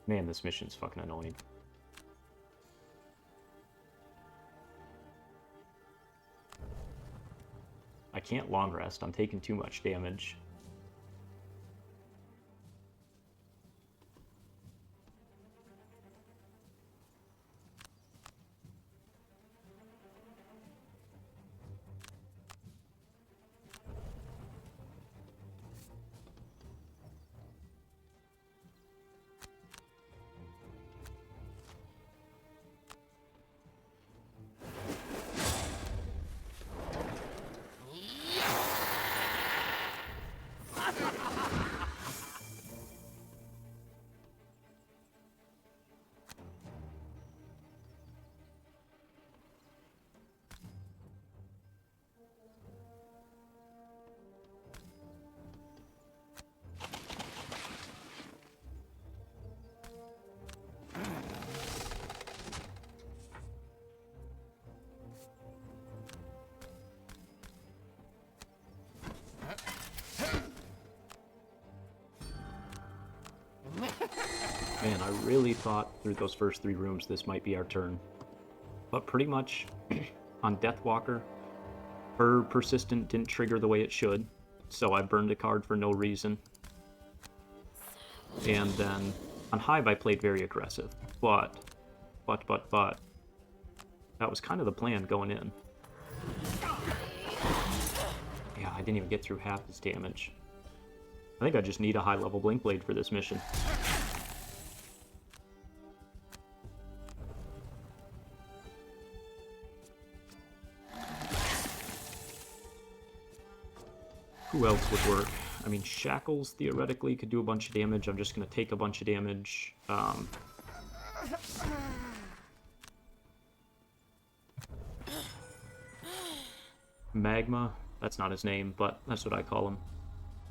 Man, this mission's fucking annoying. I can't long rest, I'm taking too much damage. Man, I really thought through those first 3 rooms this might be our turn. But pretty much on Deathwalker, her Persistent didn't trigger the way it should, so I burned a card for no reason. And then on Hive I played very aggressive, but that was kind of the plan going in. Yeah, I didn't even get through half his damage. I think I just need a high-level Blink Blade for this mission. Who else would work? I mean, Shackles theoretically could do a bunch of damage. I'm just going to take a bunch of damage. Magma, that's not his name, but that's what I call him.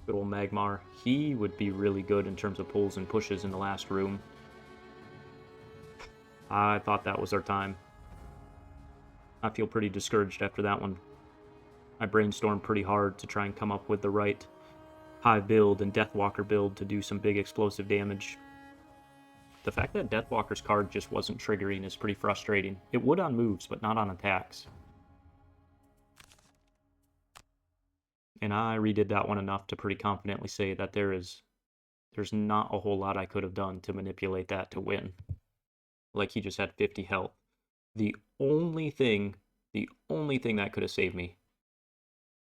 Good old Magmar. He would be really good in terms of pulls and pushes in the last room. I thought that was our time. I feel pretty discouraged after that one. I brainstormed pretty hard to try and come up with the right Hive build and Deathwalker build to do some big explosive damage. The fact that Deathwalker's card just wasn't triggering is pretty frustrating. It would on moves, but not on attacks. And I redid that one enough to pretty confidently say that there's not a whole lot I could have done to manipulate that to win. Like, he just had 50 health. The only thing that could have saved me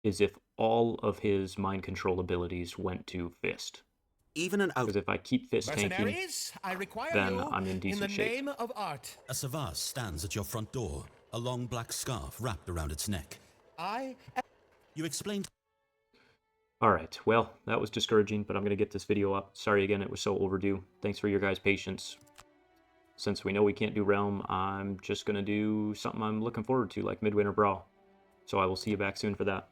is if all of his mind control abilities went to Fist. Even an out. Because if I keep Fist tanking, Mercenaries, I require then you I'm in decent the shape. name of art. A savage stands at your front door, a long black scarf wrapped around its neck. You explained. Alright, well, that was discouraging, but I'm going to get this video up. Sorry again, it was so overdue. Thanks for your guys' patience. Since we know we can't do Realm, I'm just going to do something I'm looking forward to, like Midwinter Brawl. So I will see you back soon for that.